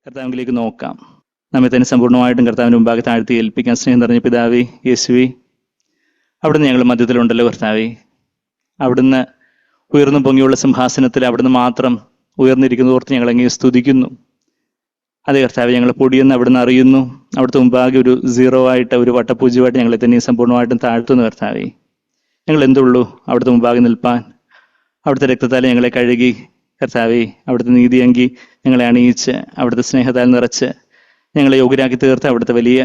കർത്താവിലേക്ക് നോക്കാം. നമ്മെ തന്നെ സമ്പൂർണ്ണമായിട്ടും കർത്താവിന് മുമ്പാകെ താഴ്ത്തി ഏൽപ്പിക്കാൻ സ്നേഹം നിറഞ്ഞ പിതാവേ, യേശുവേ, അവിടുന്ന് ഞങ്ങൾ മധ്യത്തിലുണ്ടല്ലോ കർത്താവേ. അവിടുന്ന് ഉയർന്നു പൊങ്ങിയുള്ള സിംഹാസനത്തിൽ അവിടുന്ന് മാത്രം ഉയർന്നിരിക്കുന്നതോർത്ത് ഞങ്ങൾ അങ്ങേ സ്തുതിക്കുന്നു. അതേ കർത്താവെ, ഞങ്ങൾ പൊടിയെന്ന് അവിടുന്ന് അറിയുന്നു. അവിടുത്തെ മുമ്പാകെ ഒരു സീറോ ആയിട്ട്, ഒരു വട്ടപൂജ്യമായിട്ട് ഞങ്ങളെ തന്നെ സമ്പൂർണ്ണമായിട്ടും താഴ്ത്തുന്നു കർത്താവെ. ഞങ്ങൾ എന്തുള്ളൂ അവിടുത്തെ മുമ്പാകെ നിൽപ്പാൻ? അവിടുത്തെ രക്തത്താൽ ഞങ്ങളെ കഴുകി കർത്താവെ, അവിടുത്തെ നീതിയങ്കി ഞങ്ങളെ അണിയിച്ച് അവിടുത്തെ സ്നേഹത്താൽ നിറച്ച് ഞങ്ങളെ യോഗ്യരാക്കി തീർത്ത് അവിടുത്തെ വലിയ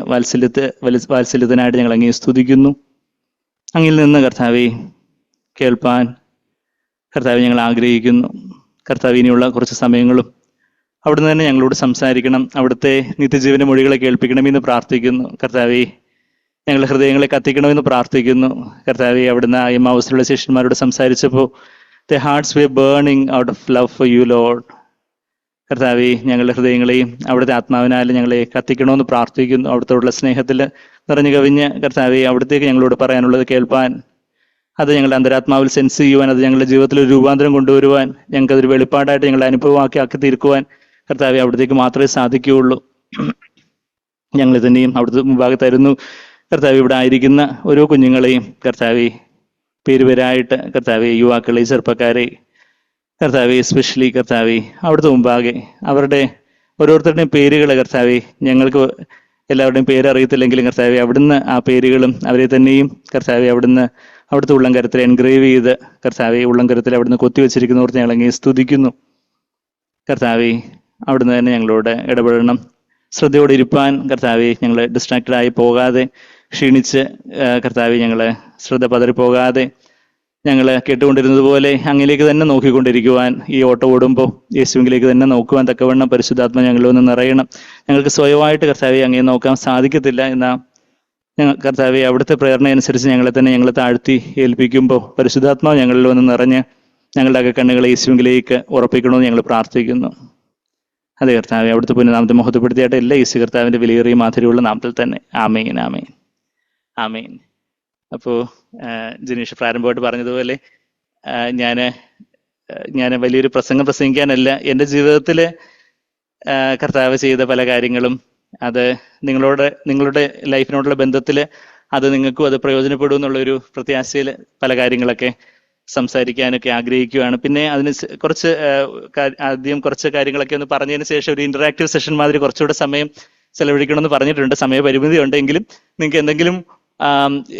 വാത്സല്യത്തിനായിട്ട് ഞങ്ങൾ അങ്ങേ സ്തുതിക്കുന്നു. അങ്ങിൽ നിന്ന് കർത്താവെ കേൾപ്പാൻ കർത്താവെ ഞങ്ങൾ ആഗ്രഹിക്കുന്നു. കർത്താവ് ഇനിയുള്ള കുറച്ച് സമയങ്ങളും അവിടുന്ന് തന്നെ ഞങ്ങളോട് സംസാരിക്കണം. അവിടുത്തെ നിത്യജീവന മൊഴികളെ കേൾപ്പിക്കണമെന്ന് പ്രാർത്ഥിക്കുന്നു. കർത്താവെ, ഞങ്ങളുടെ ഹൃദയങ്ങളെ കത്തിക്കണമെന്ന് പ്രാർത്ഥിക്കുന്നു. കർത്താവെ, അവിടുന്ന് എമ്മാവൂസിലുള്ള ശിഷ്യന്മാരോട് സംസാരിച്ചപ്പോൾ the hearts way burning out of love for you Lord. കർത്താവെ, ഞങ്ങളുടെ ഹൃദയങ്ങളെയും അവിടുത്തെ ആത്മാവിനാൽ ഞങ്ങളെ കത്തിക്കണമെന്ന് പ്രാർത്ഥിക്കുന്നു. അവിടുത്തോടുള്ള സ്നേഹത്തിൽ നിറഞ്ഞു കവിഞ്ഞ് കർത്താവെ, അവിടത്തേക്ക് ഞങ്ങളോട് പറയാനുള്ളത് കേൾപ്പാൻ, അത് ഞങ്ങളുടെ അന്തരാത്മാവിൽ സെൻസ് ചെയ്യുവാൻ, അത് ഞങ്ങളുടെ ജീവിതത്തിൽ ഒരു രൂപാന്തരം കൊണ്ടുവരുവാൻ, ഞങ്ങൾക്കതൊരു വെളിപ്പാടായിട്ട് ഞങ്ങളുടെ അനുഭവമാക്കി തീർക്കുവാൻ കർത്താവെ അവിടത്തേക്ക് മാത്രമേ സാധിക്കുകയുള്ളൂ. ഞങ്ങൾ തന്നെയും അവിടുത്തെ മുമ്പാകെ തരുന്നു. കർത്താവെ, ഇവിടെ ആയിരിക്കുന്ന ഓരോ കുഞ്ഞുങ്ങളെയും കർത്താവെ പേരുപേരായിട്ട്, കർത്താവെ യുവാക്കളെ, ചെറുപ്പക്കാരെ, കർത്താവെ എസ്പെഷ്യലി കർത്താവെ അവിടുത്തെ മുമ്പാകെ അവരുടെ ഓരോരുത്തരുടെയും പേരുകൾ കർത്താവെ, ഞങ്ങൾക്ക് എല്ലാവരുടെയും പേരറിയത്തില്ലെങ്കിലും കർത്താവെ അവിടുന്ന് ആ പേരുകളും അവരെ തന്നെയും കർത്താവെ അവിടുന്ന് അവിടുത്തെ ഉള്ളംകരത്തിൽ എൻഗ്രേവ് ചെയ്ത് കർത്താവെ ഉള്ളംകരത്തിൽ അവിടുന്ന് കൊത്തിവെച്ചിരിക്കുന്നവർക്ക് ഞങ്ങൾ അങ്ങേ സ്തുതിക്കുന്നു. കർത്താവെ, അവിടുന്ന് തന്നെ ഞങ്ങളോട് ഇടപെടണം. ശ്രദ്ധയോടെ ഇരുപ്പാൻ കർത്താവെ, ഞങ്ങൾ ഡിസ്ട്രാക്റ്റഡ് ആയി പോകാതെ, ക്ഷീണിച്ച് കർത്താവെ ഞങ്ങൾ ശ്രദ്ധ പതറിപ്പോകാതെ, ഞങ്ങൾ കേട്ടുകൊണ്ടിരുന്നത് പോലെ അങ്ങിലേക്ക് തന്നെ നോക്കിക്കൊണ്ടിരിക്കുവാൻ, ഈ ഓട്ടം ഓടുമ്പോൾ യേശുവിലേക്ക് തന്നെ നോക്കുവാൻ തക്കവണ്ണം പരിശുദ്ധാത്മ ഞങ്ങളൊന്ന് നിറയണം. ഞങ്ങൾക്ക് സ്വയമായിട്ട് കർത്താവെ അങ്ങേ നോക്കാൻ സാധിക്കത്തില്ല. എന്നാൽ ഞങ്ങൾ കർത്താവെ അവിടുത്തെ പ്രേരണ അനുസരിച്ച് ഞങ്ങളെ താഴ്ത്തി ഏൽപ്പിക്കുമ്പോൾ പരിശുദ്ധാത്മാവ് ഞങ്ങളിൽ വന്ന് നിറഞ്ഞ് ഞങ്ങളുടെ അകക്കണ്ണുകളെ യേശുവിലേക്ക് ഉറപ്പിക്കണമെന്ന് ഞങ്ങൾ പ്രാർത്ഥിക്കുന്നു. അതെ കർത്താവെ, അവിടുത്തെ പുനഃനാമത്തെ മഹത്വപ്പെടുത്തിയായിട്ട് എല്ലാ യേശു കർത്താവിൻ്റെ വിലയേറിയ മാധുര്യമുള്ള നാമത്തിൽ തന്നെ ആമേൻ, ആമേൻ, ആമേൻ. അപ്പോൾ ജിനീഷ് പ്രാരംഭമായിട്ട് പറഞ്ഞതുപോലെ ഞാൻ വലിയൊരു പ്രസംഗം പ്രസംഗിക്കാനല്ല, എൻ്റെ ജീവിതത്തിൽ കർത്താവ് ചെയ്ത പല കാര്യങ്ങളും അത് നിങ്ങളുടെ ലൈഫിനോടുള്ള ബന്ധത്തിൽ അത് നിങ്ങൾക്കും അത് പ്രയോജനപ്പെടും എന്നുള്ളൊരു പ്രത്യാശയിൽ പല കാര്യങ്ങളൊക്കെ സംസാരിക്കാനൊക്കെ ആഗ്രഹിക്കുകയാണ്. പിന്നെ അതിന് ആദ്യം കുറച്ച് കാര്യങ്ങളൊക്കെ ഒന്ന് പറഞ്ഞതിന് ശേഷം ഒരു ഇന്ററാക്റ്റീവ് സെഷൻ മാതിരി കുറച്ചുകൂടെ സമയം ചെലവഴിക്കണമെന്ന് പറഞ്ഞിട്ടുണ്ട്. സമയപരിമിതി ഉണ്ടെങ്കിലും നിങ്ങൾക്ക് എന്തെങ്കിലും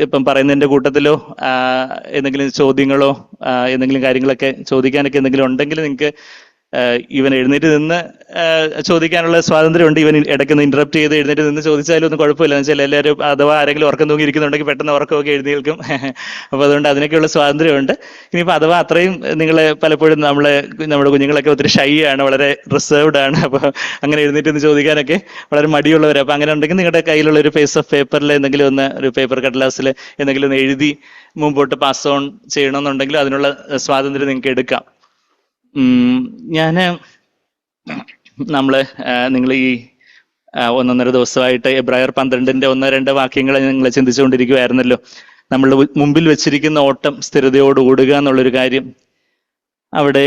ഇപ്പം പറയുന്നതിൻ്റെ കൂട്ടത്തിലോ എന്തെങ്കിലും ചോദ്യങ്ങളോ എന്തെങ്കിലും കാര്യങ്ങളൊക്കെ ചോദിക്കാനൊക്കെ എന്തെങ്കിലും ഉണ്ടെങ്കിൽ നിങ്ങൾക്ക് ഇവൻ എഴുന്നേറ്റ് നിന്ന് ചോദിക്കാനുള്ള സ്വാതന്ത്ര്യമുണ്ട്. ഇവൻ ഇടയ്ക്കൊന്ന് ഇന്ററപ്റ്റ് ചെയ്ത് എഴുന്നേറ്റ് നിന്ന് ചോദിച്ചാലും ഒന്നും കുഴപ്പമില്ല. എന്ന് വെച്ചാൽ എല്ലാവരും അഥവാ ആരെങ്കിലും ഉറക്കം തൂങ്ങിയിരിക്കുന്നുണ്ടെങ്കിൽ പെട്ടെന്ന് ഉറക്കമൊക്കെ എഴുന്നേൽക്കും. അപ്പോൾ അതുകൊണ്ട് അതിനൊക്കെയുള്ള സ്വാതന്ത്ര്യമുണ്ട്. ഇനിയിപ്പോൾ അഥവാ അത്രയും നിങ്ങളെ പലപ്പോഴും നമ്മുടെ കുഞ്ഞുങ്ങളൊക്കെ ഒത്തിരി ഷൈ ആണ്, വളരെ റിസർവ്ഡ് ആണ്. അപ്പോൾ അങ്ങനെ എഴുന്നേറ്റ് നിന്ന് ചോദിക്കാനൊക്കെ വളരെ മടിയുള്ളവർ. അപ്പോൾ അങ്ങനെ ഉണ്ടെങ്കിൽ നിങ്ങളുടെ കയ്യിലുള്ള ഒരു പേസ് ഓഫ് പേപ്പറിൽ എന്തെങ്കിലും ഒരു പേപ്പർ കടലാസിൽ എന്തെങ്കിലും ഒന്ന് എഴുതി മുമ്പോട്ട് പാസ് ഓൺ ചെയ്യണമെന്നുണ്ടെങ്കിൽ അതിനുള്ള സ്വാതന്ത്ര്യം നിങ്ങൾക്ക് എടുക്കാം. നിങ്ങൾ ഈ 1.5 ദിവസമായിട്ട് എബ്രായർ 12-ന്റെ 1-2 വാക്യങ്ങൾ നിങ്ങൾ ചിന്തിച്ചുകൊണ്ടിരിക്കുവായിരുന്നല്ലോ. നമ്മളുടെ മുമ്പിൽ വെച്ചിരിക്കുന്ന ഓട്ടം സ്ഥിരതയോട് ഓടുക എന്നുള്ളൊരു കാര്യം. അവിടെ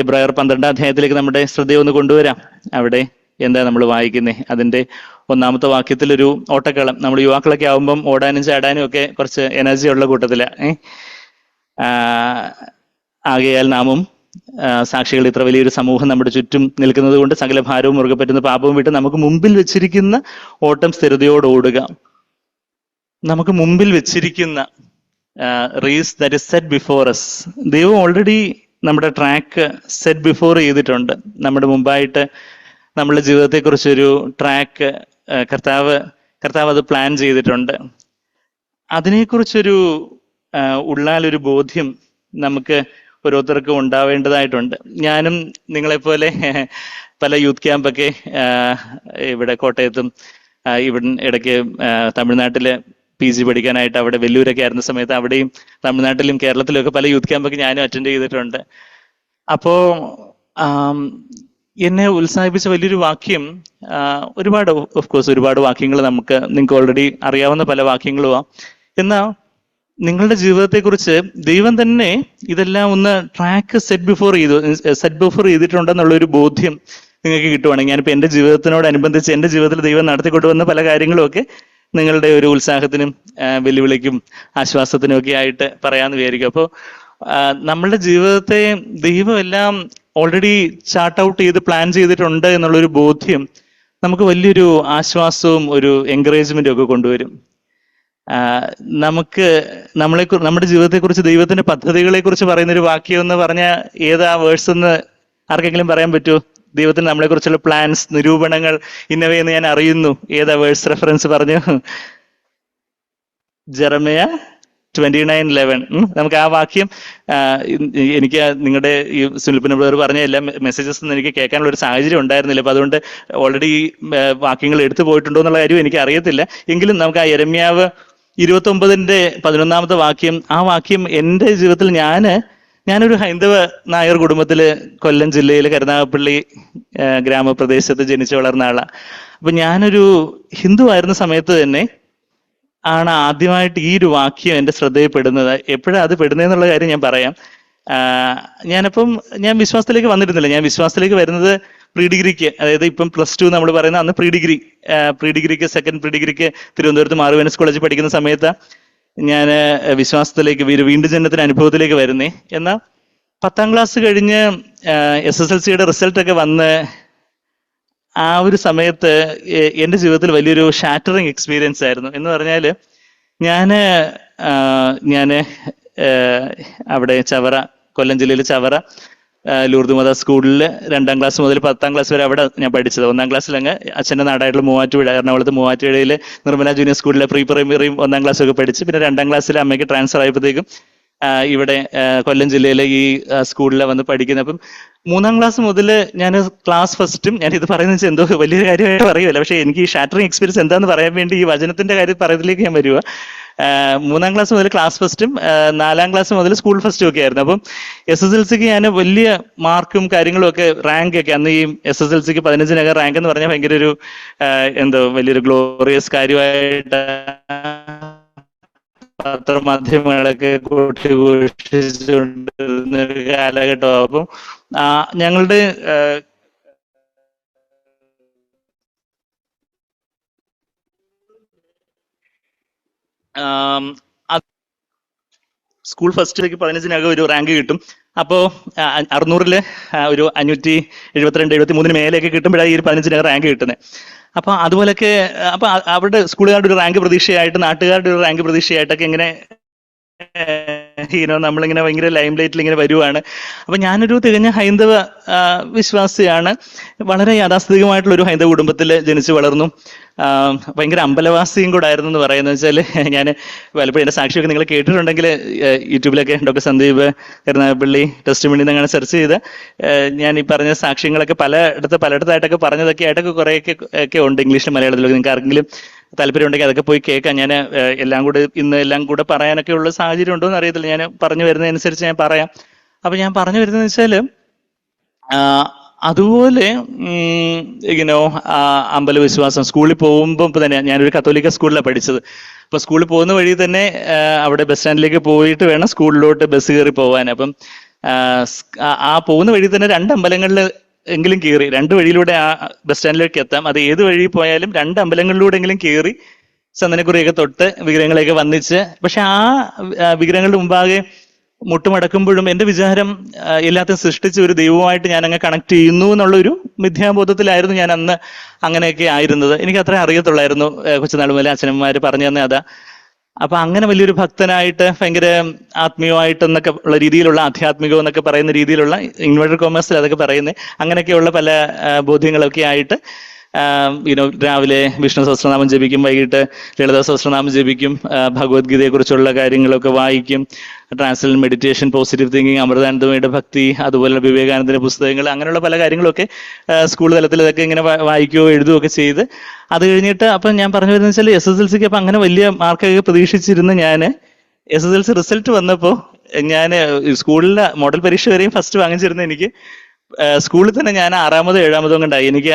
എബ്രായർ 12-ാം അധ്യായത്തിലേക്ക് നമ്മുടെ ശ്രദ്ധയൊന്ന് കൊണ്ടുവരാം. അവിടെ എന്താ നമ്മൾ വായിക്കുന്നത്? അതിൻ്റെ 1-ാമത്തെ വാക്യത്തിലൊരു ഓട്ടക്കളം. നമ്മൾ യുവാക്കളൊക്കെ ആകുമ്പം ഓടാനും ചാടാനും ഒക്കെ കുറച്ച് എനർജി ഉള്ള കൂട്ടത്തിലാണ്. ആകയാൽ നാമും സാക്ഷികൾ ഇത്ര വലിയൊരു സമൂഹം നമ്മുടെ ചുറ്റും നിൽക്കുന്നത് കൊണ്ട് സകല ഭാരവും മുറുകെ പറ്റുന്ന പാപവും വിട്ട് നമുക്ക് മുമ്പിൽ വെച്ചിരിക്കുന്ന ഓട്ടം സ്ഥിരതയോട് ഓടുക. നമുക്ക് മുമ്പിൽ വെച്ചിരിക്കുന്ന race that is set before us. ദൈവം ഓൾറെഡി നമ്മുടെ ട്രാക്ക് സെറ്റ് ബിഫോർ ചെയ്തിട്ടുണ്ട്. നമ്മുടെ മുമ്പായിട്ട് നമ്മളുടെ ജീവിതത്തെക്കുറിച്ചൊരു ട്രാക്ക് കർത്താവ് അത് പ്ലാൻ ചെയ്തിട്ടുണ്ട്. അതിനെക്കുറിച്ചൊരു ഉള്ളാലൊരു ബോധ്യം നമുക്ക് ഓരോരുത്തർക്കും ഉണ്ടാവേണ്ടതായിട്ടുണ്ട്. ഞാനും നിങ്ങളെപ്പോലെ പല യൂത്ത് ക്യാമ്പൊക്കെ ഇവിടെ കോട്ടയത്തും ഇവിടെ ഇടയ്ക്ക് തമിഴ്നാട്ടില് PG പഠിക്കാനായിട്ട് അവിടെ വെല്ലൂരൊക്കെ ആയിരുന്ന സമയത്ത് അവിടെയും തമിഴ്നാട്ടിലും കേരളത്തിലും ഒക്കെ പല യൂത്ത് ക്യാമ്പൊക്കെ ഞാനും അറ്റൻഡ് ചെയ്തിട്ടുണ്ട്. അപ്പോൾ എന്നെ ഉത്സാഹിപ്പിച്ച വലിയൊരു വാക്യം, ഒരുപാട് വാക്യങ്ങൾ നിങ്ങൾക്ക് ഓൾറെഡി അറിയാവുന്ന പല വാക്യങ്ങളുമാണ്. എന്നാൽ നിങ്ങളുടെ ജീവിതത്തെക്കുറിച്ച് ദൈവം തന്നെ ഇതെല്ലാം ഒന്ന് ട്രാക്ക് സെറ്റ് ബിഫോർ ചെയ്തിട്ടുണ്ടെന്നുള്ളൊരു ബോധ്യം നിങ്ങൾക്ക് കിട്ടുവാണെങ്കിൽ, ഞാനിപ്പോൾ എൻ്റെ ജീവിതത്തിനോടനുബന്ധിച്ച് എൻ്റെ ജീവിതത്തിൽ ദൈവം നടത്തിക്കൊണ്ടുവന്ന പല കാര്യങ്ങളുമൊക്കെ നിങ്ങളുടെ ഒരു ഉത്സാഹത്തിനും വെല്ലുവിളിക്കും ആശ്വാസത്തിനും ഒക്കെ ആയിട്ട് പറയാമെന്ന് വിചാരിക്കും. അപ്പോൾ നമ്മളുടെ ജീവിതത്തെ ദൈവം എല്ലാം ഓൾറെഡി ചാർട്ട് ഔട്ട് ചെയ്ത് പ്ലാൻ ചെയ്തിട്ടുണ്ട് എന്നുള്ളൊരു ബോധ്യം നമുക്ക് വലിയൊരു ആശ്വാസവും ഒരു എൻകറേജ്മെന്റും ഒക്കെ കൊണ്ടുവരും. നമുക്ക് നമ്മുടെ ജീവിതത്തെക്കുറിച്ച്, ദൈവത്തിന്റെ പദ്ധതികളെ കുറിച്ച് പറയുന്ന ഒരു വാക്യം എന്ന് പറഞ്ഞാൽ ഏതാ വേഴ്സ് എന്ന് ആർക്കെങ്കിലും പറയാൻ പറ്റുമോ? ദൈവത്തിന് നമ്മളെ കുറിച്ചുള്ള പ്ലാൻസ്, നിരൂപണങ്ങൾ ഇന്നവയെന്ന് ഞാൻ അറിയുന്നു. ഏതാ വേഴ്സ് റെഫറൻസ് പറഞ്ഞു? ജെറമിയ 29:11. നമുക്ക് ആ വാക്യം, എനിക്ക് നിങ്ങളുടെ ഈ സുനിൽപ്പിന് ബ്രദർ പറഞ്ഞ എല്ലാ മെസ്സേജസ് ഒന്നും എനിക്ക് കേൾക്കാനുള്ള ഒരു സാഹചര്യം ഉണ്ടായിരുന്നില്ല. അപ്പൊ അതുകൊണ്ട് ഓൾറെഡി ഈ വാക്യങ്ങൾ എടുത്തു പോയിട്ടുണ്ടോ എന്നുള്ള കാര്യം എനിക്ക് അറിയത്തില്ല. എങ്കിലും നമുക്ക് ആ യെരമ്യാവ് 29:11 വാക്യം, ആ വാക്യം എൻ്റെ ജീവിതത്തിൽ ഞാനൊരു ഹൈന്ദവ നായർ കുടുംബത്തില് കൊല്ലം ജില്ലയിലെ കരുനാഗപ്പള്ളി ഗ്രാമപ്രദേശത്ത് ജനിച്ചു വളർന്ന ആളാണ്. അപ്പൊ ഞാനൊരു ഹിന്ദു ആയിരുന്ന സമയത്ത് തന്നെ ആണ് ആദ്യമായിട്ട് ഈ ഒരു വാക്യം എൻ്റെ ശ്രദ്ധയിൽപ്പെടുന്നത്. എപ്പോഴാണ് അത് പെടുന്നതെന്നുള്ള കാര്യം ഞാൻ പറയാം. ഞാൻ വിശ്വാസത്തിലേക്ക് വന്നിരുന്നില്ല. ഞാൻ വിശ്വാസത്തിലേക്ക് വരുന്നത് പ്രീ ഡിഗ്രിക്ക്, അതായത് ഇപ്പം +2 നമ്മൾ പറയുന്ന അന്ന് പ്രീ ഡിഗ്രിക്ക് സെക്കൻഡ് പ്രീ ഡിഗ്രിക്ക് തിരുവനന്തപുരത്ത് മാറുവെനസ് കോളേജിൽ പഠിക്കുന്ന സമയത്ത് ഞാൻ വിശ്വാസത്തിലേക്ക്, വീണ്ടും ജന്മത്തിന് അനുഭവത്തിലേക്ക് വരുന്നേ. എന്നാൽ 10ാം ക്ലാസ് കഴിഞ്ഞ് SSLCയുടെ റിസൾട്ടൊക്കെ വന്ന് ആ ഒരു സമയത്ത് എൻ്റെ ജീവിതത്തിൽ വലിയൊരു ഷാറ്ററിങ് എക്സ്പീരിയൻസ് ആയിരുന്നു. എന്ന് പറഞ്ഞാൽ ഞാൻ അവിടെ ചവറ, കൊല്ലം ജില്ലയിൽ ചവറ ലൂർദ് മത സ്കൂളിൽ 2ാം ക്ലാസ് മുതൽ 10ാം ക്ലാസ് വരെ അവിടെ ഞാൻ പഠിച്ചത്. 1ാം ക്ലാസ്സിൽ അങ്ങ് അച്ഛൻ്റെ നാടായിട്ടുള്ള മൂവാറ്റുപുഴ, എറണാകുളത്ത് മൂവാറ്റുപുഴയിൽ നിർമ്മല ജൂനിയർ സ്കൂളിലെ പ്രീ പ്രൈമറിയും 1ാം ക്ലാസ്സൊക്കെ പഠിച്ച്, പിന്നെ 2ാം ക്ലാസ്സിൽ അമ്മയ്ക്ക് ട്രാൻസ്ഫർ ആയപ്പോഴത്തേക്കും ഇവിടെ കൊല്ലം ജില്ലയിലെ ഈ സ്കൂളിൽ വന്ന് പഠിക്കുന്നത്. അപ്പം 3ാം ക്ലാസ് മുതൽ ഞാൻ ക്ലാസ് ഫസ്റ്റും, ഞാൻ ഇത് പറയുന്നത് എന്തോ വലിയൊരു കാര്യമായിട്ട് പറയുമല്ല, പക്ഷെ എനിക്ക് ഈ ഷാറ്ററിങ് എക്സ്പീരിയൻസ് എന്താന്ന് പറയാൻ വേണ്ടി ഈ വചനത്തിന്റെ കാര്യം പറയുന്നതിലേക്ക് ഞാൻ വരിക. 3ാം ക്ലാസ് മുതൽ ക്ലാസ് ഫസ്റ്റും 4ാം ക്ലാസ് മുതൽ സ്കൂൾ ഫസ്റ്റും ഒക്കെ ആയിരുന്നു. അപ്പം SSLCക്ക് ഞാൻ വലിയ മാർക്കും കാര്യങ്ങളും ഒക്കെ, റാങ്ക് ഒക്കെ, അന്ന് ഈ SSLCക്ക് 15-നകം റാങ്ക് എന്ന് പറഞ്ഞാൽ ഭയങ്കര ഒരു വലിയൊരു ഗ്ലോറിയസ് കാര്യമായിട്ട് പത്രമാധ്യമങ്ങളൊക്കെ കൊട്ടിഘോഷിച്ചുകൊണ്ടിരുന്ന ഒരു കാലഘട്ടം. അപ്പം ഞങ്ങളുടെ സ്കൂൾ ഫസ്റ്റിലേക്ക് 15-നകം ഒരു റാങ്ക് കിട്ടും. അപ്പോൾ 600-ല് ഒരു 572-73 മേലെയൊക്കെ കിട്ടുമ്പോഴാണ് ഈ ഒരു 15-നകം റാങ്ക് കിട്ടുന്നത്. അപ്പൊ അതുപോലൊക്കെ, അപ്പൊ അവരുടെ സ്കൂളുകാരുടെ ഒരു റാങ്ക് പ്രതീക്ഷയായിട്ട്, നാട്ടുകാരുടെ ഒരു റാങ്ക് പ്രതീക്ഷയായിട്ടൊക്കെ ഇങ്ങനെ നമ്മളിങ്ങനെ ഭയങ്കര ലൈം ലൈറ്റിൽ ഇങ്ങനെ വരുവാണ്. അപ്പൊ ഞാനൊരു തികഞ്ഞ ഹൈന്ദവ വിശ്വാസിയാണ്. വളരെ യാഥാസ്ഥിതികമായിട്ടുള്ള ഒരു ഹൈന്ദവ കുടുംബത്തിൽ ജനിച്ചു വളർന്നു. ഭയങ്കര അമ്പലവാസിയും കൂടെ ആയിരുന്നു എന്ന് പറയുന്നത് വെച്ചാൽ, ഞാൻ പലപ്പോഴും എൻ്റെ സാക്ഷിയൊക്കെ നിങ്ങൾ കേട്ടിട്ടുണ്ടെങ്കിൽ യൂട്യൂബിലൊക്കെ ഡോക്ടർ സന്ദീപ് കരുനാഗപ്പള്ളി ടെസ്റ്റിമണി എന്നങ്ങനെ സെർച്ച് ചെയ്ത് ഞാൻ ഈ പറഞ്ഞ സാക്ഷ്യങ്ങളൊക്കെ പലയിടത്തായിട്ടൊക്കെ പറഞ്ഞതൊക്കെ ആയിട്ടൊക്കെ കുറേയൊക്കെ ഉണ്ട്, ഇംഗ്ലീഷിലും മലയാളത്തിലൊക്കെ. നിങ്ങൾക്ക് ആർക്കെങ്കിലും താല്പര്യം ഉണ്ടെങ്കിൽ അതൊക്കെ പോയി കേൾക്കാം. ഞാൻ എല്ലാം കൂടെ പറയാനൊക്കെ ഉള്ള സാഹചര്യം ഉണ്ടോ എന്ന് അറിയത്തില്ല. ഞാൻ പറഞ്ഞു വരുന്നതനുസരിച്ച് ഞാൻ പറയാം. അപ്പൊ ഞാൻ പറഞ്ഞു വരുന്നതെന്ന് വെച്ചാല്, അതുപോലെ അമ്പലവിശ്വാസം, സ്കൂളിൽ പോകുമ്പോൾ തന്നെ ഞാനൊരു കത്തോലിക്ക സ്കൂളിലാണ് പഠിച്ചത്. അപ്പൊ സ്കൂളിൽ പോകുന്ന വഴി തന്നെ അവിടെ ബസ് സ്റ്റാൻഡിലേക്ക് പോയിട്ട് വേണം സ്കൂളിലോട്ട് ബസ് കയറി പോകാൻ. അപ്പം ആ പോകുന്ന വഴി തന്നെ 2 അമ്പലങ്ങളിൽ എങ്കിലും കയറി, 2 വഴിയിലൂടെ ആ ബസ് സ്റ്റാൻഡിലേക്ക് എത്താം. അത് ഏത് വഴി പോയാലും 2 അമ്പലങ്ങളിലൂടെ എങ്കിലും കയറി ചന്ദനക്കുറിയൊക്കെ തൊട്ട് വിഗ്രഹങ്ങളെയൊക്കെ വന്ദിച്ച്, പക്ഷെ ആ വിഗ്രഹങ്ങളുടെ മുമ്പാകെ മുട്ടുമടക്കുമ്പോഴും എൻ്റെ വിചാരം എല്ലാத்தைയും സൃഷ്ടിച്ച ഒരു ദൈവമായിട്ട് ഞാൻ അങ്ങ് കണക്ട് ചെയ്യുന്നു എന്നുള്ളൊരു മിഥ്യാബോധത്തിലായിരുന്നു ഞാൻ അന്ന് അങ്ങനെയൊക്കെ ആയിരുന്നത്. എനിക്ക് അത്രേ അറിയത്തുള്ളായിരുന്നു. കൊച്ചുനാൾ മുതലേ അച്ഛനമ്മമാര് പറഞ്ഞു തന്നെ അതാ. അപ്പൊ അങ്ങനെ വലിയൊരു ഭക്തനായിട്ട്, ഭയങ്കര ആത്മീയമായിട്ടെന്നൊക്കെ ഉള്ള രീതിയിലുള്ള, ആധ്യാത്മികം എന്നൊക്കെ പറയുന്ന രീതിയിലുള്ള, ഇൻവേർട്ടഡ് കോമേഴ്സിൽ അതൊക്കെ പറയുന്നത്, അങ്ങനെയൊക്കെയുള്ള പല ബോധ്യങ്ങളൊക്കെ ആയിട്ട് രാവിലെ വിഷ്ണു സഹസ്രനാമം ജപിക്കും, വൈകിട്ട് ലളിതാ സഹസ്രനാമം ജപിക്കും, ഭഗവത്ഗീതയെ കുറിച്ചുള്ള കാര്യങ്ങളൊക്കെ വായിക്കും, ട്രാൻസ്ലന്റ് മെഡിറ്റേഷൻ, പോസിറ്റീവ് തിങ്കിങ്, അമൃതാനന്ദമയുടെ ഭക്തി, അതുപോലെ വിവേകാനന്ദന്റെ പുസ്തകങ്ങൾ, അങ്ങനെയുള്ള പല കാര്യങ്ങളൊക്കെ സ്കൂൾ തലത്തിൽ ഇതൊക്കെ ഇങ്ങനെ വായിക്കുകയോ എഴുതുകയൊക്കെ ചെയ്ത് അത് കഴിഞ്ഞിട്ട്, അപ്പം ഞാൻ പറഞ്ഞു വരുന്നത് വെച്ചാൽ SSLCക്ക് അപ്പം അങ്ങനെ വലിയ മാർക്കൊക്കെ പ്രതീക്ഷിച്ചിരുന്ന ഞാൻ SSLC റിസൾട്ട് വന്നപ്പോൾ, ഞാൻ സ്കൂളിലെ മോഡൽ പരീക്ഷ വരെയും ഫസ്റ്റ് വാങ്ങിച്ചിരുന്ന എനിക്ക് സ്കൂളിൽ തന്നെ ഞാൻ 6-മോ 7-മോ കണ്ടായി. എനിക്ക്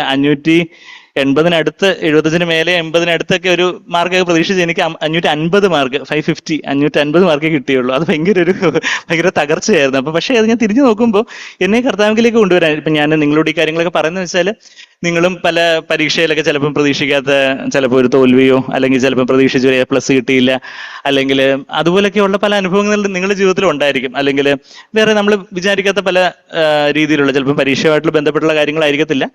80-നടുത്ത് 75-ന് മേലെ 80-നടുത്തൊക്കെ ഒരു മാർക്കൊക്കെ പ്രതീക്ഷിച്ച് എനിക്ക് 550 മാർക്ക് 550 മാർക്കേ കിട്ടിയുള്ളൂ. അത് ഭയങ്കര തകർച്ചയായിരുന്നു. അപ്പൊ പക്ഷേ അത് ഞാൻ തിരിഞ്ഞു നോക്കുമ്പോൾ എന്നെ കർത്താവിലേക്ക് കൊണ്ടുവരാൻ, ഇപ്പൊ ഞാൻ നിങ്ങളോട് ഈ കാര്യങ്ങളൊക്കെ പറയുന്നത് വെച്ചാൽ നിങ്ങളും പല പരീക്ഷയിലൊക്കെ ചിലപ്പം പ്രതീക്ഷിക്കാത്ത ചിലപ്പോൾ ഒരു തോൽവിയോ അല്ലെങ്കിൽ ചിലപ്പോൾ പ്രതീക്ഷിച്ച ഒരു A+ കിട്ടിയില്ല, അല്ലെങ്കിൽ അതുപോലൊക്കെയുള്ള പല അനുഭവങ്ങളും നിങ്ങളുടെ ജീവിതത്തിൽ ഉണ്ടായിരിക്കും. അല്ലെങ്കിൽ വേറെ നമ്മൾ വിചാരിക്കാത്ത പല രീതിയിലുള്ള ചിലപ്പോൾ പരീക്ഷയുമായിട്ട് ബന്ധപ്പെട്ടുള്ള കാര്യങ്ങളായിരിക്കത്തില്ല,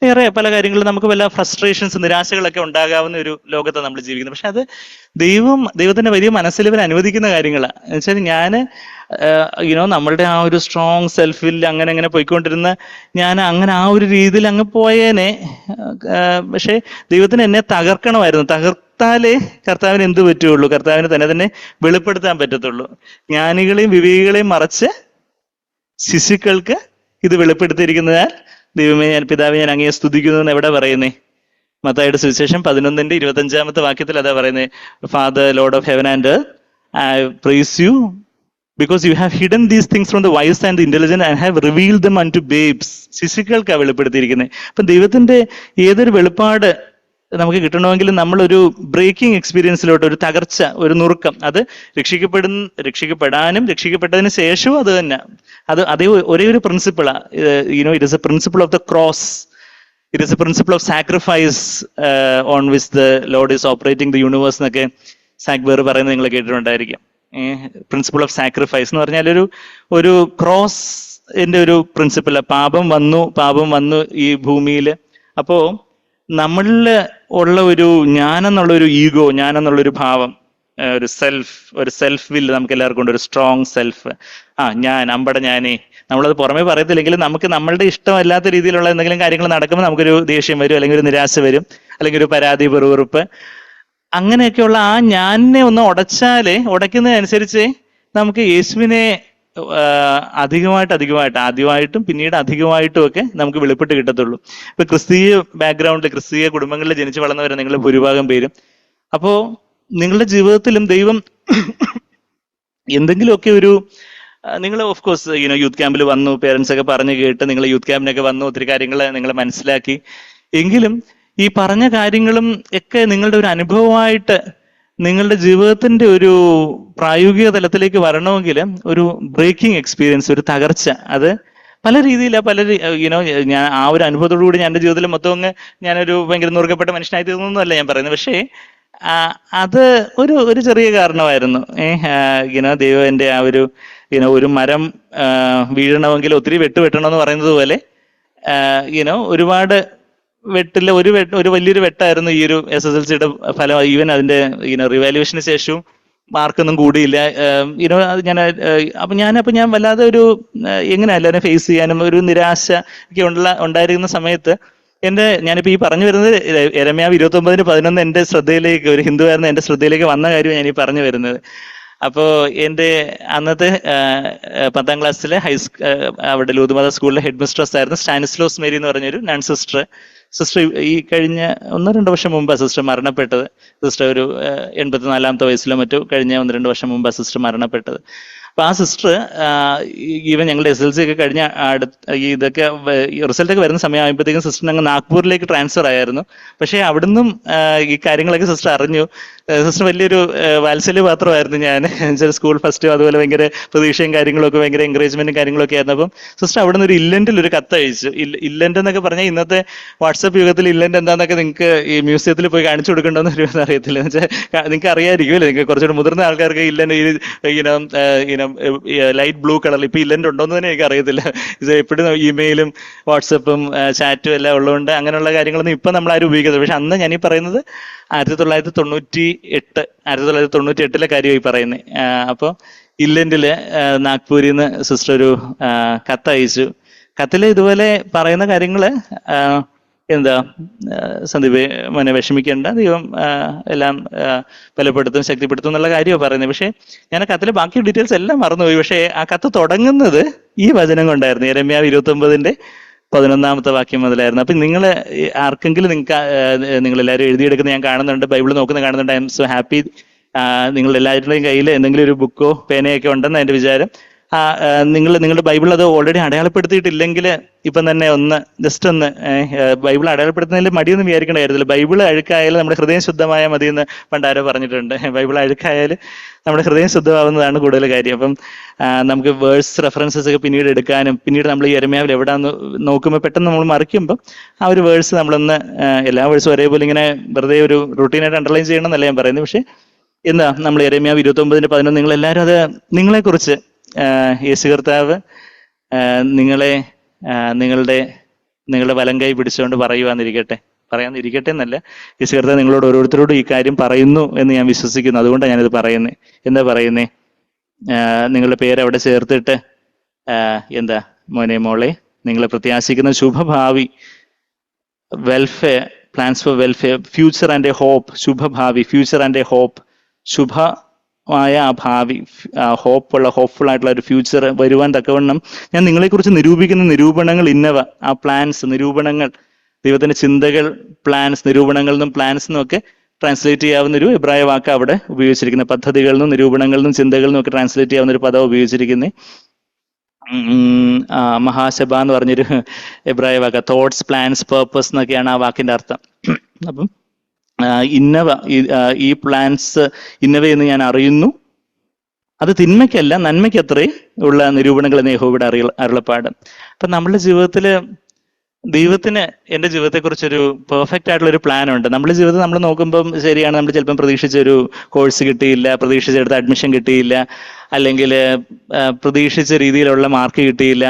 വേറെ പല കാര്യങ്ങളും നമുക്ക് വല്ല ഫ്രസ്ട്രേഷൻസ് നിരാശകളൊക്കെ ഉണ്ടാകാവുന്ന ഒരു ലോകത്താണ് നമ്മൾ ജീവിക്കുന്നത്. പക്ഷെ അത് ദൈവത്തിന്റെ വലിയ മനസ്സിൽ ഇവർ അനുവദിക്കുന്ന കാര്യങ്ങളാണ്. എന്ന് വെച്ചാൽ ഞാൻ നമ്മളുടെ ആ ഒരു സ്ട്രോങ് സെൽഫിൽ അങ്ങനെ പോയിക്കൊണ്ടിരുന്ന ഞാൻ അങ്ങനെ ആ ഒരു രീതിയിൽ അങ്ങ് പോയേനെ. പക്ഷെ ദൈവത്തിന് എന്നെ തകർക്കണമായിരുന്നു. തകർത്താലേ കർത്താവിന് എന്ത് പറ്റുള്ളൂ? കർത്താവിന് തന്നെ വെളിപ്പെടുത്താൻ പറ്റത്തുള്ളൂ. ജ്ഞാനികളെയും വിവേകികളെയും മറച്ച് ശിശുക്കൾക്ക് ഇത് വെളിപ്പെടുത്തിയിരിക്കുന്നതിനാൽ ദൈവമേ, പിതാവേ, ഞാൻ അങ്ങയെ സ്തുതിക്കുന്നു എന്ന് എവിടെ പറയുന്നേ? മത്തായിയുടെ സുവിശേഷം 11-25 വാക്യത്തിൽ അതാ പറയുന്നത്. Father, Lord of heaven and earth, I praise you because you have hidden these things from the wise and the intelligent and have revealed them unto babes. ശിശുക്കൾക്കാണ് വെളിപ്പെടുത്തിയിരിക്കുന്നത്. അപ്പൊ ദൈവത്തിന്റെ ഏതൊരു വെളിപ്പാട് നമുക്ക് കിട്ടണമെങ്കിൽ നമ്മളൊരു ബ്രേക്കിംഗ് എക്സ്പീരിയൻസിലോട്ട്, ഒരു തകർച്ച, ഒരു നുറുക്കം, അത് രക്ഷിക്കപ്പെടാനും രക്ഷിക്കപ്പെട്ടതിന് ശേഷവും അത് തന്നെ, അതേ ഒരേ ഒരു പ്രിൻസിപ്പിളാ. It is a principle of the cross. It is a principle of sacrifice on which the lord is operating the universe എന്നൊക്കെ സാക്ബേർ പറയുന്നത് നിങ്ങൾ കേട്ടിട്ടുണ്ടായിരിക്കും. പ്രിൻസിപ്പിൾ ഓഫ് സാക്രിഫൈസ് എന്ന് പറഞ്ഞാൽ ഒരു ക്രോസിന്റെ ഒരു പ്രിൻസിപ്പിൾ. പാപം വന്നു ഈ ഭൂമിയിൽ. അപ്പോ നമ്മളിൽ ഉള്ള ഒരു ഞാനെന്നുള്ളൊരു ഈഗോ, ഞാനെന്നുള്ളൊരു ഭാവം, ഒരു സെൽഫ് വില്ല് നമുക്ക് എല്ലാവർക്കും ഉണ്ട്, ഒരു സ്ട്രോങ് സെൽഫ്. ഞാനേ നമ്മളത് പുറമേ പറയത്തില്ലെങ്കിലും നമുക്ക് നമ്മളുടെ ഇഷ്ടമല്ലാത്ത രീതിയിലുള്ള എന്തെങ്കിലും കാര്യങ്ങൾ നടക്കുമ്പോൾ നമുക്കൊരു ദേഷ്യം വരും, അല്ലെങ്കിൽ ഒരു നിരാശ വരും, അല്ലെങ്കിൽ ഒരു പരാതി, വെറുവെറുപ്പ്, അങ്ങനെയൊക്കെയുള്ള ആ ഞാനെ ഒന്ന് ഉടയ്ക്കുന്നതനുസരിച്ച് നമുക്ക് യേശുവിനെ ആദ്യമായിട്ടും പിന്നീട് അധികമായിട്ടും ഒക്കെ നമുക്ക് വെളിപ്പെട്ട് കിട്ടത്തുള്ളൂ. ഇപ്പൊ ക്രിസ്തീയ ബാക്ക്ഗ്രൗണ്ടിൽ, ക്രിസ്തീയ കുടുംബങ്ങളിൽ ജനിച്ചു വളർന്നവരെ നിങ്ങൾ ഭൂരിഭാഗം പേരും. അപ്പോ നിങ്ങളുടെ ജീവിതത്തിലും ദൈവം എന്തെങ്കിലുമൊക്കെ നിങ്ങൾ ഓഫ് കോഴ്സ് യൂത്ത് ക്യാമ്പിൽ വന്നു, പേരൻസ് ഒക്കെ പറഞ്ഞു കേട്ട് നിങ്ങൾ യൂത്ത് ക്യാമ്പിനൊക്കെ വന്നു, ഒത്തിരി കാര്യങ്ങൾ നിങ്ങൾ മനസ്സിലാക്കി. എങ്കിലും ഈ പറഞ്ഞ കാര്യങ്ങളും ഒക്കെ നിങ്ങളുടെ ഒരു അനുഭവമായിട്ട് നിങ്ങളുടെ ജീവിതത്തിന്റെ ഒരു പ്രായോഗിക തലത്തിലേക്ക് വരണമെങ്കിൽ ഒരു ബ്രേക്കിംഗ് എക്സ്പീരിയൻസ്, ഒരു തകർച്ച, അത് പല രീതിയിലാണ്. ഞാൻ ആ ഒരു അനുഭവത്തോടു കൂടി എൻ്റെ ജീവിതത്തിൽ മൊത്തം ഞാനൊരു ഭയങ്കര നുറുക്കപ്പെട്ട മനുഷ്യനായി തീർന്നൊന്നുമല്ല ഞാൻ പറയുന്നത്. പക്ഷേ അത് ഒരു ചെറിയ കാരണമായിരുന്നു. ദൈവം എൻ്റെ ആ ഒരു മരം വീഴണമെങ്കിൽ ഒത്തിരി വെട്ടണമെന്ന് പറയുന്നത് പോലെ ഒരുപാട് ഒരു വലിയൊരു വെട്ടായിരുന്നു ഈ ഒരു SSLCയുടെ ഫലം. ഈവൻ അതിന്റെ റിവാലുവേഷന് ശേഷവും മാർക്കൊന്നും കൂടിയില്ല. ഞാൻ വല്ലാതെ എങ്ങനെയല്ല അതിനെ ഫേസ് ചെയ്യാനും ഒരു നിരാശ ഒക്കെ ഉണ്ടായിരിക്കുന്ന സമയത്ത് ഞാനിപ്പോ ഈ പറഞ്ഞു വരുന്നത് യെരമ്യാവ് 29:11 എന്റെ ശ്രദ്ധയിലേക്ക്, ഒരു ഹിന്ദുവായിരുന്ന എന്റെ ശ്രദ്ധയിലേക്ക് വന്ന കാര്യമാണ് ഞാൻ ഈ പറഞ്ഞു വരുന്നത്. അപ്പോ എന്റെ അന്നത്തെ 10ാം ക്ലാസ്സിലെ അവിടെ ലൂതുമാത സ്കൂളിലെ ഹെഡ് മിസ്ട്രസ് ആയിരുന്നു സ്റ്റാനിസ്ലോസ് മേരി എന്ന് പറഞ്ഞൊരു നൺ സിസ്റ്റർ. ഈ കഴിഞ്ഞ 1-2 വർഷം മുമ്പ് സിസ്റ്റർ മരണപ്പെട്ടത്. സിസ്റ്റർ ഒരു 84-ാമത്തെ വയസ്സിലോ മറ്റോ കഴിഞ്ഞ 1-2 വർഷം മുമ്പ് സിസ്റ്റർ മരണപ്പെട്ടത്. അപ്പൊ ആ സിസ്റ്റർ ഈവൻ ഞങ്ങളുടെ SSLC ഒക്കെ കഴിഞ്ഞ ഇതൊക്കെ റിസൾട്ടൊക്കെ വരുന്ന സമയമാകുമ്പോഴത്തേക്കും സിസ്റ്റർ ഞങ്ങൾ നാഗ്പൂരിലേക്ക് ട്രാൻസ്ഫർ ആയിരുന്നു. പക്ഷേ അവിടുന്നും ഈ കാര്യങ്ങളൊക്കെ സിസ്റ്റർ അറിഞ്ഞു. സിസ്റ്റർ വലിയൊരു വാത്സല്യ പാത്രമായിരുന്നു ഞാൻ. സ്കൂൾ ഫസ്റ്റ്, അതുപോലെ ഭയങ്കര പ്രതീക്ഷയും കാര്യങ്ങളൊക്കെ, ഭയങ്കര എൻകറേജ്മെന്റും കാര്യങ്ങളൊക്കെ ആയിരുന്നു. അപ്പം സിസ്റ്റർ അവിടെ നിന്ന് ഒരു ഇല്ലന്റിൽ ഒരു കത്ത് അയച്ചു. ഇല്ലന്റ് എന്നൊക്കെ പറഞ്ഞാൽ ഇന്നത്തെ വാട്സപ്പ് യുഗത്തിൽ ഇല്ലന്റ് എന്താന്നൊക്കെ നിങ്ങൾക്ക് ഈ മ്യൂസിയത്തിൽ പോയി കാണിച്ചു കൊടുക്കണ്ടോന്ന് അറിയത്തില്ല. എന്ന് വെച്ചാൽ നിങ്ങൾക്ക് അറിയാമായിരിക്കും അല്ലേ, നിങ്ങൾക്ക് കുറച്ചുകൂടി മുതിർന്ന ആൾക്കാർക്ക് ഇല്ലന്റ് ലൈറ്റ് ബ്ലൂ കളറിൽ ഇപ്പൊ ഇല്ലന്റ് ഉണ്ടോന്ന് തന്നെ എനിക്ക് അറിയത്തില്ല. ഇത് എപ്പോഴും ഇമെയിലും വാട്സപ്പും ചാറ്റും എല്ലാം ഉള്ളതുകൊണ്ട് അങ്ങനെയുള്ള കാര്യങ്ങളൊന്നും ഇപ്പൊ നമ്മൾ ആരും ഉപയോഗിക്കുന്നത്. പക്ഷെ അന്ന് ഞാനീ പറയുന്നത് 1998-ലെ കാര്യമായി പറയുന്നത്. അപ്പോൾ ഇല്ലന്റില് നാഗ്പൂരിൽ നിന്ന് സിസ്റ്റർ ഒരു കത്തയച്ചു. കത്തില് ഇതുപോലെ പറയുന്ന കാര്യങ്ങള് സന്ദീപ് മോനെ വിഷമിക്കേണ്ട, ദൈവം എല്ലാം ബലപ്പെടുത്തും ശക്തിപ്പെടുത്തും എന്നുള്ള കാര്യമാണ് പറയുന്നത്. പക്ഷെ ഞാൻ ആ കത്തിലെ ബാക്കി ഡീറ്റെയിൽസ് എല്ലാം മറന്നുപോയി. പക്ഷെ ആ കത്ത് തുടങ്ങുന്നത് ഈ വചനം കൊണ്ടായിരുന്നു, യെരമ്യാവ് 29:11 വാക്യം മുതലായിരുന്നു. അപ്പൊ ആർക്കെങ്കിലും നിങ്ങളെല്ലാവരും എഴുതിയെടുക്കുന്ന ഞാൻ കാണുന്നുണ്ട്, ബൈബിൾ നോക്കുന്ന കാണുന്നുണ്ട്. I am so happy. നിങ്ങളെല്ലാവരുടെയും കയ്യിൽ എന്തെങ്കിലും ഒരു ബുക്കോ പേനയൊക്കെ ഉണ്ടെന്ന് എൻ്റെ വിചാരം. നിങ്ങളുടെ ബൈബിൾ അത് ഓൾറെഡി അടയാളപ്പെടുത്തിയിട്ടില്ലെങ്കിൽ ഇപ്പം തന്നെ ഒന്ന് ജസ്റ്റ് ഒന്ന് ബൈബിൾ അടയാളപ്പെടുത്തുന്നതിൽ മടിയൊന്നും വിചാരിക്കേണ്ട കാര്യത്തില്ല. ബൈബിൾ അഴുക്കായാലും നമ്മുടെ ഹൃദയം ശുദ്ധമായ മതി എന്ന് പണ്ട് ആരോ പറഞ്ഞിട്ടുണ്ട്. ബൈബിൾ അഴുക്കായാലും നമ്മുടെ ഹൃദയം ശുദ്ധമാവുന്നതാണ് കൂടുതൽ കാര്യം. അപ്പം നമുക്ക് വേഴ്സ് റെഫറൻസസ് ഒക്കെ പിന്നീട് എടുക്കാനും, പിന്നീട് നമ്മൾ ഈ യെരമ്യാവിൽ എവിടെയാന്ന് നോക്കുമ്പോൾ പെട്ടെന്ന് നമ്മൾ മറിക്കുമ്പോൾ ആ ഒരു വേഴ്സ് നമ്മളൊന്ന് എല്ലാ വേഴ്സും ഒരേപോലെ ഇങ്ങനെ വെറുതെ ഒരു റൂട്ടീനായിട്ട് അണ്ടർലൈൻ ചെയ്യണം എന്നല്ല ഞാൻ പറയുന്നത്. പക്ഷെ എന്താ നമ്മൾ യെരമ്യാവ് 29:11 നിങ്ങൾ എല്ലാവരും അത് നിങ്ങളെക്കുറിച്ച് യേശു കർത്താവ് നിങ്ങളെ നിങ്ങളുടെ വലം കൈ പിടിച്ചുകൊണ്ട് പറയാന്നിരിക്കട്ടെ എന്നല്ല, യേശു കർത്താവ് നിങ്ങളോട് ഓരോരുത്തരോടും ഈ കാര്യം പറയുന്നു എന്ന് ഞാൻ വിശ്വസിക്കുന്നു. അതുകൊണ്ടാണ് ഞാനിത് പറയുന്നത്. എന്താ പറയുന്നേ? നിങ്ങളുടെ പേര് അവിടെ ചേർത്തിട്ട് എന്താ മോനെ മോളെ, നിങ്ങളെ പ്രത്യാശിക്കുന്ന ശുഭഭാവി, welfare, plans for welfare, future and a hope, ശുഭഭാവി, ഫ്യൂച്ചർ ആൻഡ് എ ഹോപ്പ്, ശുഭമായ ആ ഭാവി, ഹോപ്പ്ഫുൾ ആയിട്ടുള്ള ഒരു ഫ്യൂച്ചർ വരുവാൻ തക്കവണ്ണം ഞാൻ നിങ്ങളെക്കുറിച്ച് നിരൂപിക്കുന്ന നിരൂപണങ്ങൾ ഇന്നവ. ആ പ്ലാൻസ്, നിരൂപണങ്ങൾ, ദൈവത്തിന്റെ ചിന്തകൾ, പ്ലാൻസ്, നിരൂപണങ്ങളിൽ നിന്നും പ്ലാൻസ് എന്നും ഒക്കെ ട്രാൻസ്ലേറ്റ് ചെയ്യാവുന്ന ഒരു എബ്രായ വാക്ക് അവിടെ ഉപയോഗിച്ചിരിക്കുന്നത്. പദ്ധതികളിൽ നിന്നും നിരൂപണങ്ങളിൽ നിന്നും ചിന്തകളിൽ നിന്നും ഒക്കെ ട്രാൻസ്ലേറ്റ് ചെയ്യാവുന്ന ഒരു പദം ഉപയോഗിച്ചിരിക്കുന്നത്. മഹാശബ എന്ന് പറഞ്ഞൊരു എബ്രായ വാക്ക്, തോട്ട്സ്, പ്ലാൻസ്, പേർപ്പസ് എന്നൊക്കെയാണ് ആ വാക്കിന്റെ അർത്ഥം. അപ്പം ഇന്നവ, ഈ പ്ലാൻസ് ഇന്നവയെന്ന് ഞാൻ അറിയുന്നു, അത് തിന്മയ്ക്കല്ല നന്മയ്ക്കത്രേ ഉള്ള നിരൂപണങ്ങൾ എന്ന് യഹോവയുടെ അരുളപ്പാട്. അപ്പൊ നമ്മുടെ ജീവിതത്തില് ദൈവത്തിന് എൻ്റെ ജീവിതത്തെക്കുറിച്ചൊരു പെർഫെക്റ്റ് ആയിട്ടുള്ള ഒരു പ്ലാൻ ഉണ്ട്. നമ്മുടെ ജീവിതം നമ്മൾ നോക്കുമ്പം ശരിയാണ്, നമ്മൾ ചിലപ്പം പ്രതീക്ഷിച്ചൊരു കോഴ്സ് കിട്ടിയില്ല, പ്രതീക്ഷിച്ചെടുത്ത അഡ്മിഷൻ കിട്ടിയില്ല, അല്ലെങ്കിൽ പ്രതീക്ഷിച്ച രീതിയിലുള്ള മാർക്ക് കിട്ടിയില്ല,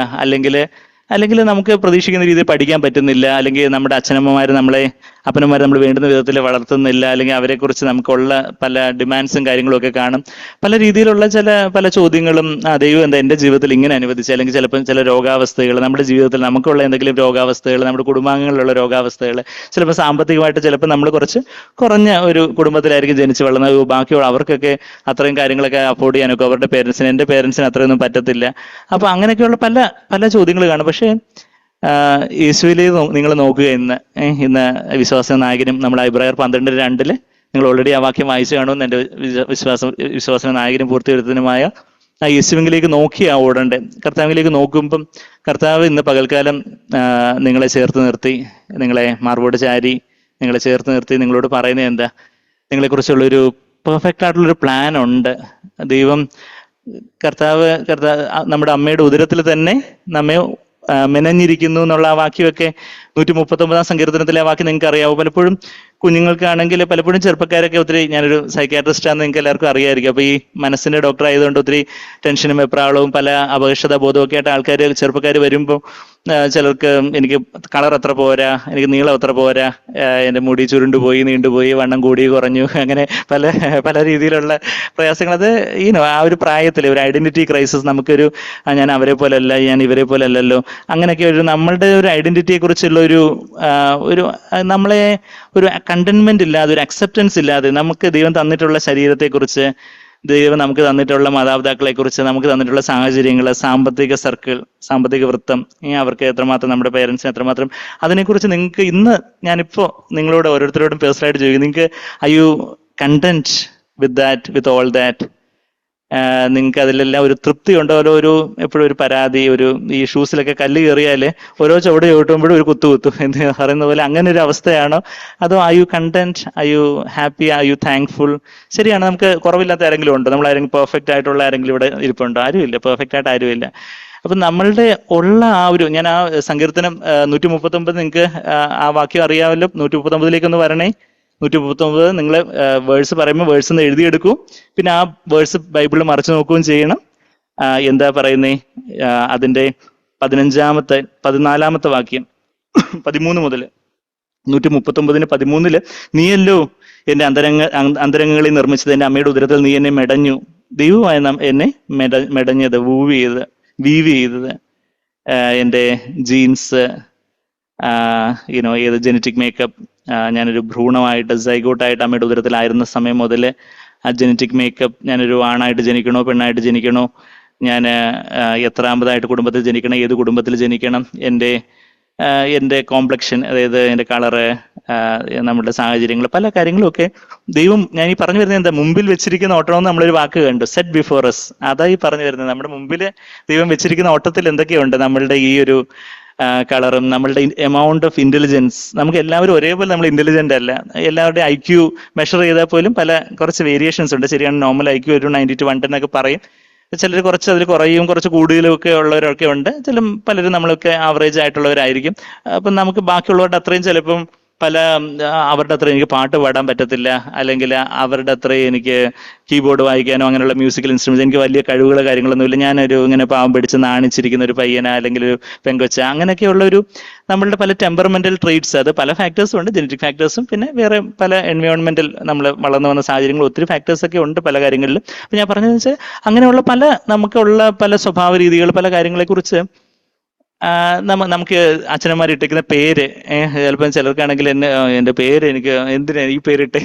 അല്ലെങ്കിൽ നമുക്ക് പ്രതീക്ഷിക്കുന്ന രീതിയിൽ പഠിക്കാൻ പറ്റുന്നില്ല, അല്ലെങ്കിൽ നമ്മുടെ അപ്പനമ്മമാർ നമ്മൾ വേണ്ടുന്ന വിധത്തിൽ വളർത്തുന്നില്ല, അല്ലെങ്കിൽ അവരെക്കുറിച്ച് നമുക്കുള്ള പല ഡിമാൻഡ്സും കാര്യങ്ങളും ഒക്കെ കാണും. പല രീതിയിലുള്ള പല ചോദ്യങ്ങളും, ദൈവം എന്താ എൻ്റെ ജീവിതത്തിൽ ഇങ്ങനെ അനുവദിച്ചു, അല്ലെങ്കിൽ ചിലപ്പോൾ ചില രോഗാവസ്ഥകൾ, നമ്മുടെ ജീവിതത്തിൽ നമുക്കുള്ള എന്തെങ്കിലും രോഗാവസ്ഥകൾ, നമ്മുടെ കുടുംബാംഗങ്ങളിലുള്ള രോഗാവസ്ഥകൾ, ചിലപ്പോൾ സാമ്പത്തികമായിട്ട് ചിലപ്പോൾ നമ്മൾ കുറഞ്ഞ ഒരു കുടുംബത്തിലായിരിക്കും ജനിച്ചു വളർന്നത്, ബാക്കിയുള്ള അവർക്കൊക്കെ അത്രയും കാര്യങ്ങളൊക്കെ അഫോർഡ് ചെയ്യാനൊക്കെ അവരുടെ പേരൻസിന്, എൻ്റെ പേരൻസിന് അത്രയൊന്നും പറ്റത്തില്ല. അപ്പൊ അങ്ങനെയൊക്കെയുള്ള പല ചോദ്യങ്ങൾ കാണും. പക്ഷേ യേശുവിലേക്ക് നിങ്ങൾ നോക്കുക. ഇന്ന് വിശ്വാസ നായകനും നമ്മൾ ഇബ്രായർ 12:2 നിങ്ങൾ ഓൾറെഡി ആ വാക്യം വായിച്ചു കാണുമെന്ന് എൻ്റെ വിശ്വാസ നായകനും പൂർത്തിവരുത്തനുമായ ആ യേശുവിലേക്ക് നോക്കിയാ ഓടണ്ടേ. കർത്താവിലേക്ക് നോക്കുമ്പം കർത്താവ് ഇന്ന് പകൽക്കാലം നിങ്ങളെ ചേർത്ത് നിർത്തി, നിങ്ങളെ മാർബോട് ചാരി നിങ്ങളെ ചേർത്ത് നിർത്തി നിങ്ങളോട് പറയുന്നത് എന്താ? നിങ്ങളെക്കുറിച്ചുള്ളൊരു പെർഫെക്റ്റ് ആയിട്ടുള്ളൊരു പ്ലാൻ ഉണ്ട്. കർത്താവ് നമ്മുടെ അമ്മയുടെ ഉദരത്തിൽ തന്നെ നമ്മെ മെനഞ്ഞിരിക്കുന്നു എന്നുള്ള ആ വാക്യമൊക്കെ 139 സങ്കീർത്തനത്തിലെ ആ വാക്യം നിങ്ങൾക്ക് അറിയാവോ? പലപ്പോഴും കുഞ്ഞുങ്ങൾക്കാണെങ്കിൽ, പലപ്പോഴും ചെറുപ്പക്കാരൊക്കെ ഒത്തിരി, ഞാനൊരു സൈക്യാട്രിസ്റ്റാന്ന് നിങ്ങൾക്ക് എല്ലാവർക്കും അറിയാമായിരിക്കും. അപ്പൊ ഈ മനസ്സിന്റെ ഡോക്ടർ ആയതുകൊണ്ട് ഒത്തിരി ടെൻഷനും വെപ്രാളവും പല അപകർഷത ബോധവും ഒക്കെ ആയിട്ട് ചെറുപ്പക്കാർ വരുമ്പോൾ ചിലർക്ക് എനിക്ക് കളർ അത്ര പോരാ, എനിക്ക് നീളം അത്ര പോരാ, എൻ്റെ മുടി ചുരുണ്ടുപോയി, നീണ്ടുപോയി, വണ്ണം കൂടി കുറഞ്ഞു, അങ്ങനെ പല രീതിയിലുള്ള പ്രയാസങ്ങൾ. അത് ആ ഒരു പ്രായത്തിൽ ഒരു ഐഡന്റിറ്റി ക്രൈസിസ്, നമുക്കൊരു ഞാൻ അവരെ പോലെ അല്ല, ഞാൻ ഇവരെ പോലെ അല്ലല്ലോ, അങ്ങനെയൊക്കെ നമ്മളുടെ ഒരു ഐഡന്റിറ്റിയെ കുറിച്ചുള്ള ഒരു നമ്മളെ ഒരു കണ്ടന്റ്മെന്റ് ഇല്ലാതെ, ഒരു അക്സെപ്റ്റൻസ് ഇല്ലാതെ, നമുക്ക് ദൈവം തന്നിട്ടുള്ള ശരീരത്തെക്കുറിച്ച്, ദൈവം നമുക്ക് തന്നിട്ടുള്ള മാതാപിതാക്കളെ കുറിച്ച്, നമുക്ക് തന്നിട്ടുള്ള സാഹചര്യങ്ങൾ, സാമ്പത്തിക സർക്കിൾ, സാമ്പത്തിക വൃത്തം, അവർക്ക് എത്രമാത്രം, നമ്മുടെ പേരൻസിന് എത്രമാത്രം, അതിനെക്കുറിച്ച് നിങ്ങൾക്ക് ഇന്ന് ഞാനിപ്പോ നിങ്ങളോട് ഓരോരുത്തരോടും പേഴ്സണലായിട്ട് ചോദിക്കും, നിങ്ങൾക്ക് I you content with all that? നിങ്ങൾക്ക് അതിലെല്ലാം ഒരു തൃപ്തി ഉണ്ടോ? എപ്പോഴും ഒരു പരാതി, ഈ ഷൂസിലൊക്കെ കല്ല് കയറിയാല് ഓരോ ചുവട് ചവിട്ടുമ്പോഴും ഒരു കുത്തു എന്ന് പറയുന്ന പോലെ അങ്ങനെ ഒരു അവസ്ഥയാണോ? അതോ I you content, I you happy, I you thankful? ശരിയാണ്, നമുക്ക് കുറവില്ലാത്ത ആരെങ്കിലും ഉണ്ടോ? നമ്മൾ ആരെങ്കിലും പെർഫെക്റ്റ് ആയിട്ടുള്ള ആരെങ്കിലും ഇവിടെ ഇരിപ്പുണ്ടോ? ആരുമില്ല, പെർഫെക്റ്റ് ആയിട്ട് ആരുമില്ല. അപ്പൊ നമ്മളുടെ ഉള്ള ഞാൻ ആ സങ്കീർത്തനം 139 നിങ്ങൾക്ക് ആ വാക്യം അറിയാമല്ലോ. 139 വരണേ. 139 നിങ്ങൾ വേഴ്സ് പറയുമ്പോൾ വേഴ്സ് ഒന്ന് എഴുതിയെടുക്കൂ, പിന്നെ ആ വേഴ്സ് ബൈബിളിൽ മറിച്ച് നോക്കുകയും ചെയ്യണം. എന്താ പറയുന്നേ? അതിന്റെ 14-ാമത്തെ വാക്യം 13 മുതൽ 139:13 നീയല്ലോ എന്റെ അന്തരംഗങ്ങളിൽ നിർമ്മിച്ചത്, എന്റെ അമ്മയുടെ ഉദരത്തിൽ നീ എന്നെ മെടഞ്ഞു. ദൈവമായ എന്നെ മെടഞ്ഞത്, വീവ് ചെയ്തത്. എൻ്റെ ജീൻസ്, ഏത് ജനറ്റിക് മേക്കപ്പ്, ഞാനൊരു ഭ്രൂണമായിട്ട്, സൈഗോട്ടായിട്ട് അമ്മയുടെ ഉദരത്തിലായിരുന്ന സമയം മുതൽ ആ ജനറ്റിക് മേക്കപ്പ്, ഞാനൊരു ആണായിട്ട് ജനിക്കണോ പെണ്ണായിട്ട് ജനിക്കണോ, ഞാൻ എത്രാമതായിട്ട് കുടുംബത്തിൽ ജനിക്കണം, ഏത് കുടുംബത്തിൽ ജനിക്കണം, എൻ്റെ എൻ്റെ കോംപ്ലക്ഷൻ, അതായത് എൻ്റെ കളറ്, നമ്മുടെ സാഹചര്യങ്ങൾ, പല കാര്യങ്ങളും ഒക്കെ ദൈവം, ഞാൻ ഈ പറഞ്ഞു വരുന്നത് എന്താ, മുമ്പിൽ വെച്ചിരിക്കുന്ന ഓട്ടണമെന്ന് നമ്മളൊരു വാക്ക് കണ്ടു, സെറ്റ് ബിഫോർ അസ്. അതായി പറഞ്ഞു വരുന്നത്, നമ്മുടെ മുമ്പിൽ ദൈവം വെച്ചിരിക്കുന്ന ഓട്ടത്തിൽ എന്തൊക്കെയുണ്ട്, നമ്മളുടെ ഈ ഒരു കളറും, നമ്മളുടെ എമൗണ്ട് ഓഫ് ഇന്റലിജൻസ്. നമുക്ക് എല്ലാവരും ഒരേപോലെ നമ്മൾ ഇന്റലിജന്റ് അല്ല. എല്ലാവരുടെയും IQ മെഷർ ചെയ്താൽ പോലും കുറച്ച് വേരിയേഷൻസ് ഉണ്ട്. ശരിയാണ്, നോർമൽ IQ ഒരു 90 to 110 എന്നൊക്കെ പറയും. ചിലർ കുറച്ച് അതിൽ കുറയും, കുറച്ച് കൂടുതലും ഒക്കെ ഉള്ളവരൊക്കെ ഉണ്ട്. പലരും നമ്മളൊക്കെ ആവറേജ് ആയിട്ടുള്ളവരായിരിക്കും. അപ്പം നമുക്ക് ബാക്കിയുള്ളവരുടെ അത്രയും ചിലപ്പം അവരുടെ അത്രയും എനിക്ക് പാട്ട് പാടാൻ പറ്റത്തില്ല, അല്ലെങ്കിൽ അവരുടെ അത്രയും എനിക്ക് കീബോർഡ് വായിക്കാനോ അങ്ങനെയുള്ള മ്യൂസിക്കൽ ഇൻസ്ട്രുമെന്റ്സ്, എനിക്ക് വലിയ കഴിവുകളോ കാര്യങ്ങളൊന്നുമില്ല. ഞാനൊരു ഇങ്ങനെ പാവം പിടിച്ച് നാണിച്ചിരിക്കുന്ന ഒരു പയ്യന, അല്ലെങ്കിൽ ഒരു പെങ്കൊച്ച, അങ്ങനെയൊക്കെയുള്ള നമ്മളുടെ പല ടെമ്പറമെന്റൽ ട്രെയ്റ്റ്സ്, അത് പല ഫാക്ടേഴ്സും ഉണ്ട്, ജനറ്റിക് ഫാക്ടേഴ്സും, പിന്നെ വേറെ പല എൻവയോൺമെന്റൽ നമ്മൾ വളർന്നു വന്ന സാഹചര്യങ്ങൾ, ഒത്തിരി ഫാക്ടേഴ്സ് ഒക്കെ ഉണ്ട് പല കാര്യങ്ങളിലും. അപ്പം ഞാൻ പറഞ്ഞതെന്ന് വെച്ചാൽ അങ്ങനെയുള്ള നമുക്കുള്ള പല സ്വഭാവ രീതികൾ, പല കാര്യങ്ങളെക്കുറിച്ച് നമുക്ക് അച്ഛനന്മാർ ഇട്ടിരിക്കുന്ന പേര്, ചിലപ്പം ചിലർക്കാണെങ്കിൽ എൻ്റെ പേര് എനിക്ക് എന്തിനാ ഈ പേരിട്ട്,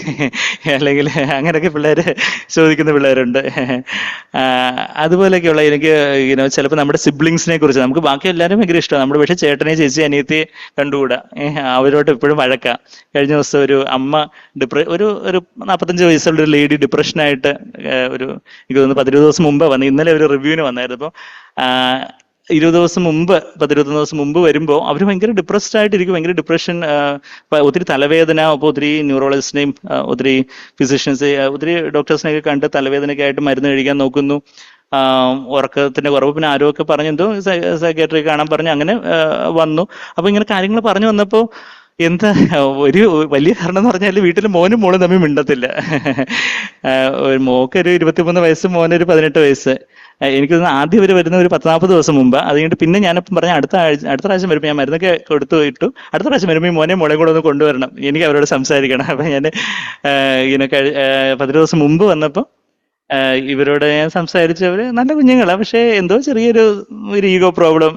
അല്ലെങ്കിൽ അങ്ങനെയൊക്കെ പിള്ളേര് ചോദിക്കുന്ന പിള്ളേരുണ്ട്. അതുപോലെയൊക്കെയുള്ള എനിക്ക് ചിലപ്പോൾ നമ്മുടെ സിബ്ലിങ്സിനെ കുറിച്ച്, നമുക്ക് ബാക്കി എല്ലാവരും ഭയങ്കര ഇഷ്ടമാണ് നമ്മുടെ, പക്ഷേ ചേട്ടനെ, ചേച്ചി, അനിയത്തിയെ കണ്ടുകൂടാ. അവരോട് എപ്പോഴും വഴക്കാം. കഴിഞ്ഞ ദിവസം ഒരു അമ്മ ഒരു 45 വയസ്സുള്ള ഒരു ലേഡി ഡിപ്രഷനായിട്ട് എനിക്ക് തോന്നുന്നു 10-20 ദിവസം മുമ്പ് വന്നു. ഇന്നലെ ഒരു റിവ്യൂവിന് വന്നായിരുന്നു. അപ്പോൾ 10-21 ദിവസം മുമ്പ് വരുമ്പോൾ അവർ ഭയങ്കര ഡിപ്രസ്ഡ് ആയിട്ടിരിക്കും, ഭയങ്കര ഡിപ്രഷൻ, ഒത്തിരി തലവേദന. അപ്പോൾ ഒത്തിരി ന്യൂറോളജിസ്റ്റിനെയും ഒത്തിരി ഫിസിഷ്യൻസ്, ഒത്തിരി ഡോക്ടേഴ്സിനെയൊക്കെ കണ്ട് തലവേദനയൊക്കെ ആയിട്ട് മരുന്ന് കഴിക്കാൻ നോക്കുന്നു. ഉറക്കത്തിന്റെ കുറവ്, പിന്നെ ആരോഗ്യമൊക്കെ പറഞ്ഞു, എന്തോ സൈക്കാട്രി കാണാൻ പറഞ്ഞു, അങ്ങനെ വന്നു. അപ്പൊ ഇങ്ങനെ കാര്യങ്ങൾ പറഞ്ഞു വന്നപ്പോൾ എന്താ ഒരു വലിയ കാരണം എന്ന് പറഞ്ഞാൽ, വീട്ടിൽ മോനും മോളും തമ്മിൽ മിണ്ടത്തില്ല. മോക്കൊരു 23 വയസ്സ്, മോനൊരു 18 വയസ്സ്. എനിക്ക് ആദ്യം വരുന്ന ഒരു 10-40 ദിവസം മുമ്പ്. അത് കഴിഞ്ഞിട്ട് പിന്നെ ഞാനിപ്പം പറഞ്ഞ അടുത്ത പ്രാവശ്യം വരുമ്പോൾ ഞാൻ മരുന്നൊക്കെ കൊടുത്തു ഇട്ടു. അടുത്ത പ്രാവശ്യം വരുമ്പോൾ ഈ മോനെയും മോളെയും കൂടെ ഒന്ന് കൊണ്ടുവരണം, എനിക്ക് അവരോട് സംസാരിക്കണം. അപ്പം ഞാൻ ഇങ്ങനെ 10 ദിവസം മുമ്പ് വന്നപ്പോൾ ഇവരോട് ഞാൻ സംസാരിച്ചവര് നല്ല കുഞ്ഞുങ്ങളാ, പക്ഷെ എന്തോ ചെറിയൊരു ഈഗോ പ്രോബ്ലം.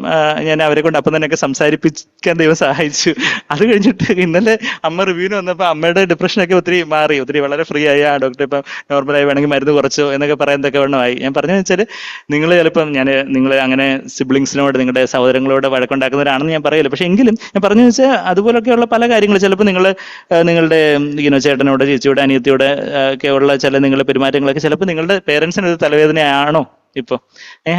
ഞാൻ അവരെ കൊണ്ട് അപ്പം തന്നെയൊക്കെ സംസാരിപ്പിക്കാൻ ദൈവം സഹായിച്ചു. അത് കഴിഞ്ഞിട്ട് ഇന്നലെ അമ്മ റിവ്യൂവിന് വന്നപ്പോൾ അമ്മയുടെ ഡിപ്രഷനൊക്കെ ഒത്തിരി മാറി, ഒത്തിരി വളരെ ഫ്രീ ആയി. ആ ഡോക്ടർ ഇപ്പം നോർമലായി, വേണമെങ്കിൽ മരുന്ന് കുറച്ചോ എന്നൊക്കെ പറയുന്നതൊക്കെ വണ്ണമായി. ഞാൻ പറഞ്ഞു വെച്ചാൽ, നിങ്ങൾ ചിലപ്പം നിങ്ങൾ അങ്ങനെ സിബ്ലിങ്സിനോട്, നിങ്ങളുടെ സഹോദരങ്ങളോട് വഴക്കുണ്ടാക്കുന്നവരാണെന്ന് ഞാൻ പറയില്ല. പക്ഷെ എങ്കിലും ഞാൻ പറഞ്ഞു വെച്ചാൽ അതുപോലൊക്കെയുള്ള പല കാര്യങ്ങൾ ചിലപ്പോൾ നിങ്ങളുടെ ചേട്ടനോട്, ചേച്ചിയോട്, അനിയത്തിയോട് ഒക്കെ ഉള്ള ചില നിങ്ങളുടെ പെരുമാറ്റങ്ങളൊക്കെ ചിലപ്പോൾ നിങ്ങളുടെ പേരൻസിന് ഒരു തലവേദനയാണോ ഇപ്പൊ.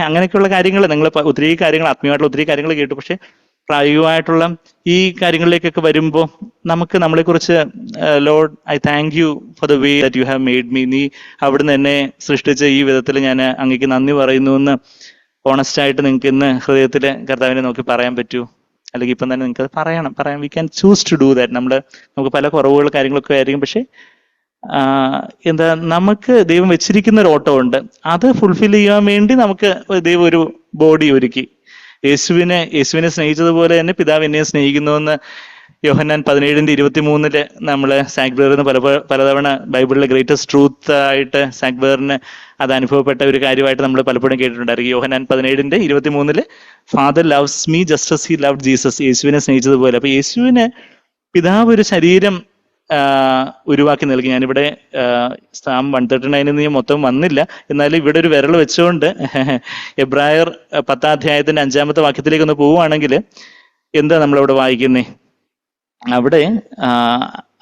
അങ്ങനെയൊക്കെയുള്ള കാര്യങ്ങൾ, നിങ്ങൾ ഒത്തിരി കാര്യങ്ങൾ, ആത്മീയമായിട്ടുള്ള ഒത്തിരി കാര്യങ്ങൾ കേട്ടു. പക്ഷെ പ്രായോഗികമായിട്ടുള്ള ഈ കാര്യങ്ങളിലേക്കൊക്കെ വരുമ്പോൾ നമുക്ക് നമ്മളെക്കുറിച്ച്, Lord I thank you for the way that you have made me, നീ അവിടുന്ന് എന്നെ സൃഷ്ടിച്ച ഈ വിധത്തിൽ ഞാൻ അങ്ങേക്ക് നന്ദി പറയുന്നു എന്ന് ഓണസ്റ്റ് ആയിട്ട് നിങ്ങൾക്ക് ഇന്ന് ഹൃദയത്തിൽ കർത്താവിനെ നോക്കി പറയാൻ പറ്റൂ. അല്ലെങ്കിൽ ഇപ്പം തന്നെ നിങ്ങൾക്ക് അത് പറയാം. We can choose to do that. നമുക്ക് പല കുറവുകൾ കാര്യങ്ങളൊക്കെ ആയിരിക്കും, പക്ഷെ നമുക്ക് ദൈവം വെച്ചിരിക്കുന്ന ഒരു ഓട്ടമുണ്ട്. അത് ഫുൾഫിൽ ചെയ്യാൻ വേണ്ടി നമുക്ക് ദൈവം ഒരു ബോഡി ഒരുക്കി. യേശുവിനെ സ്നേഹിച്ചതുപോലെ തന്നെ പിതാവ് എന്നെ സ്നേഹിക്കുന്നുവെന്ന് യോഹന്നാൻ 17:23 നമ്മള് സാക്ബേറിന് പലതവണ ബൈബിളിലെ ഗ്രേറ്റസ്റ്റ് ട്രൂത്ത് ആയിട്ട് സാക്ബേറിന് അത് അനുഭവപ്പെട്ട ഒരു കാര്യമായിട്ട് നമ്മൾ പലപ്പോഴും കേട്ടിട്ടുണ്ടായിരിക്കും. യോഹന്നാൻ 17:23 father loves me just as he loved Jesus. യേശുവിനെ സ്നേഹിച്ചതുപോലെ. അപ്പൊ യേശുവിന് പിതാവ് ഒരു ശരീരം ഉരുവാക്കി നൽകി. ഞാനിവിടെ Psalm 139 മൊത്തം വന്നില്ല, എന്നാലും ഇവിടെ ഒരു വിരൽ വെച്ചുകൊണ്ട് എബ്രായർ 10-ാം അധ്യായത്തിന്റെ 5-ാമത്തെ വാക്യത്തിലേക്ക് ഒന്ന് പോവുകയാണെങ്കിൽ എന്താ നമ്മളവിടെ വായിക്കുന്നേ? അവിടെ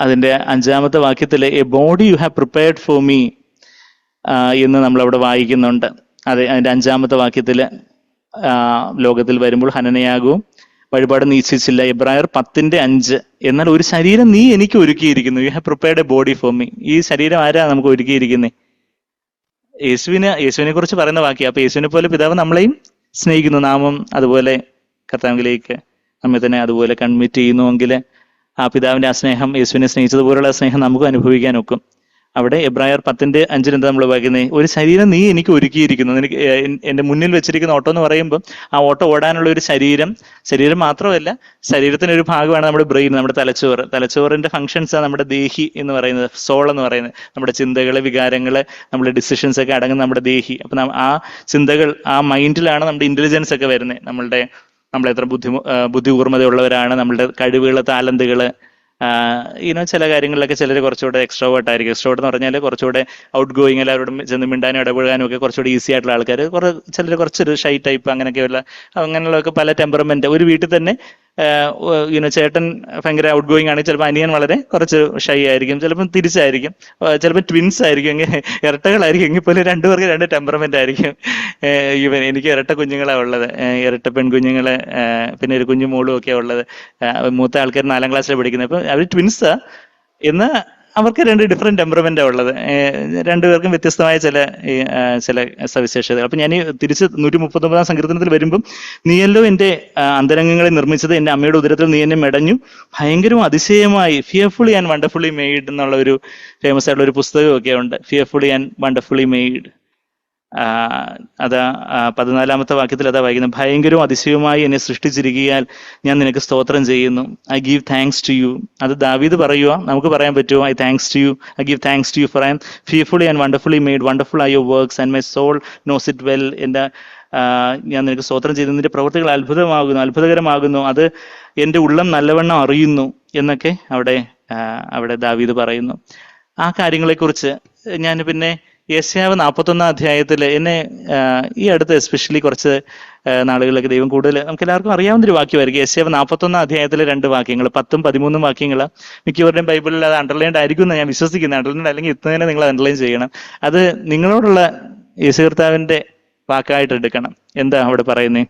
അതിന്റെ 5-ാമത്തെ വാക്യത്തില് a body you have prepared for me എന്ന് നമ്മളവിടെ വായിക്കുന്നുണ്ട്. അതെ, അതിന്റെ 5-ാമത്തെ വാക്യത്തില് ലോകത്തിൽ വരുമ്പോൾ ഹനനയാകവും വഴിപാട് നിശ്ചയിച്ചില്ല. എബ്രായർ 10:5. എന്നാൽ ഒരു ശരീരം നീ എനിക്ക് ഒരുക്കിയിരിക്കുന്നു. U have prepared A body for me. ഈ ശരീരം ആരാ നമുക്ക് ഒരുക്കിയിരിക്കുന്നത്? യേശുവിനെ കുറിച്ച് പറയുന്ന വാക്യം. അപ്പൊ യേശുവിനെ പോലെ പിതാവ് നമ്മളെയും സ്നേഹിക്കുന്നു. നാമം അതുപോലെ കർത്താവിലേക്ക് നമ്മെ തന്നെ അതുപോലെ കൺമിറ്റ് ചെയ്യുന്നുവെങ്കിൽ ആ പിതാവിന്റെ ആ സ്നേഹം, യേശുവിനെ സ്നേഹിച്ചതുപോലുള്ള സ്നേഹം നമുക്കും അനുഭവിക്കാൻ ഒക്കും. അവിടെ എബ്രായർ 10:5 എന്താ നമ്മൾ വായിക്കുന്നത്? ഒരു ശരീരം നീ എനിക്ക് ഒരുക്കിയിരിക്കുന്നു. എനിക്ക് എന്റെ മുന്നിൽ വെച്ചിരിക്കുന്ന ഓട്ടം എന്ന് പറയുമ്പോൾ ആ ഓട്ടം ഓടാനുള്ള ഒരു ശരീരം മാത്രമല്ല, ശരീരത്തിന്റെ ഒരു ഭാഗമാണ് നമ്മുടെ ബ്രെയിൻ, നമ്മുടെ തലച്ചോറിന്റെ ഫങ്ഷൻസ് ആണ് നമ്മുടെ ദേഹി എന്ന് പറയുന്നത്, സോൾ എന്ന് പറയുന്നത്. നമ്മുടെ ചിന്തകള്, വികാരങ്ങള്, നമ്മുടെ ഡിസിഷൻസ് ഒക്കെ അടങ്ങുന്ന നമ്മുടെ ദേഹി. അപ്പൊ ആ ചിന്തകൾ, ആ മൈൻഡിലാണ് നമ്മുടെ ഇന്റലിജൻസ് ഒക്കെ വരുന്നത്. നമ്മളെത്ര ബുദ്ധി കൂർമ്മതയുള്ളവരാണ്, നമ്മളുടെ കഴിവുകള്, താലന്തുകള്. ചില കാര്യങ്ങളിലൊക്കെ ചിലർ കുറച്ചുകൂടെ എക്സ്ട്രോവേർട്ട് ആയിരിക്കും. എക്സ്ട്രോവേർട്ട് എന്ന് പറഞ്ഞാൽ കുറച്ചുകൂടെ ഔട്ട് ഗോയിങ്, എല്ലാവരോടും ചെന്ന് മിണ്ടാനും ഇടപെടാനും ഒക്കെ കുറച്ചുകൂടെ ഈസി ആയിട്ടുള്ള ആൾക്കാർ. ചിലർ കുറച്ചൊരു ഷൈ ടൈപ്പ്, അങ്ങനെയൊക്കെയുള്ളതൊക്കെ പല ടെമ്പറമെന്റ്. ഒരു വീട്ടിൽ തന്നെ ചേട്ടൻ ഭയങ്കര ഔട്ട് ഗോയിങ് ആണ്, ചിലപ്പോൾ അനിയൻ വളരെ കുറച്ച് ഷൈ ആയിരിക്കും, ചിലപ്പം തിരിച്ചായിരിക്കും, ചിലപ്പോൾ ട്വിൻസ് ആയിരിക്കും, ഇരട്ടകളായിരിക്കും, എങ്കിൽ പോലും രണ്ടുപേർക്ക് രണ്ട് ടെമ്പറമെന്റ് ആയിരിക്കും. എനിക്ക് ഇരട്ട കുഞ്ഞുങ്ങളാണ് ഉള്ളത്, ഇരട്ട പെൺകുഞ്ഞുങ്ങളെ, പിന്നെ ഒരു കുഞ്ഞു മോളും ഒക്കെ ഉള്ളത്. മൂത്ത ആൾക്കാർ 4ാം ക്ലാസ്സിൽ പഠിക്കുന്നത്. അപ്പൊ അവർ ട്വിൻസാ, എന്ന് അവർക്ക് രണ്ട് ഡിഫറെന്റ് ടെമ്പറമെന്റാണ് ഉള്ളത്. രണ്ടുപേർക്കും വ്യത്യസ്തമായ ചില സവിശേഷതകൾ. അപ്പൊ ഞാൻ തിരിച്ച് 139 സങ്കീർത്തനത്തിൽ വരുമ്പം, നീയല്ലോ എന്റെ അന്തരംഗങ്ങളെ നിർമ്മിച്ചത്, എന്റെ അമ്മയുടെ ഉദരത്തിൽ നീ എന്നെ മെടഞ്ഞു, ഭയങ്കരവും അതിശയമായി, ഫിയർഫുള്ളി ആൻഡ് വണ്ടർഫുള്ളി മെയ്ഡ് എന്നുള്ള ഒരു ഫേമസ് ആയിട്ടുള്ള ഒരു പുസ്തകമൊക്കെ ഉണ്ട്. Fearfully and wonderfully made. അതാ 14ാമത്തെ വാക്യത്തിൽ അതാ വായിക്കുന്നത്, ഭയങ്കരവും അതിശയവുമായി എന്നെ സൃഷ്ടിച്ചിരിക്കുകയാൽ ഞാൻ നിനക്ക് സ്തോത്രം ചെയ്യുന്നു. I give thanks to you. അത് ദാവീദ് പറയുക, നമുക്ക് പറയാൻ പറ്റുമോ? I thanks to you, I give thanks to you for I am fearfully and wonderfully made, wonderful are your works and my soul knows it well. എൻ്റെ ഞാൻ നിനക്ക് സ്തോത്രം ചെയ്തു, നിന്റെ പ്രവൃത്തികൾ അത്ഭുതകരമാകുന്നു, അത് എൻ്റെ ഉള്ളം നല്ലവണ്ണം അറിയുന്നു എന്നൊക്കെ അവിടെ ദാവീദ് പറയുന്നു. ആ കാര്യങ്ങളെക്കുറിച്ച് ഞാൻ പിന്നെ യെശയ്യാവ് 41 അധ്യായത്തിൽ എന്നെ ഈ അടുത്ത് എസ്പെഷ്യലി കുറച്ച് നാളുകളിലൊക്കെ ദൈവം കൂടുതൽ, നമുക്ക് എല്ലാവർക്കും അറിയാവുന്നൊരു വാക്യമായിരിക്കും. യെശയ്യാവ് 41 അധ്യായത്തിൽ 2 വാക്യങ്ങൾ, 10ഉം 13ഉം വാക്യങ്ങൾ മിക്കവരുടെയും ബൈബിളിൽ അത് അണ്ടർലൈൻഡ് ആയിരിക്കും എന്ന് ഞാൻ വിശ്വസിക്കുന്നത്. അണ്ടർലൈൻഡ് അല്ലെങ്കിൽ ഇത്തന്നെ നിങ്ങൾ അണ്ടർലൈൻ ചെയ്യണം. അത് നിങ്ങളോടുള്ള യേശു കർത്താവിന്റെ വാക്കായിട്ട് എടുക്കണം. എന്താ അവിടെ പറയുന്നത്?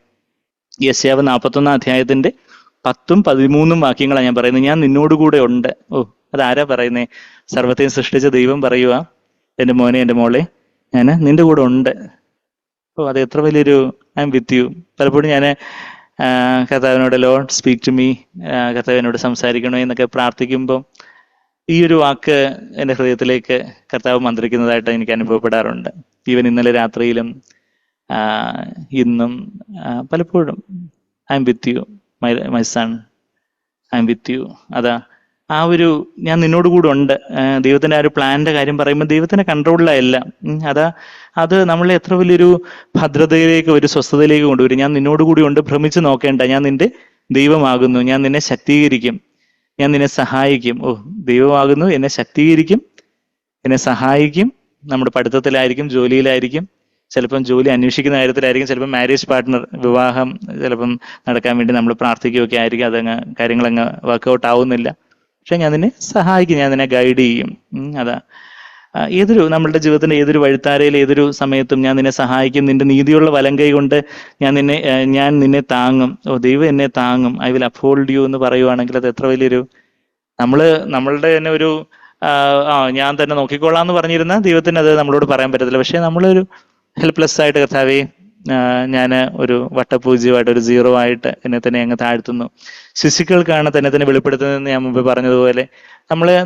യെശയ്യാവ് 41 അധ്യായത്തിന്റെ 10ഉം 13ഉം വാക്യങ്ങളാണ് ഞാൻ പറയുന്നത്. ഞാൻ നിന്നോടുകൂടെ ഉണ്ട്. അതാരാ പറയുന്നേ? സർവ്വത്തെയും സൃഷ്ടിച്ച ദൈവം പറയുക, എൻ്റെ മോനെ, എൻ്റെ മോളെ, ഞാൻ നിന്റെ കൂടെ ഉണ്ട്. അത് എത്ര വലിയൊരു ഐ എം വിത്ത് യു. പലപ്പോഴും ഞാൻ കർത്താവിനോട് ലോർഡ് സ്പീക്ക് ടു മീ, കർത്താവിനോട് സംസാരിക്കണോ എന്നൊക്കെ പ്രാർത്ഥിക്കുമ്പോൾ ഈ ഒരു വാക്ക് എൻ്റെ ഹൃദയത്തിലേക്ക് കർത്താവ് മന്ത്രിക്കുന്നതായിട്ട് എനിക്ക് അനുഭവപ്പെടാറുണ്ട്. ഈവൻ ഇന്നലെ രാത്രിയിലും ഇന്നും പലപ്പോഴും I M with you my son, I M with you. അതാ ആ ഒരു ഞാൻ നിന്നോട് കൂടെ ഉണ്ട്. ദൈവത്തിന്റെ ആ ഒരു പ്ലാനിന്റെ കാര്യം പറയുമ്പോൾ ദൈവത്തിന്റെ കൺട്രോളിലല്ല. അത് നമ്മളെ എത്ര വലിയൊരു ഭദ്രതയിലേക്ക്, ഒരു സ്വസ്ഥതയിലേക്ക് കൊണ്ടുവരും. ഞാൻ നിന്നോട് കൂടി ഉണ്ട്, ഭ്രമിച്ച് നോക്കേണ്ട, ഞാൻ നിന്റെ ദൈവമാകുന്നു, ഞാൻ നിന്നെ ശക്തീകരിക്കും, ഞാൻ നിന്നെ സഹായിക്കും. ദൈവമാകുന്നു, എന്നെ ശക്തീകരിക്കും, എന്നെ സഹായിക്കും. നമ്മുടെ പഠിത്തത്തിലായിരിക്കും, ജോലിയിലായിരിക്കും, ചിലപ്പം ജോലി അന്വേഷിക്കുന്ന കാര്യത്തിലായിരിക്കും, ചിലപ്പം മാരേജ് പാർട്ട്ണർ, വിവാഹം ചിലപ്പം നടക്കാൻ വേണ്ടി നമ്മൾ പ്രാർത്ഥിക്കുകയൊക്കെ ആയിരിക്കും. കാര്യങ്ങളങ്ങ് വർക്കൗട്ട് ആവുന്നില്ല. പക്ഷെ ഞാൻ നിന്നെ സഹായിക്കും, ഞാൻ നിന്നെ ഗൈഡ് ചെയ്യും. അതാ നമ്മളുടെ ജീവിതത്തിന്റെ ഏതൊരു വഴിത്താരയിൽ, ഏതൊരു സമയത്തും ഞാൻ നിന്നെ സഹായിക്കും, നിന്റെ നീതിയുള്ള വലങ്കൈ കൊണ്ട് ഞാൻ നിന്നെ താങ്ങും. ദൈവം എന്നെ താങ്ങും, ഐ വിൽ അപ്ഹോൾഡ് യു എന്ന് പറയുവാണെങ്കിൽ അത് എത്ര വലിയൊരു, നമ്മളുടെ തന്നെ ഒരു ഞാൻ തന്നെ നോക്കിക്കോളാം എന്ന് പറഞ്ഞിരുന്ന ദൈവത്തിന് അത് നമ്മളോട് പറയാൻ പറ്റത്തില്ല. പക്ഷെ നമ്മളൊരു ഹെൽപ്ലെസ് ആയിട്ട്, കർത്താവേ ഞാൻ ഒരു വട്ടപൂജ്യമായിട്ട്, ഒരു സീറോ ആയിട്ട് എന്നെ തന്നെ അങ്ങ് താഴ്ത്തുന്നു. ശിശുക്കൾക്കാണ് തന്നെ വെളിപ്പെടുത്തുന്നതെന്ന് ഞാൻ മുമ്പ് പറഞ്ഞതുപോലെ,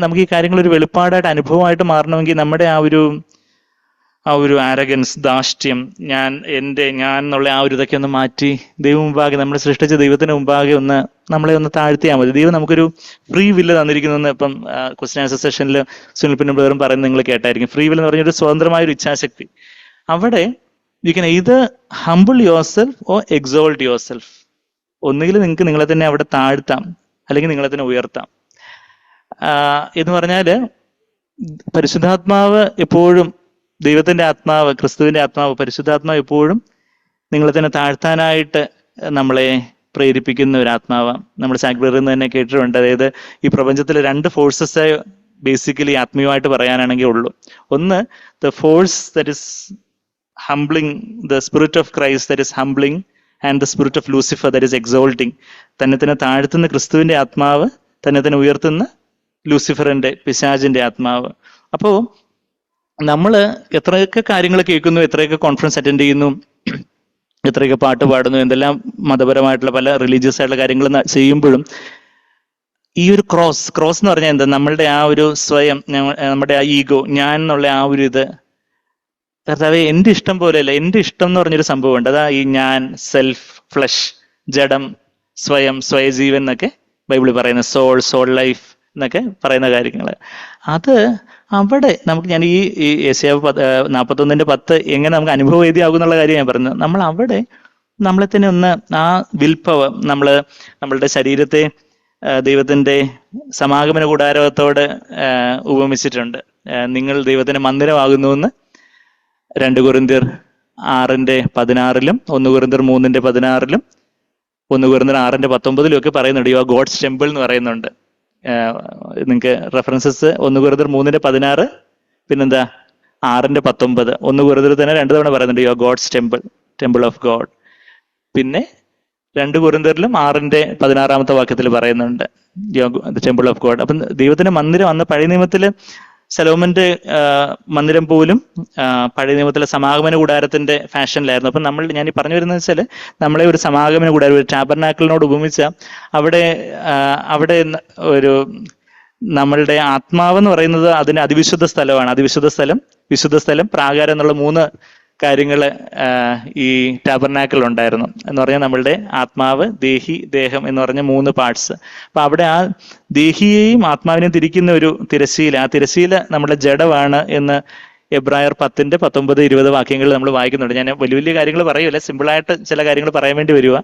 നമുക്ക് ഈ കാര്യങ്ങൾ ഒരു വെളിപ്പാടായിട്ട്, അനുഭവമായിട്ട് മാറണമെങ്കിൽ നമ്മുടെ ആ ഒരു ആരഗൻസ്, ധാർഷ്ട്യം, ഞാൻ എന്നുള്ള ആ ഒരു ഇതൊക്കെ ഒന്ന് മാറ്റി ദൈവം മുമ്പാകെ, നമ്മളെ സൃഷ്ടിച്ച ദൈവത്തിന് മുമ്പാകെ നമ്മളെ ഒന്ന് താഴ്ത്തിയാൽ മതി. ദൈവം നമുക്കൊരു ഫ്രീ വില്ല് തന്നിരിക്കുന്നു. ഇപ്പം ക്വസ്റ്റ്യൻ ആൻസർ സെഷനിൽ സുനിൽ പിന്നെ ബ്രദറും പറയുന്നത് നിങ്ങൾ കേട്ടായിരിക്കും. ഫ്രീ വില്ല് എന്ന് പറഞ്ഞൊരു സ്വതന്ത്രമായ ഒരു ഇച്ഛാശക്തി. അവിടെ you can either humble yourself or exalt yourself. ഒന്നുകിൽ നിങ്ങൾക്ക് നിങ്ങളെ തന്നെ അവിടെ താഴ്ത്താം, അല്ലെങ്കിൽ നിങ്ങളെ തന്നെ ഉയർത്താം. എന്ന് പറഞ്ഞാല് പരിശുദ്ധാത്മാവ് എപ്പോഴും, ദൈവത്തിന്റെ ആത്മാവ്, ക്രിസ്തുവിന്റെ ആത്മാവ്, പരിശുദ്ധാത്മാവ് എപ്പോഴും നിങ്ങളെ തന്നെ താഴ്ത്താനായിട്ട് നമ്മളെ പ്രേരിപ്പിക്കുന്ന ഒരു ആത്മാവാണ്. നമ്മൾ സാഗ്ബറിൽ നിന്ന് തന്നെ കേട്ടിട്ടുണ്ട്. അതായത് ഈ പ്രപഞ്ചത്തിലെ 2 ഫോഴ്സസ് ബേസിക്കലി ആത്മീയമായിട്ട് പറയാനാണെങ്കിൽ ഉള്ളൂ. ഒന്ന്, the force that is humbling, the spirit of Christ that is humbling, and the spirit of Lucifer that is exalting. തന്നെ താഴ്ത്തുന്ന ക്രിസ്തുവിന്റെ ആത്മാവ്, തന്നെ ഉയർത്തുന്ന ലൂസിഫറിന്റെ, പിശാചിന്റെ ആത്മാവ്. അപ്പോ നമ്മൾ എത്രയൊക്കെ കാര്യങ്ങൾ കേൾക്കുന്നു, എത്രയൊക്കെ കോൺഫറൻസ് അറ്റൻഡ് ചെയ്യുന്നു, എത്രയൊക്കെ പാട്ട് പാടുന്നു, എന്തെല്ലാം മതപരമായിട്ടുള്ള പല റിലീജിയസ് ആയിട്ടുള്ള കാര്യങ്ങൾ ചെയ്യുമ്പോഴും ഈ ഒരു ക്രോസ് എന്ന് പറഞ്ഞാൽ എന്താ? നമ്മളുടെ ആ ഒരു സ്വയം, നമ്മുടെ ആ ഈഗോ, ഞാൻ എന്നുള്ള ആ ഒരു ഇത്, കർത്താവേ എന്റെ ഇഷ്ടം പോലെയല്ല, എന്റെ ഇഷ്ടം എന്ന് പറഞ്ഞൊരു സംഭവം ഉണ്ട്. അതാ ഈ ഞാൻ, സെൽഫ്, ഫ്ലഷ്, ജഡം, സ്വയജീവൻ എന്നൊക്കെ ബൈബിളിൽ പറയുന്ന സോൾ ലൈഫ് എന്നൊക്കെ പറയുന്ന കാര്യങ്ങൾ. അത് അവിടെ നമുക്ക്, ഞാൻ ഈ യെശയ്യാവ് 41:10 എങ്ങനെ നമുക്ക് അനുഭവവേദ്യമാകും എന്നുള്ള കാര്യം ഞാൻ പറയുന്നത്. നമ്മൾ അവിടെ നമ്മളെ തന്നെ ഒന്ന്, ആ വിൽ പവർ, നമ്മളുടെ ശരീരത്തെ ദൈവത്തിന്റെ സമാഗമന കൂടാരത്തോട് ഉപമിച്ചിട്ടുണ്ട്. നിങ്ങൾ ദൈവത്തിന്റെ മന്ദിരമാകുന്നു എന്ന് 2 കൊരിന്ത്യർ 6:16, 1 കൊരിന്ത്യർ 3:16 1 Corinthians 6:19 ഒക്കെ പറയുന്നുണ്ട്, യു ആർ ഗോഡ്സ് ടെമ്പിൾ എന്ന് പറയുന്നുണ്ട്. നിങ്ങൾക്ക് റെഫറൻസസ് 1 Corinthians 3:16, പിന്നെന്താ 6:19. 1 Corinthians തന്നെ 2 തവണ പറയുന്നുണ്ട്, you are God's temple, temple of God. പിന്നെ 2 Corinthians 6:16 പറയുന്നുണ്ട്, ടെമ്പിൾ ഓഫ് ഗോഡ്. അപ്പം ദൈവത്തിന്റെ മന്ദിരം അന്ന് പഴയ നിയമത്തില് ശലോമന്റെ മന്ദിരം പോലും പഴയ നിയമത്തിലെ സമാഗമന കൂടാരത്തിന്റെ ഫാഷനിലായിരുന്നു. അപ്പം ഞാൻ ഈ പറഞ്ഞു വരുന്നത് വെച്ചാൽ, നമ്മളെ ഒരു സമാഗമന കൂടാരം, ഒരു ടാബർനാക്കിളിനോട് ഉപമിച്ച അവിടെ ഒരു നമ്മളുടെ ആത്മാവെന്ന് പറയുന്നത് അതിന് അതിവിശുദ്ധ സ്ഥലമാണ്. അതിവിശുദ്ധ സ്ഥലം, വിശുദ്ധ സ്ഥലം, പ്രാകാരം എന്നുള്ള 3 കാര്യങ്ങൾ ഈ ടാബർനാക്കിൾ ഉണ്ടായിരുന്നു. എന്ന് പറഞ്ഞാൽ നമ്മളുടെ ആത്മാവ്, ദേഹി, ദേഹം എന്ന് പറഞ്ഞ 3 പാർട്സ്. അപ്പൊ അവിടെ ആ ദേഹിയെയും ആത്മാവിനെയും തിരിക്കുന്ന ഒരു തിരശ്ശീല, ആ തിരശ്ശീല നമ്മുടെ ജഡമാണ് എന്ന് എബ്രായർ 10:19-20 വാക്യങ്ങളിൽ നമ്മൾ വായിക്കുന്നുണ്ട്. ഞാൻ വലിയ വലിയ കാര്യങ്ങൾ പറയൂല, സിമ്പിളായിട്ട് ചില കാര്യങ്ങൾ പറയാൻ വേണ്ടി വരിക.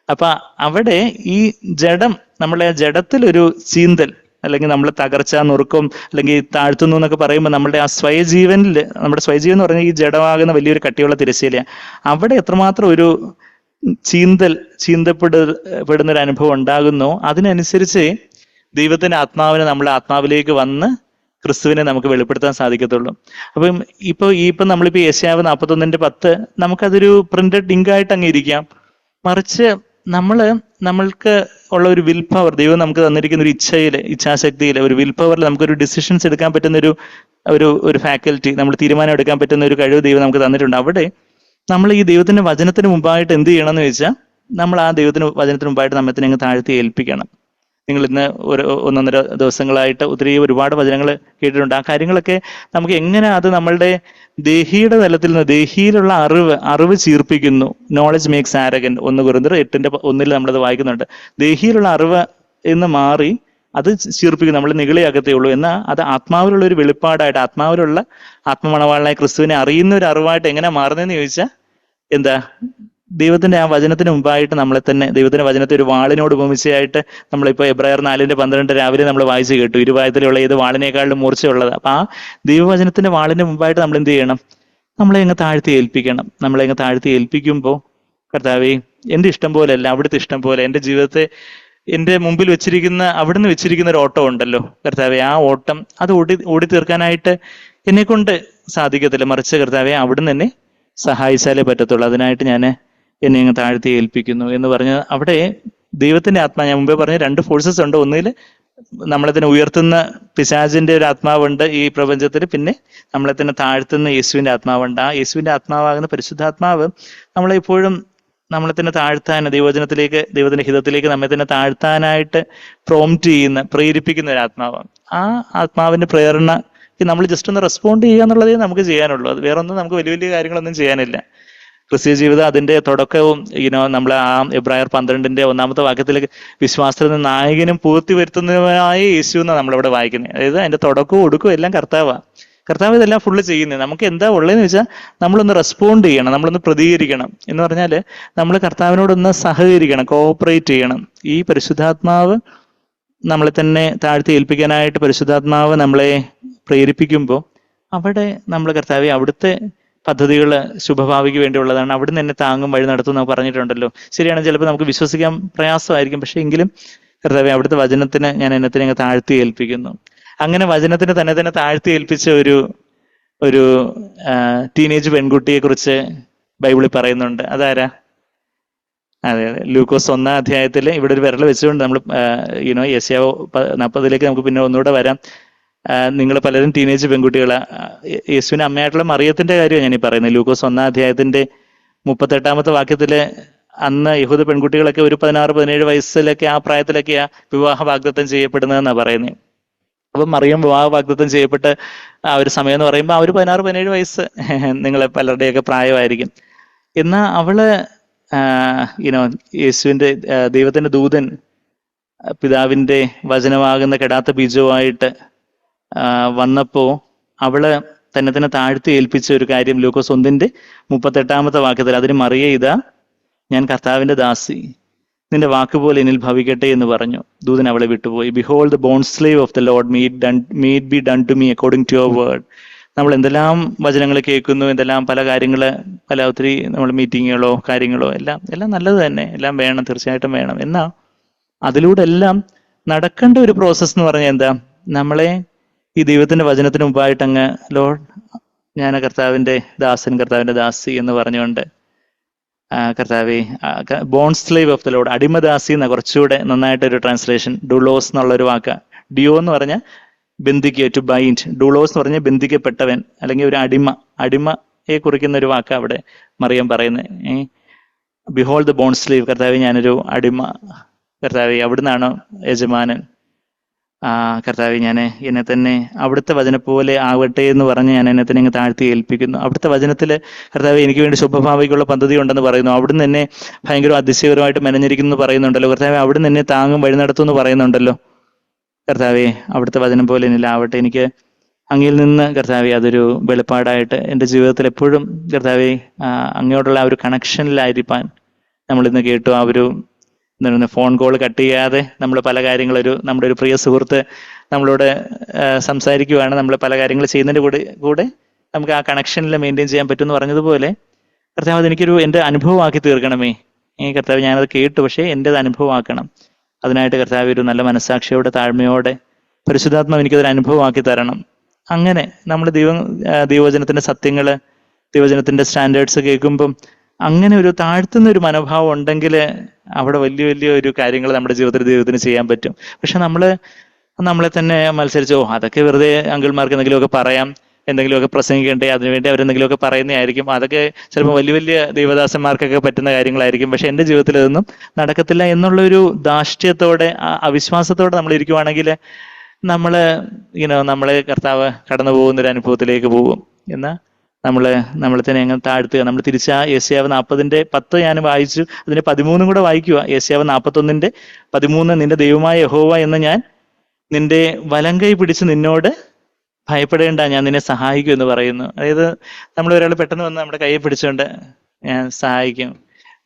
അപ്പൊ അവിടെ ഈ ജഡം, നമ്മളെ ജഡത്തിലൊരു ചീന്തൽ, അല്ലെങ്കിൽ നമ്മൾ തകർച്ച, നുറുക്കം, അല്ലെങ്കിൽ താഴ്ത്തുന്നു എന്നൊക്കെ പറയുമ്പോൾ നമ്മുടെ ആ സ്വയജീവനിൽ, നമ്മുടെ സ്വയജീവൻ എന്ന് പറഞ്ഞാൽ ഈ ജഡമാകുന്ന വലിയൊരു കട്ടിയുള്ള തിരശ്ശീല, അവിടെ എത്രമാത്രം ഒരു ചീന്തപ്പെടുന്ന ഒരു അനുഭവം ഉണ്ടാകുന്നോ അതിനനുസരിച്ച് ദൈവത്തിന്റെ ആത്മാവിനെ നമ്മളെ ആത്മാവിലേക്ക് വന്ന് ക്രിസ്തുവിനെ നമുക്ക് വെളിപ്പെടുത്താൻ സാധിക്കത്തുള്ളൂ. അപ്പം ഇപ്പം നമ്മളിപ്പോൾ യെശയ്യാവ് 41:10 നമുക്കതൊരു പ്രിന്റഡ് ലിങ്കായിട്ട് അങ്ങ് ഇരിക്കാം. മറിച്ച് നമ്മൾക്ക് ഉള്ള ഒരു വിൽ പവർ, ദൈവം നമുക്ക് തന്നിരിക്കുന്ന ഒരു ഇച്ഛാശക്തിയിൽ, ഒരു വിൽ പവറിൽ നമുക്കൊരു ഡിസിഷൻസ് എടുക്കാൻ പറ്റുന്ന ഒരു ഫാക്കൽറ്റി, നമ്മൾ തീരുമാനം എടുക്കാൻ പറ്റുന്ന ഒരു കഴിവ് ദൈവം നമുക്ക് തന്നിട്ടുണ്ട്. അവിടെ നമ്മൾ ഈ ദൈവത്തിന്റെ വചനത്തിന് മുമ്പായിട്ട് എന്ത് ചെയ്യണം എന്ന് ചോദിച്ചാൽ, നമ്മൾ ആ വചനത്തിന് മുമ്പായിട്ട് നമ്മെ തന്നെ താഴ്ത്തി ഏൽപ്പിക്കണം. നിങ്ങൾ ഇന്ന് 1-1.5 ദിവസങ്ങളായിട്ട് ഒരുപാട് വചനങ്ങൾ കേട്ടിട്ടുണ്ട്. ആ കാര്യങ്ങളൊക്കെ നമുക്ക് എങ്ങനെ അത് നമ്മളുടെ ദേഹിയുടെ തലത്തിൽ നിന്ന്, ദേഹിയിലുള്ള അറിവ് ചീർപ്പിക്കുന്നു. നോളജ് മേക്സ് ആരഗന്റ്, 1 Corinthians 8:1 നമ്മളത് വായിക്കുന്നുണ്ട്. ദേഹിയിലുള്ള അറിവ് എന്ന് മാറി അത് ചീർപ്പിക്കും, നമ്മൾ നിഗളിയാകത്തേ ഉള്ളൂ. എന്നാൽ അത് ആത്മാവിലുള്ള ഒരു വെളിപ്പാടായിട്ട്, ആത്മാവിലുള്ള ആത്മമണവാളനായ ക്രിസ്തുവിനെ അറിയുന്ന ഒരു അറിവായിട്ട് എങ്ങനെ മാറുന്നതെന്ന് ചോദിച്ചാൽ, എന്താ, ദൈവത്തിന്റെ ആ വചനത്തിന് മുമ്പായിട്ട് നമ്മളെ തന്നെ, ദൈവത്തിന്റെ വചനത്തെ ഒരു വാളിനോട് ഉപമിച്ചയായിട്ട് നമ്മളിപ്പോൾ എബ്രായർ 4:12 രാവിലെ നമ്മൾ വായിച്ചു കേട്ടു, ഇരുവായത്തിലുള്ള ഏത് വാളിനേക്കാളും മൂർച്ചയുള്ളത്. അപ്പൊ ആ ദൈവവചനത്തിന്റെ വാളിന്റെ മുമ്പായിട്ട് നമ്മൾ എന്ത് ചെയ്യണം? നമ്മളെ അങ്ങ് താഴ്ത്തി ഏൽപ്പിക്കണം. നമ്മളെ അങ്ങ് താഴ്ത്തി ഏൽപ്പിക്കുമ്പോൾ, കർത്താവേ, എന്റെ ഇഷ്ടം പോലെയല്ല, അവിടുത്തെ ഇഷ്ടം പോലെ എന്റെ ജീവിതത്തെ, എന്റെ മുമ്പിൽ അവിടുന്ന് വെച്ചിരിക്കുന്ന ഒരു ഓട്ടം ഉണ്ടല്ലോ കർത്താവെ, ആ ഓട്ടം അത് ഓടി തീർക്കാനായിട്ട് എന്നെ കൊണ്ട് സാധിക്കത്തില്ല. മറിച്ച് കർത്താവെ, അവിടുന്ന് എന്നെ സഹായിച്ചാലേ പറ്റത്തുള്ളൂ. അതിനായിട്ട് ഞാൻ എന്നെ അങ്ങ് താഴ്ത്തി ഏൽപ്പിക്കുന്നു എന്ന് പറഞ്ഞ് അവിടെ ദൈവത്തിന്റെ ആത്മാ, ഞാൻ മുമ്പേ പറഞ്ഞ 2 ഫോഴ്സസ് ഉണ്ട്. ഒന്നിൽ നമ്മളെ തന്നെ ഉയർത്തുന്ന പിശാചിന്റെ ഒരു ആത്മാവുണ്ട് ഈ പ്രപഞ്ചത്തിൽ, പിന്നെ നമ്മളെ തന്നെ താഴ്ത്തുന്ന യേശുവിന്റെ ആത്മാവുണ്ട്. ആ യേശുവിന്റെ ആത്മാവാകുന്ന പരിശുദ്ധാത്മാവ് നമ്മളെപ്പോഴും നമ്മളെ തന്നെ താഴ്ത്താൻ, ദൈവവചനത്തിലേക്ക്, ദൈവത്തിന്റെ ഹിതത്തിലേക്ക് നമ്മെ തന്നെ താഴ്ത്താനായിട്ട് പ്രേരിപ്പിക്കുന്ന ഒരു ആത്മാവാണ്. ആ ആത്മാവിന്റെ പ്രേരണ നമ്മൾ ജസ്റ്റ് ഒന്ന് റെസ്പോണ്ട് ചെയ്യുക എന്നുള്ളതേ നമുക്ക് ചെയ്യാനുള്ളൂ. അത് വേറെ ഒന്നും നമുക്ക് വലിയ വലിയ കാര്യങ്ങളൊന്നും ചെയ്യാനില്ല. ക്രിസ്തീയ ജീവിതം അതിന്റെ തുടക്കവും നമ്മൾ ആ എബ്രായർ 12:1 വാക്യത്തിലേക്ക് വിശ്വാസത്തിൽ നിന്ന് നായകനും പൂർത്തി വരുത്തുന്നതുമായ യേശു എന്നാണ് നമ്മളിവിടെ വായിക്കുന്നത്. അതായത് അതിന്റെ തുടക്കവും ഒടുക്കവും എല്ലാം കർത്താവ് ഇതെല്ലാം ഫുള്ള് ചെയ്യുന്നത്. നമുക്ക് എന്താ ഉള്ളതെന്ന് വെച്ചാൽ നമ്മളൊന്ന് റെസ്പോണ്ട് ചെയ്യണം, നമ്മളൊന്ന് പ്രതികരിക്കണം. എന്ന് പറഞ്ഞാൽ നമ്മൾ കർത്താവിനോടൊന്ന് സഹകരിക്കണം, കോഓപ്പറേറ്റ് ചെയ്യണം. ഈ പരിശുദ്ധാത്മാവ് നമ്മളെ തന്നെ താഴ്ത്തി ഏൽപ്പിക്കാനായിട്ട് പരിശുദ്ധാത്മാവ് നമ്മളെ പ്രേരിപ്പിക്കുമ്പോൾ അവിടെ നമ്മൾ കർത്താവെ, അവിടുത്തെ പദ്ധതികൾ ശുഭഭാവിക്ക് വേണ്ടിയുള്ളതാണ്, അവിടുന്ന് എന്നെ താങ്ങും വഴി നടത്തും എന്ന് പറഞ്ഞിട്ടുണ്ടല്ലോ. ശരിയാണ്, ചിലപ്പോൾ നമുക്ക് വിശ്വസിക്കാൻ പ്രയാസമായിരിക്കും. പക്ഷെ എങ്കിലും കർത്താവെ, അവിടുത്തെ വചനത്തിന് ഞാൻ എന്നെ താഴ്ത്തി ഏൽപ്പിക്കുന്നു. അങ്ങനെ വചനത്തിന് തന്നെ താഴ്ത്തി ഏൽപ്പിച്ച ഒരു ടീനേജ് പെൺകുട്ടിയെ കുറിച്ച് ബൈബിളിൽ പറയുന്നുണ്ട്. അതാരാ? അതെ, ലൂക്കോസ് 1-ാം അധ്യായത്തിൽ ഇവിടെ ഒരു വിരൽ വെച്ചുകൊണ്ട് നമ്മൾ യെശയ്യാവ് 40 നമുക്ക് പിന്നെ ഒന്നുകൂടെ വരാം. നിങ്ങൾ പലരും ടീനേജ് പെൺകുട്ടികളാ. യേശുവിന്റെ അമ്മയായിട്ടുള്ള മറിയത്തിന്റെ കാര്യമാണ് ഞാനീ പറയുന്നത്. ലൂക്കോസ് 1-ാം അധ്യായത്തിന്റെ 38-ാമത്തെ വാക്യത്തില്, അന്ന് യഹൂദ പെൺകുട്ടികളൊക്കെ ഒരു 16-17 വയസ്സിലൊക്കെ, ആ പ്രായത്തിലൊക്കെയാ വിവാഹ വാഗ്ദത്തം ചെയ്യപ്പെടുന്നതെന്നാണ് പറയുന്നത്. അപ്പം മറിയം വിവാഹ വാഗ്ദത്തം ചെയ്യപ്പെട്ട് ആ ഒരു സമയം എന്ന് പറയുമ്പോൾ ആ ഒരു 16-17 വയസ്സ് നിങ്ങളെ പലരുടെയൊക്കെ പ്രായമായിരിക്കും. എന്നാൽ അവള് യേശുവിന്റെ, ദൈവത്തിന്റെ ദൂതൻ പിതാവിന്റെ വചനമാകുന്ന കെടാത്ത ബീജവുമായിട്ട് വന്നപ്പോ അവള് തന്നെ താഴ്ത്തി ഏൽപ്പിച്ച ഒരു കാര്യം ലൂക്കോസ് 1:38 വാക്യത്തിൽ, അതിന് മറിയ, ഇതാ ഞാൻ കർത്താവിന്റെ ദാസി, നിന്റെ വാക്കുപോലെ എന്നിൽ ഭവിക്കട്ടെ എന്ന് പറഞ്ഞു. ദൂതൻ അവളെ വിട്ടുപോയി. Behold the bond slave of the Lord, may it be done to me according to your word. നമ്മൾ എന്തെല്ലാം വചനങ്ങൾ കേൾക്കുന്നു, എന്തെല്ലാം പല കാര്യങ്ങൾ, ഒത്തിരി നമ്മൾ മീറ്റിങ്ങുകളോ കാര്യങ്ങളോ എല്ലാം എല്ലാം നല്ലത് തന്നെ, എല്ലാം വേണം, തീർച്ചയായിട്ടും വേണം. എന്നാൽ അതിലൂടെ എല്ലാം നടക്കേണ്ട ഒരു പ്രോസസ്സ് എന്ന് പറഞ്ഞാൽ എന്താ, നമ്മളെ ഈ ദൈവത്തിന്റെ വചനത്തിന് മുമ്പായിട്ട് അങ്ങ് ലോർഡ്, ഞാൻ കർത്താവിന്റെ ദാസൻ, കർത്താവിന്റെ ദാസി എന്ന് പറഞ്ഞുകൊണ്ട് കർത്താവെ, born slave of the lord, അടിമദാസി എന്ന കുറച്ചുകൂടെ നന്നായിട്ടൊരു ട്രാൻസ്ലേഷൻ. ഡുളോസ് എന്നുള്ളൊരു വാക്ക്. ഡിയോ എന്ന് പറഞ്ഞാൽ ബന്ധിക്കുക, ടു ബൈൻഡ്. ഡുളോസ് എന്ന് പറഞ്ഞാൽ ബന്ധിക്കപ്പെട്ടവൻ, അല്ലെങ്കിൽ ഒരു അടിമയെ കുറിക്കുന്ന ഒരു വാക്ക് അവിടെ മറിയം പറയുന്നത്. ബിഹോൾ ദ ബോൺ സ്ലേവ്, കർത്താവെ ഞാനൊരു അടിമ, കർത്താവെ അവിടുന്നാണ് യജമാനൻ, കർത്താവെ ഞാൻ എന്നെ തന്നെ അവിടുത്തെ വചനം പോലെ ആവട്ടെ എന്ന് പറഞ്ഞ് ഞാൻ എന്നെ തന്നെ താഴ്ത്തി ഏൽപ്പിക്കുന്നു. അവിടുത്തെ വചനത്തിൽ കർത്താവെ എനിക്ക് വേണ്ടി ശുഭഭാവിക്കുള്ള പദ്ധതി ഉണ്ടെന്ന് പറയുന്നു. അവിടുന്ന് എന്നെ ഭയങ്കര അതിശയകരമായിട്ട് മെനഞ്ഞിരിക്കുന്നു പറയുന്നുണ്ടല്ലോ. കർത്താവെ അവിടുന്ന് എന്നെ താങ്ങും വഴി നടത്തും എന്ന് പറയുന്നുണ്ടല്ലോ. കർത്താവെ അവിടുത്തെ വചനം പോലെ എന്നിലാവട്ടെ. എനിക്ക് അങ്ങയിൽ നിന്ന് കർത്താവെ അതൊരു വെളിപ്പാടായിട്ട് എൻ്റെ ജീവിതത്തിൽ എപ്പോഴും കർത്താവെ അങ്ങയോടുള്ള ആ ഒരു കണക്ഷനിലായിരിക്കാൻ നമ്മളിന്ന് കേട്ടു. ആ ഒരു ഫോൺ കോൾ കട്ട് ചെയ്യാതെ നമ്മൾ പല കാര്യങ്ങളൊരു നമ്മുടെ ഒരു പ്രിയ സുഹൃത്ത് നമ്മളോട് സംസാരിക്കുവാണ്, നമ്മൾ പല കാര്യങ്ങൾ ചെയ്യുന്നതിൻ്റെ കൂടെ നമുക്ക് ആ കണക്ഷനിൽ മെയിൻറ്റെയിൻ ചെയ്യാൻ പറ്റും എന്ന് പറഞ്ഞതുപോലെ കർത്താവ് അതെനിക്കൊരു എൻ്റെ അനുഭവമാക്കി തീർക്കണമേ. കർത്താവ് ഞാനത് കേട്ടു, പക്ഷേ എൻ്റെത് അനുഭവമാക്കണം. അതിനായിട്ട് കർത്താവ് ഒരു നല്ല മനസ്സാക്ഷിയോടെ താഴ്മയോടെ പരിശുദ്ധാത്മാവ് എനിക്കതൊരു അനുഭവമാക്കി തരണം. അങ്ങനെ നമ്മൾ ദൈവവചനത്തിൻ്റെ സത്യങ്ങൾ, ദൈവവചനത്തിൻ്റെ സ്റ്റാൻഡേർഡ്സ് കേൾക്കുമ്പം അങ്ങനെ ഒരു താഴ്ത്തുന്ന ഒരു മനോഭാവം ഉണ്ടെങ്കിൽ അവിടെ വലിയ വലിയ ഒരു കാര്യങ്ങൾ നമ്മുടെ ദൈവത്തിന് ചെയ്യാൻ പറ്റും. പക്ഷെ നമ്മളെ തന്നെ മത്സരിച്ചോ, അതൊക്കെ വെറുതെ അങ്കിൾമാർക്ക് എന്തെങ്കിലുമൊക്കെ പറയാം, എന്തെങ്കിലുമൊക്കെ പ്രസംഗിക്കണ്ടേ, അതിനുവേണ്ടി അവരെന്തെങ്കിലുമൊക്കെ പറയുന്നതായിരിക്കും, അതൊക്കെ ചിലപ്പോൾ വലിയ വലിയ ദൈവദാസന്മാർക്കൊക്കെ പറ്റുന്ന കാര്യങ്ങളായിരിക്കും, പക്ഷെ എൻ്റെ ജീവിതത്തിൽ അതൊന്നും നടക്കത്തില്ല എന്നുള്ളൊരു ധാർഷ്ട്യത്തോടെ, അവിശ്വാസത്തോടെ നമ്മൾ ഇരിക്കുവാണെങ്കിൽ നമ്മളെ കർത്താവ് കടന്നു പോകുന്നൊരു അനുഭവത്തിലേക്ക് പോകും. എന്നാൽ നമ്മളെ തന്നെ എങ്ങനെ താഴ്ത്തുക. നമ്മൾ തിരിച്ച് ആ യെശയ്യാവ് 40:10 ഞാൻ വായിച്ചു, അതിന്റെ 13 കൂടെ വായിക്കുക. യെശയ്യാവ് 41:13, നിന്റെ ദൈവമായ യഹോവ എന്ന് ഞാൻ നിന്റെ വലങ്കൈ പിടിച്ച് നിന്നോട് ഭയപ്പെടേണ്ട, ഞാൻ നിന്നെ സഹായിക്കും എന്ന് പറയുന്നു. അതായത് നമ്മൾ ഒരാൾ പെട്ടെന്ന് വന്ന് നമ്മുടെ കൈയെ പിടിച്ചുകൊണ്ട് ഞാൻ സഹായിക്കും,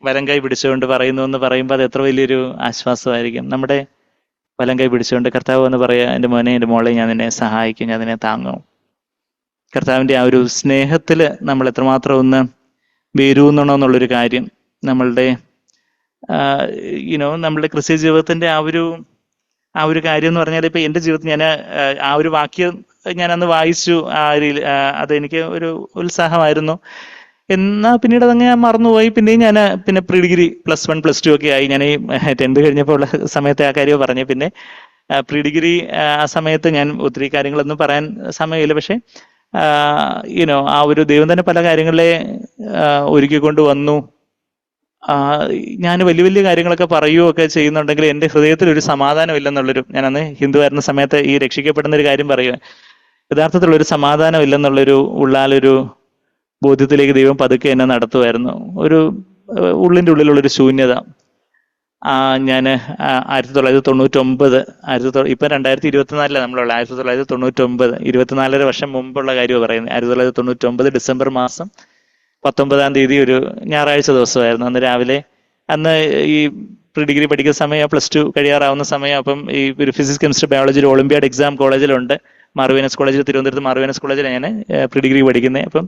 വലങ്കൈ പിടിച്ചുകൊണ്ട് പറയുന്നു എന്ന് പറയുമ്പോൾ അത് എത്ര വലിയൊരു ആശ്വാസമായിരിക്കും. നമ്മുടെ വലങ്കൈ പിടിച്ചുകൊണ്ട് കർത്താവ് എന്ന് പറയാ, എൻ്റെ മോനെ, എൻ്റെ മോളെ, ഞാൻ നിന്നെ സഹായിക്കും, ഞാൻ നിന്നെ താങ്ങും. കർത്താവിൻ്റെ ആ ഒരു സ്നേഹത്തിൽ നമ്മൾ എത്രമാത്രം ഒന്ന് വേരൂന്നണമെന്നുള്ളൊരു കാര്യം നമ്മളുടെ നമ്മളുടെ ക്രിസ്ത്യ ജീവിതത്തിന്റെ ആ ഒരു കാര്യം എന്ന് പറഞ്ഞാൽ, ഇപ്പൊ എൻ്റെ ജീവിതത്തിൽ ഞാൻ ആ ഒരു വാക്യം ഞാൻ അന്ന് വായിച്ചു, അതെനിക്ക് ഒരു ഉത്സാഹമായിരുന്നു. എന്നാൽ പിന്നീട് അതങ്ങ് ഞാൻ മറന്നുപോയി. പിന്നെയും ഞാൻ പ്രീ ഡിഗ്രി +1 +2 ഒക്കെ ആയി. ഞാൻ ഈ 10th കഴിഞ്ഞപ്പോൾ ഉള്ള സമയത്തെ ആ കാര്യമോ പറഞ്ഞു. പിന്നെ പ്രീ ഡിഗ്രി ആ സമയത്ത് ഞാൻ ഒത്തിരി കാര്യങ്ങളൊന്നും പറയാൻ സമയമില്ല, പക്ഷെ ആ ഒരു ദൈവം തന്നെ പല കാര്യങ്ങളെ ഒരുക്കിക്കൊണ്ട് വന്നു. ഞാൻ വലിയ വലിയ കാര്യങ്ങളൊക്കെ പറയുകയൊക്കെ ചെയ്യുന്നുണ്ടെങ്കിൽ എൻ്റെ ഹൃദയത്തിൽ ഒരു സമാധാനം ഇല്ലെന്നുള്ളൊരു, ഞാനന്ന് ഹിന്ദുവായിരുന്ന സമയത്ത് ഈ രക്ഷിക്കപ്പെടുന്ന ഒരു കാര്യം പറയുക, യഥാർത്ഥത്തിലുള്ളൊരു സമാധാനം ഇല്ലെന്നുള്ളൊരു ഉള്ളാലൊരു ബോധ്യത്തിലേക്ക് ദൈവം പതുക്കെ എന്നെ നടത്തുമായിരുന്നു. ഒരു ഉള്ളിൻ്റെ ഉള്ളിലുള്ളൊരു ശൂന്യത. ഞാൻ 1999, ഇപ്പൊ 2024 നമ്മളുള്ള, 1999, 24 വർഷം മുമ്പുള്ള കാര്യമാണ് പറയുന്നത്. 1999 ഡിസംബർ മാസം 19 ഒരു ഞായറാഴ്ച ദിവസമായിരുന്നു. അന്ന് രാവിലെ, അന്ന് ഈ പ്രീ ഡിഗ്രി പഠിക്കുന്ന സമയം, +2 കഴിയാറാവുന്ന സമയം. അപ്പം ഈ ഒരു physics, chemistry, biology olympiad exam കോളേജിലുണ്ട്. മാർവീനസ് കോളേജിൽ, തിരുവനന്തപുരത്ത് മാർവീനസ് കോളേജിലാണ് ഞാൻ പ്രീ ഡിഗ്രി പഠിക്കുന്നത്. അപ്പം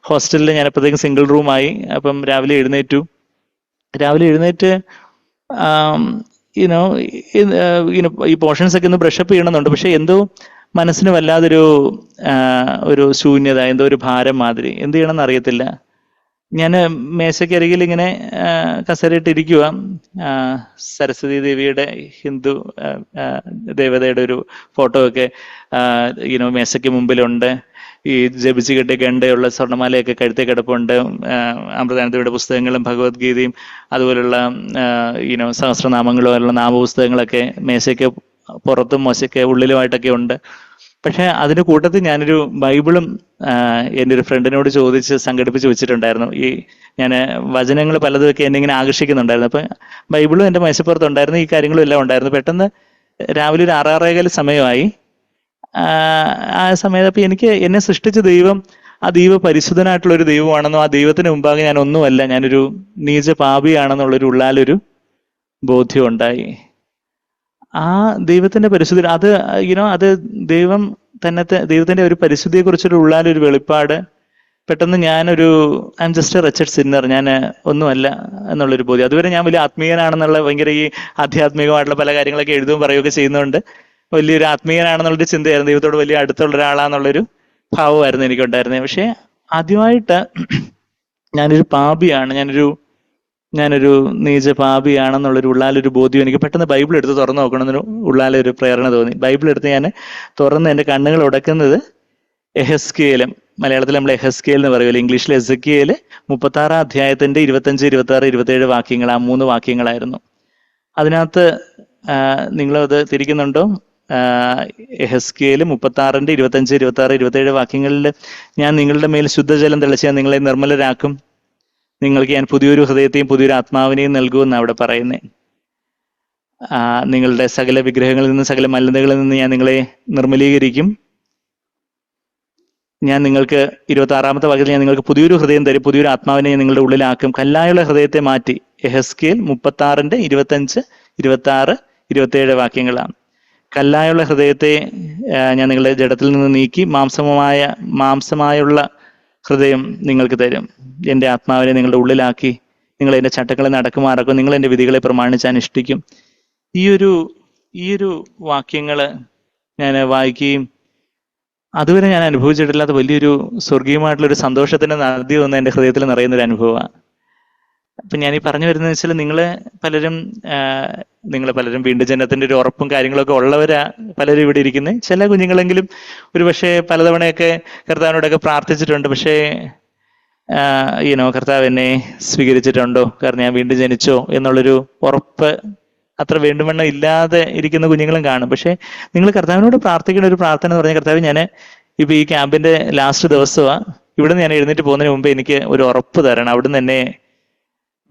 ഹോസ്റ്റലിൽ ഞാൻ അപ്പോഴത്തേക്കും സിംഗിൾ റൂമായി. അപ്പം രാവിലെ എഴുന്നേറ്റ് ഈ പോർഷൻസ് ഒക്കെ ഒന്ന് ബ്രഷപ്പ് ചെയ്യണമെന്നുണ്ട്. പക്ഷെ എന്തോ മനസ്സിന് വല്ലാതൊരു ശൂന്യത, എന്തോ ഒരു ഭാരം മാതിരി. എന്ത് ചെയ്യണമെന്ന് അറിയത്തില്ല. ഞാൻ മേശയ്ക്കരികിൽ ഇങ്ങനെ കസേരയിട്ടിരിക്കുക. സരസ്വതി ദേവിയുടെ, ഹിന്ദു ദേവതയുടെ ഒരു ഫോട്ടോ ഒക്കെ മേശയ്ക്ക് മുമ്പിലുണ്ട്. ഈ ജപിച്ച് കെട്ടിയ ഗണ്ടയുള്ള സ്വർണ്ണമാലയൊക്കെ കഴുത്തേ കിടപ്പുണ്ട്. അമൃതാനന്ദയുടെ പുസ്തകങ്ങളും ഭഗവത്ഗീതയും അതുപോലുള്ള സഹസ്രനാമങ്ങളും ഉള്ള നാമപുസ്തകങ്ങളൊക്കെ മേശയ്ക്ക് പുറത്തും മോശയ്ക്ക് ഉള്ളിലുമായിട്ടൊക്കെ ഉണ്ട്. പക്ഷെ അതിൻ്റെ കൂട്ടത്തിൽ ഞാനൊരു ബൈബിളും എൻ്റെ ഒരു ഫ്രണ്ടിനോട് ചോദിച്ച് സംഘടിപ്പിച്ച് വെച്ചിട്ടുണ്ടായിരുന്നു. ഞാൻ വചനങ്ങൾ പലതൊക്കെ എന്നെ ഇങ്ങനെ ആകർഷിക്കുന്നുണ്ടായിരുന്നു. അപ്പം ബൈബിളും എൻ്റെ മേശപ്പുറത്തുണ്ടായിരുന്നു, ഈ കാര്യങ്ങളും എല്ലാം ഉണ്ടായിരുന്നു. പെട്ടെന്ന് രാവിലെ ഒരു 6:15 സമയമായി. ആ സമയത്ത് അപ്പം എന്നെ സൃഷ്ടിച്ച ദൈവം, ആ ദൈവം പരിശുദ്ധനായിട്ടുള്ള ഒരു ദൈവമാണെന്നോ, ആ ദൈവത്തിന് മുമ്പാകെ ഞാൻ ഒന്നുമല്ല, ഞാനൊരു നീച പാപിയാണെന്നുള്ളൊരു ഉള്ളാലൊരു ബോധ്യം ഉണ്ടായി. ആ ദൈവത്തിന്റെ പരിശുദ്ധ, അത് ദൈവം ദൈവത്തിന്റെ ഒരു പരിശുദ്ധിയെക്കുറിച്ചൊരു ഉള്ളാലൊരു വെളിപ്പാട്. പെട്ടെന്ന് ഞാനൊരു I am just a wretched sinner, ഞാൻ ഒന്നുമല്ല എന്നുള്ളൊരു ബോധ്യം. അതുവരെ ഞാൻ വലിയ ആത്മീയനാണെന്നുള്ള ഭയങ്കര ഈ ആധ്യാത്മികമായിട്ടുള്ള പല കാര്യങ്ങളൊക്കെ എഴുതുകയും പറയുകയൊക്കെ ചെയ്യുന്നതുകൊണ്ട് വലിയൊരു ആത്മീയനാണെന്നുള്ളൊരു ചിന്തയായിരുന്നു. ദൈവത്തോട് വലിയ അടുത്തുള്ള ഒരാളാന്നുള്ളൊരു ഭാവമായിരുന്നു എനിക്കുണ്ടായിരുന്നത്. പക്ഷെ ആദ്യമായിട്ട് ഞാനൊരു പാപിയാണ്, ഞാനൊരു നീച പാപിയാണെന്നുള്ളൊരു ഉള്ളാലൊരു ബോധ്യം എനിക്ക് പെട്ടെന്ന് ബൈബിൾ എടുത്ത് തുറന്നു നോക്കണമെന്നൊരു ഉള്ളാലൊരു പ്രേരണ തോന്നി. ബൈബിൾ എടുത്ത് ഞാൻ തുറന്ന് എൻ്റെ കണ്ണുകൾ ഉടക്കുന്നത് എഹെസ്കേലും, മലയാളത്തിൽ നമ്മൾ എഹെസ്കേൽ എന്ന് പറയുമല്ലോ, ഇംഗ്ലീഷിൽ എസെക്കിയേൽ 36 അധ്യായത്തിന്റെ 25, 26, 27 വാക്യങ്ങൾ, ആ 3 വാക്യങ്ങളായിരുന്നു. അതിനകത്ത് നിങ്ങളത് തിരിക്കുന്നുണ്ടോ? എഹെസ്കേൽ 36ന്റെ 25, 26, 27 വാക്യങ്ങളിൽ ഞാൻ നിങ്ങളുടെ മേൽ ശുദ്ധജലം തെളിച്ച് ഞാൻ നിങ്ങളെ നിർമ്മലരാക്കും, നിങ്ങൾക്ക് ഞാൻ പുതിയൊരു ഹൃദയത്തെയും പുതിയൊരു ആത്മാവിനെയും നൽകുമെന്ന് അവിടെ പറയുന്നേ. നിങ്ങളുടെ സകല വിഗ്രഹങ്ങളിൽ നിന്ന്, സകല മലിനതകളിൽ നിന്ന് ഞാൻ നിങ്ങളെ നിർമ്മലീകരിക്കും. ഞാൻ നിങ്ങൾക്ക് 26ാമത്തെ വാക്യത്തിൽ ഞാൻ നിങ്ങൾക്ക് പുതിയൊരു ഹൃദയം തരും, പുതിയൊരു ആത്മാവിനെ നിങ്ങളുടെ ഉള്ളിലാക്കും, കല്ലായുള്ള ഹൃദയത്തെ മാറ്റി. എഹെസ്കേൽ 36ന്റെ 25, 26, 27 വാക്യങ്ങളാണ്. കല്ലായുള്ള ഹൃദയത്തെ ഞാൻ നിങ്ങളുടെ ജഡത്തിൽ നിന്ന് നീക്കി മാംസമായുള്ള ഹൃദയം നിങ്ങൾക്ക് തരും. എൻ്റെ ആത്മാവിനെ നിങ്ങളുടെ ഉള്ളിലാക്കി നിങ്ങൾ എൻ്റെ ചട്ടങ്ങളെ നടക്കുമാറാക്കും, നിങ്ങൾ എൻ്റെ വിധികളെ പ്രമാണിച്ച് അനുഷ്ഠിക്കും. ഈയൊരു വാക്യങ്ങള് ഞാൻ വായിക്കുകയും അതുവരെ ഞാൻ അനുഭവിച്ചിട്ടില്ലാത്ത വലിയൊരു സ്വർഗീയമായിട്ടുള്ളൊരു സന്തോഷത്തിന്റെ നദി വന്ന് എൻ്റെ ഹൃദയത്തിൽ നിറയുന്നൊരു അനുഭവമാണ്. അപ്പൊ ഞാൻ ഈ പറഞ്ഞു വരുന്നത് വെച്ചാൽ നിങ്ങൾ പലരും വീണ്ടും ജനനത്തിന്റെ ഒരു ഉറപ്പും കാര്യങ്ങളൊക്കെ ഉള്ളവരാ പലരും ഇവിടെ ഇരിക്കുന്നത്. ചില കുഞ്ഞുങ്ങളെങ്കിലും ഒരു പക്ഷേ പലതവണയൊക്കെ കർത്താവിനോടൊക്കെ പ്രാർത്ഥിച്ചിട്ടുണ്ട്. പക്ഷേ കർത്താവ് എന്നെ സ്വീകരിച്ചിട്ടുണ്ടോ, കാരണം ഞാൻ വീണ്ടും ജനിച്ചോ എന്നുള്ളൊരു ഉറപ്പ് അത്ര വേണ്ടുവണ്ണം ഇല്ലാതെ ഇരിക്കുന്ന കുഞ്ഞുങ്ങളും കാണും. പക്ഷെ നിങ്ങൾ കർത്താവിനോട് പ്രാർത്ഥിക്കുന്ന ഒരു പ്രാർത്ഥന എന്ന് പറഞ്ഞാൽ, കർത്താവ് ഞാൻ ഇപ്പൊ ഈ ക്യാമ്പിന്റെ ലാസ്റ്റ് ദിവസമാണ്, ഇവിടുന്ന് ഞാൻ എഴുന്നേറ്റ് പോകുന്നതിന് മുമ്പ് എനിക്ക് ഒരു ഉറപ്പ് തരണം, അവിടുന്ന് എന്നെ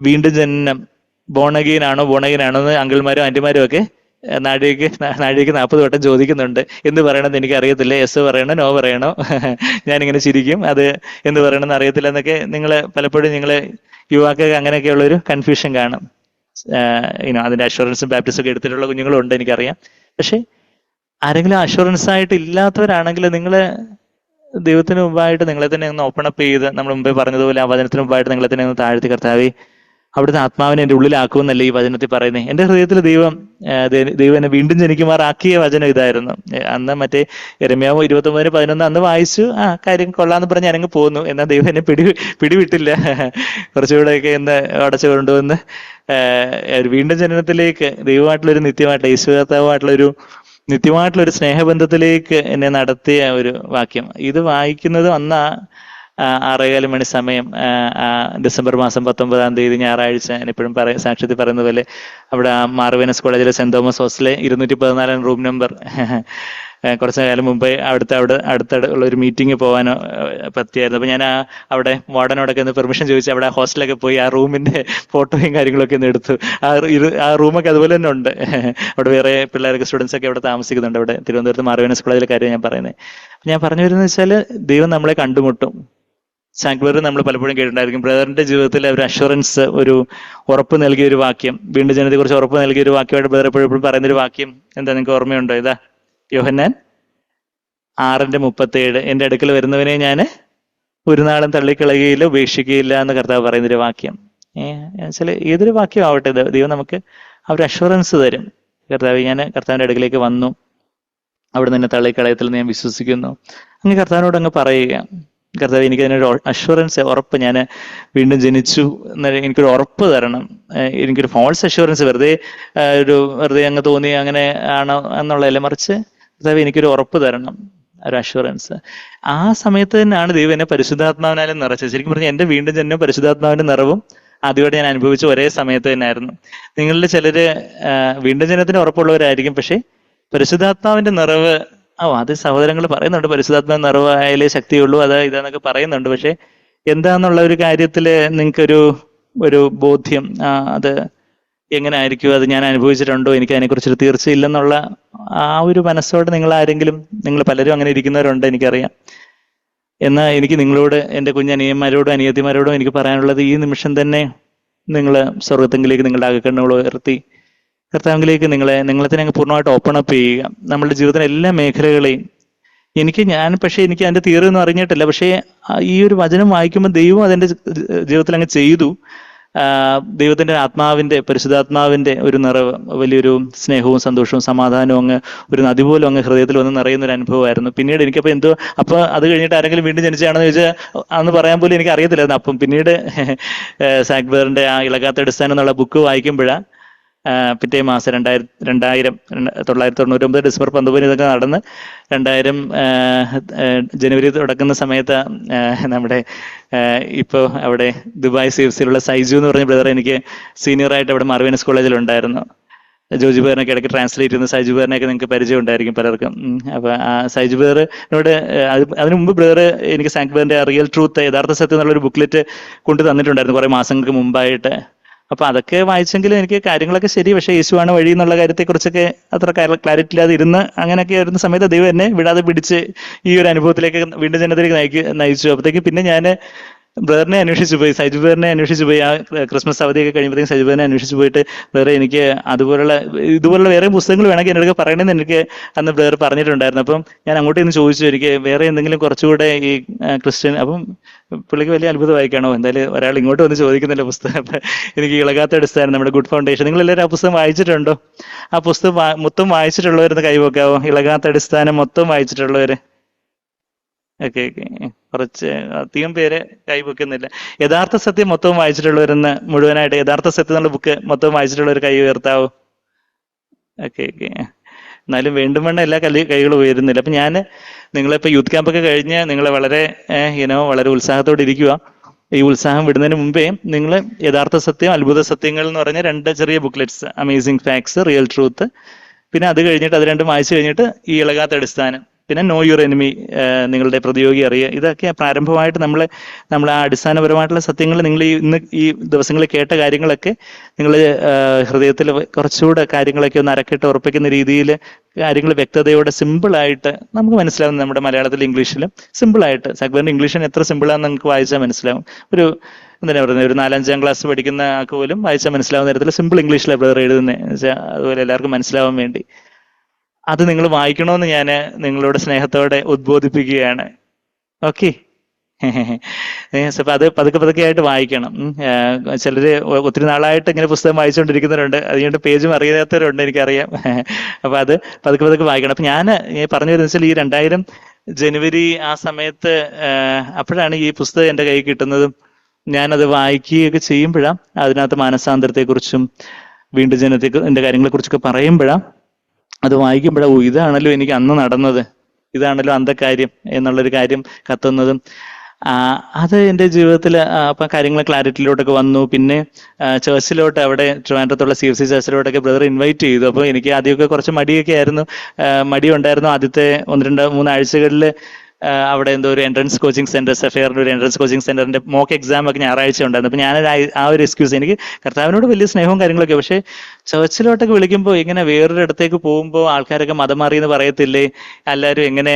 വീണ്ടും ജനനം ബോണഗീൻ ആണോ എന്ന് അങ്കിൾമാരും ആന്റിമാരും ഒക്കെ നാഴികയ്ക്ക് 40 വട്ടം ചോദിക്കുന്നുണ്ട്. എന്ത് പറയണമെന്ന് എനിക്ക് അറിയത്തില്ല, യെസ് പറയണോ നോ പറയണോ, ഞാനിങ്ങനെ ചിരിക്കും, അത് എന്ത് പറയണമെന്ന് അറിയത്തില്ല എന്നൊക്കെ പലപ്പോഴും യുവാക്കൾക്ക് അങ്ങനെയൊക്കെയുള്ളൊരു കൺഫ്യൂഷൻ കാണും. അതിന്റെ അഷുറൻസും ബാപ്റ്റിസും ഒക്കെ എടുത്തിട്ടുള്ള കുഞ്ഞുങ്ങളും ഉണ്ട്, എനിക്കറിയാം. പക്ഷെ ആരെങ്കിലും അഷുറൻസ് ആയിട്ട് ഇല്ലാത്തവരാണെങ്കിൽ നിങ്ങൾ ദൈവത്തിന് മുമ്പായിട്ട് നിങ്ങളെ തന്നെ ഒന്ന് ഓപ്പൺ അപ്പ് ചെയ്ത്, നമ്മൾ മുമ്പേ പറഞ്ഞതുപോലെ ആ വചനത്തിന് മുമ്പായിട്ട് നിങ്ങളെ തന്നെ ഒന്ന് താഴ്ത്തി, കർത്താവേ അവിടുത്തെ ആത്മാവിനെ എൻ്റെ ഉള്ളിലാക്കുമെന്നല്ലേ ഈ വചനത്തിൽ പറയുന്നത്. എൻ്റെ ഹൃദയത്തിൽ ദൈവം എന്നെ വീണ്ടും ജനിക്കുമാറാക്കിയ വചനം ഇതായിരുന്നു. അന്ന് മറ്റേ യെരമ്യാവ് 29:11 അന്ന് വായിച്ചു, കാര്യം കൊള്ളാന്ന് പറഞ്ഞ് ഞാനങ്ങ് പോന്നു. എന്നാൽ ദൈവം എന്നെ പിടിവിട്ടില്ല, കുറച്ചുകൂടെയൊക്കെ എന്ന് അടച്ചു കൊണ്ടുവന്ന് വീണ്ടും ജനനത്തിലേക്ക്, ദൈവമായിട്ടുള്ളൊരു നിത്യമായിട്ടുള്ള നിത്യമായിട്ടുള്ളൊരു സ്നേഹബന്ധത്തിലേക്ക് എന്നെ നടത്തിയ ഒരു വാക്യം. ഇത് വായിക്കുന്നത് അന്ന് 6:15 മണി സമയം, ഡിസംബർ മാസം 19-ാം തീയതി ഞായറാഴ്ച. ഞാൻ എപ്പോഴും സാക്ഷ്യത്തിൽ പറയുന്ന പോലെ അവിടെ മാർവേനസ് കോളേജിലെ സെന്റ് തോമസ് ഹോസ്റ്റലെ 214 റൂം നമ്പർ കുറച്ചു കാലം മുമ്പേ അടുത്ത ഉള്ള ഒരു മീറ്റിംഗ് പോകാൻ പറ്റിയായിരുന്നു. അപ്പൊ ഞാൻ അവിടെ വാർഡനോടൊക്കെ ഒന്ന് പെർമിഷൻ ചോദിച്ചു അവിടെ ഹോസ്റ്റലൊക്കെ പോയി ആ റൂമിന്റെ ഫോട്ടോയും കാര്യങ്ങളൊക്കെ ഒന്ന് എടുത്തു. ആ റൂമൊക്കെ അതുപോലെ തന്നെ ഉണ്ട്. അവിടെ വേറെ പിള്ളേരൊക്കെ സ്റ്റുഡൻസ് ഒക്കെ അവിടെ താമസിക്കുന്നുണ്ട്, അവിടെ തിരുവനന്തപുരത്ത് മാർവേനസ് കോളേജിലെ കാര്യം ഞാൻ പറയുന്നത്. ഞാൻ പറഞ്ഞു വരുന്നത് വെച്ചാൽ ദൈവം നമ്മളെ കണ്ടുമുട്ടും. സാങ്ക്വറി നമ്മൾ പലപ്പോഴും കേട്ടിട്ടുണ്ടായിരിക്കും. ബ്രദറിന്റെ ജീവിതത്തിൽ ഒരു അഷുറൻസ്, ഒരു ഉറപ്പ് നൽകിയ ഒരു വാക്യം, വീണ്ടും ജനത്തെ കുറിച്ച് ഉറപ്പ് നൽകിയ ഒരു വാക്യമായിട്ട് ബ്രദർ എപ്പോഴും പറയുന്നൊരു വാക്യം എന്താ, നിങ്ങൾക്ക് ഓർമ്മയുണ്ടോ? ഇതാ യോഹന്നാൻ 6:37, എൻ്റെ അടുക്കൽ വരുന്നവനെ ഞാൻ ഒരു നാളും തള്ളിക്കളയുകയില്ല, ഉപേക്ഷിക്കുകയില്ല എന്ന് കർത്താവ് പറയുന്നൊരു വാക്യം. വെച്ചാൽ ഏതൊരു വാക്യം ആവട്ടെ, ദൈവം നമുക്ക് ആ ഒരു അഷുറൻസ് തരും. കർത്താവിന്റെ അടുക്കിലേക്ക് വന്നു, അവിടെ നിന്ന് തള്ളിക്കളയത്തിൽ ഞാൻ വിശ്വസിക്കുന്നു. അങ്ങ് കർത്താവിനോട് അങ്ങ് പറയുക, കർത്താവ് എനിക്ക് അതിനൊരു അഷുറൻസ്, ഉറപ്പ്, ഞാൻ വീണ്ടും ജനിച്ചു എനിക്കൊരു ഉറപ്പ് തരണം. എനിക്കൊരു ഫാൾസ് അഷുറൻസ്, വെറുതെ അങ്ങ് തോന്നി അങ്ങനെ ആണോ എന്നുള്ളതല്ല, മറിച്ച് കർത്താവ് എനിക്കൊരു ഉറപ്പ് തരണം, ഒരു അഷുറൻസ്. ആ സമയത്ത് തന്നെയാണ് ദൈവം എന്നെ പരിശുദ്ധാത്മാവിനാലും നിറച്ചത്. ശരിക്കും പറഞ്ഞാൽ എൻ്റെ വീണ്ടും ജനനം പരിശുദ്ധാത്മാവിന്റെ നിറവും ആദ്യമായിട്ട് ഞാൻ അനുഭവിച്ച ഒരേ സമയത്ത് തന്നെയായിരുന്നു. നിങ്ങളിൽ ചിലര് വീണ്ടും ജനനത്തിന് ഉറപ്പുള്ളവരായിരിക്കും, പക്ഷെ പരിശുദ്ധാത്മാവിന്റെ നിറവ്, അത് സഹോദരങ്ങൾ പറയുന്നുണ്ട്, പരിശുദ്ധാത്മാ നിറവായാലേ ശക്തിയുള്ളൂ, ഇതാന്നൊക്കെ പറയുന്നുണ്ട്. പക്ഷെ എന്താന്നുള്ള ഒരു കാര്യത്തില് നിങ്ങൾക്കൊരു ബോധ്യം, അത് എങ്ങനെ ആയിരിക്കും, അത് ഞാൻ അനുഭവിച്ചിട്ടുണ്ടോ, എനിക്ക് അതിനെക്കുറിച്ചൊരു തീർച്ചയില്ലെന്നുള്ള ആ ഒരു മനസ്സോടെ നിങ്ങൾ പലരും അങ്ങനെ ഇരിക്കുന്നവരുണ്ട്, എനിക്കറിയാം. എന്നാൽ എനിക്ക് നിങ്ങളോട്, എൻ്റെ കുഞ്ഞനിയന്മാരോടും അനിയത്തിമാരോടും എനിക്ക് പറയാനുള്ളത്, ഈ നിമിഷം തന്നെ നിങ്ങൾ സ്വർഗത്തെങ്കിലേക്ക് നിങ്ങളുടെ അകക്കണ്ണുകൾ ഉയർത്തി കർത്താവിലേക്ക് നിങ്ങളെ തന്നെ അങ്ങ് പൂർണ്ണമായിട്ട് ഓപ്പൺ അപ്പ് ചെയ്യുക. നമ്മളുടെ ജീവിതത്തിലെ എല്ലാ മേഖലകളെയും പക്ഷേ എനിക്ക് അതിന്റെ തിയറി ഒന്നും അറിഞ്ഞിട്ടില്ല. പക്ഷേ ഈ ഒരു വചനം വായിക്കുമ്പോൾ ദൈവം അതിന്റെ ജീവിതത്തിൽ അങ്ങ് ചെയ്തു. ദൈവത്തിന്റെ ആത്മാവിന്റെ, പരിശുദ്ധാത്മാവിന്റെ ഒരു നിറവ്, വലിയൊരു സ്നേഹവും സന്തോഷവും സമാധാനവും അങ്ങ് ഒരു നദി പോലും അങ്ങ് ഹൃദയത്തിൽ വന്ന് നിറയുന്ന ഒരു അനുഭവമായിരുന്നു. പിന്നീട് എനിക്കപ്പോൾ എന്തോ, അപ്പോൾ അത് കഴിഞ്ഞിട്ട് ആരെങ്കിലും വീണ്ടും ജനിച്ചാണെന്ന് ചോദിച്ചാൽ അന്ന് പറയാൻ പോലും എനിക്ക് അറിയത്തില്ലായിരുന്നു. അപ്പം പിന്നീട് സാക്ബറിന്റെ ആ ഇളകാത്ത അടിസ്ഥാനം എന്നുള്ള ബുക്ക് വായിക്കുമ്പോഴാണ് പിറ്റേ മാസം 1999 ഡിസംബർ 19 ഇതൊക്കെ നടന്ന് 2000 ജനുവരി തുടക്കുന്ന സമയത്ത് നമ്മുടെ ഇപ്പോൾ അവിടെ ദുബായ് CFCയിലുള്ള സൈജു എന്ന് പറഞ്ഞ ബ്രദർ എനിക്ക് സീനിയറായിട്ട് അവിടെ മാർവീനസ് കോളേജിൽ ഉണ്ടായിരുന്നു. ജോജി ബേറിനൊക്കെ ഇടയ്ക്ക് ട്രാൻസ്ലേറ്റ് ചെയ്യുന്ന സൈജു ബേറിനെയൊക്കെ നിങ്ങൾക്ക് പരിചയം ഉണ്ടായിരിക്കും പലർക്കും. അപ്പൊ ആ സൈജു ബേറിനോട് അതിനു മുമ്പ് ബ്രദർ എനിക്ക് സാക്ബറിന്റെ റിയൽ ട്രൂത്ത്, യഥാർത്ഥ സത്യം എന്നുള്ളൊരു ബുക്ക്ലെറ്റ് കൊണ്ടു തന്നിട്ടുണ്ടായിരുന്നു കുറെ മാസങ്ങൾക്ക് മുമ്പായിട്ട്. അപ്പൊ അതൊക്കെ വായിച്ചെങ്കിലും എനിക്ക് കാര്യങ്ങളൊക്കെ ശരി, പക്ഷെ യേശുവാണ് വഴി എന്നുള്ള കാര്യത്തെക്കുറിച്ചൊക്കെ അത്ര ക്ലാരിറ്റി ഇല്ലാതെ ഇരുന്ന് അങ്ങനെയൊക്കെ വരുന്ന സമയത്ത് ദൈവം എന്നെ വിടാതെ പിടിച്ച് ഈ ഒരു അനുഭവത്തിലേക്ക് വീണ്ടും ജനത്തിലേക്ക് നയിച്ചു. അപ്പോഴത്തേക്ക് പിന്നെ ഞാൻ ബ്രദറിനെ അന്വേഷിച്ചു പോയി, സൈജു ബ്രദറിനെ അന്വേഷിച്ചു പോയി. ആ ക്രിസ്മസ് അവധിയൊക്കെ കഴിയുമ്പോഴത്തേക്കും സൈജു ബ്രദറിനെ അന്വേഷിച്ചു പോയിട്ട്, ബ്രദറെ എനിക്ക് ഇതുപോലുള്ള വേറെ പുസ്തകങ്ങൾ വേണമെങ്കിൽ എന്നോട് പറയണമെന്ന് എനിക്ക് അന്ന് ബ്രദർ പറഞ്ഞിട്ടുണ്ടായിരുന്നു. അപ്പം ഞാൻ അങ്ങോട്ട് ഇന്ന് ചോദിച്ചു, എനിക്ക് വേറെ എന്തെങ്കിലും കുറച്ചുകൂടെ ഈ ക്രിസ്ത്യൻ. അപ്പം പുള്ളിക്ക് വലിയ അത്ഭുതമായിക്കാണോ, എന്തായാലും ഒരാൾ ഇങ്ങോട്ട് വന്ന് ചോദിക്കുന്നില്ല പുസ്തകം. അപ്പം എനിക്ക് ഇളകാത്ത അടിസ്ഥാനം, നമ്മുടെ ഗുഡ് ഫൗണ്ടേഷൻ, നിങ്ങളെല്ലാവരും ആ പുസ്തകം വായിച്ചിട്ടുണ്ടോ? ആ പുസ്തകം മൊത്തം വായിച്ചിട്ടുള്ളവരെന്ന് കൈവക്കാവോ? ഇളകാത്ത അടിസ്ഥാനം മൊത്തം വായിച്ചിട്ടുള്ളവര്? ഓക്കെ. കുറച്ച് അധികം പേര് കൈവെക്കുന്നില്ല. യഥാർത്ഥ സത്യം മൊത്തം വായിച്ചിട്ടുള്ളവരെന്ന് മുഴുവനായിട്ട്, യഥാർത്ഥ സത്യം എന്നുള്ള ബുക്ക് മൊത്തം വായിച്ചിട്ടുള്ളവർ കൈ ഉയർത്താവോ? ഓക്കെ. എന്നാലും വീണ്ടും വേണ്ട എല്ലാ കൈകളും ഉയരുന്നില്ല. അപ്പൊ ഞാൻ നിങ്ങളിപ്പോ യൂത്ത് ക്യാമ്പൊക്കെ കഴിഞ്ഞ് നിങ്ങൾ വളരെ വളരെ ഉത്സാഹത്തോടെ ഇരിക്കുക. ഈ ഉത്സാഹം വിടുന്നതിന് മുമ്പേ നിങ്ങൾ യഥാർത്ഥ സത്യം, അത്ഭുത സത്യങ്ങൾ എന്ന് പറഞ്ഞ 2 ചെറിയ booklets, amazing facts, real truth, പിന്നെ അത് കഴിഞ്ഞിട്ട് അത് രണ്ടും വായിച്ചു കഴിഞ്ഞിട്ട് ഈ ഇളകാത്ത അടിസ്ഥാനം, പിന്നെ നോ യുവർ എനിമി, നിങ്ങളുടെ പ്രതിയോഗി അറിയുക. ഇതൊക്കെ പ്രാരംഭമായിട്ട് നമ്മൾ ആ അടിസ്ഥാനപരമായിട്ടുള്ള സത്യങ്ങൾ നിങ്ങൾ ഇന്ന് ഈ ദിവസങ്ങളിൽ കേട്ട കാര്യങ്ങളൊക്കെ നിങ്ങൾ ഹൃദയത്തിൽ കുറച്ചുകൂടെ കാര്യങ്ങളൊക്കെ ഒന്ന് അരക്കിട്ട് ഉറപ്പിക്കുന്ന രീതിയിൽ കാര്യങ്ങൾ വ്യക്തതയോടെ സിമ്പിളായിട്ട് നമുക്ക് മനസ്സിലാവും. നമ്മുടെ മലയാളത്തിലും ഇംഗ്ലീഷിലും സിമ്പിളായിട്ട്, സാക്ബറിന്റെ ഇംഗ്ലീഷിന് എത്ര സിമ്പിളാണെന്ന് നിങ്ങൾക്ക് വായിച്ചാൽ മനസ്സിലാവും. ഒരു എന്തിനാ പറയുന്നത്, ഒരു 4-5 ക്ലാസ് പഠിക്കുന്ന ആൾക്ക് പോലും വായിച്ചാൽ മനസ്സിലാവുന്ന തരത്തിൽ സിമ്പിൾ ഇംഗ്ലീഷിലാണ് ബ്രദർ എഴുതുന്നത്. അതുപോലെ എല്ലാവർക്കും മനസ്സിലാവാൻ വേണ്ടി അത് നിങ്ങൾ വായിക്കണമെന്ന് ഞാൻ നിങ്ങളോട് സ്നേഹത്തോടെ ഉദ്ബോധിപ്പിക്കുകയാണ്. ഓക്കെ. അപ്പൊ അത് പതുക്കെ ആയിട്ട് വായിക്കണം. ചിലര് ഒത്തിരി നാളായിട്ട് ഇങ്ങനെ പുസ്തകം വായിച്ചുകൊണ്ടിരിക്കുന്നവരുണ്ട്, അതുകൊണ്ട് പേജും അറിയാത്തവരുണ്ട്, എനിക്കറിയാം. അപ്പൊ അത് പതുക്കെ വായിക്കണം. അപ്പൊ ഞാൻ പറഞ്ഞു വരുന്ന വെച്ചാൽ ഈ 2000 ജനുവരി ആ സമയത്ത് അപ്പോഴാണ് ഈ പുസ്തകം എൻ്റെ കയ്യിൽ കിട്ടുന്നതും ഞാനത് വായിക്കുകയൊക്കെ ചെയ്യുമ്പോഴാണ് അതിനകത്ത് മാനസാന്തരത്തെക്കുറിച്ചും വീണ്ടും ജനത്തിന്റെ കാര്യങ്ങളെക്കുറിച്ചൊക്കെ പറയുമ്പോഴാണ്, അത് വായിക്കുമ്പോഴാണ് ഇതാണല്ലോ എനിക്ക് അന്ന് നടന്നത്, ഇതാണല്ലോ അന്ത കാര്യം എന്നുള്ളൊരു കാര്യം കത്തുന്നതും. അത് എൻ്റെ ജീവിതത്തിൽ അപ്പം കാര്യങ്ങൾ ക്ലാരിറ്റിയിലോട്ടൊക്കെ വന്നു. പിന്നെ ചേർച്ചിലോട്ട്, അവിടെ ട്രിവാൻഡ്രത്തുള്ള CFC ചേർച്ചിലോട്ടൊക്കെ ബ്രദർ ഇൻവൈറ്റ് ചെയ്തു. അപ്പോൾ എനിക്ക് ആദ്യമൊക്കെ കുറച്ച് മടിയൊക്കെ ആയിരുന്നു, മടിയുണ്ടായിരുന്നു. ആദ്യത്തെ 1-2-3 ആഴ്ചകളിൽ അവിടെ എന്തോ ഒരു എൻട്രൻസ് കോച്ചിങ് സെന്റർ, സഫയറിന്റെ ഒരു എൻട്രൻസ് കോച്ചിങ് സെന്ററിന്റെ മോക്ക് എക്സാം ഒക്കെ ഞായറാഴ്ച ഉണ്ടായിരുന്നു. അപ്പൊ ഞാൻ ആ ഒരു എക്സ്ക്യൂസ്, എനിക്ക് കർത്താവിനോട് വലിയ സ്നേഹവും കാര്യങ്ങളൊക്കെ, പക്ഷേ ചേർച്ചിലോട്ടൊക്കെ വിളിക്കുമ്പോൾ ഇങ്ങനെ വേറൊരു ഇടത്തേക്ക് പോകുമ്പോൾ ആൾക്കാരൊക്കെ മതം മാറിയെന്ന് പറയത്തില്ലേ, എല്ലാവരും എങ്ങനെ,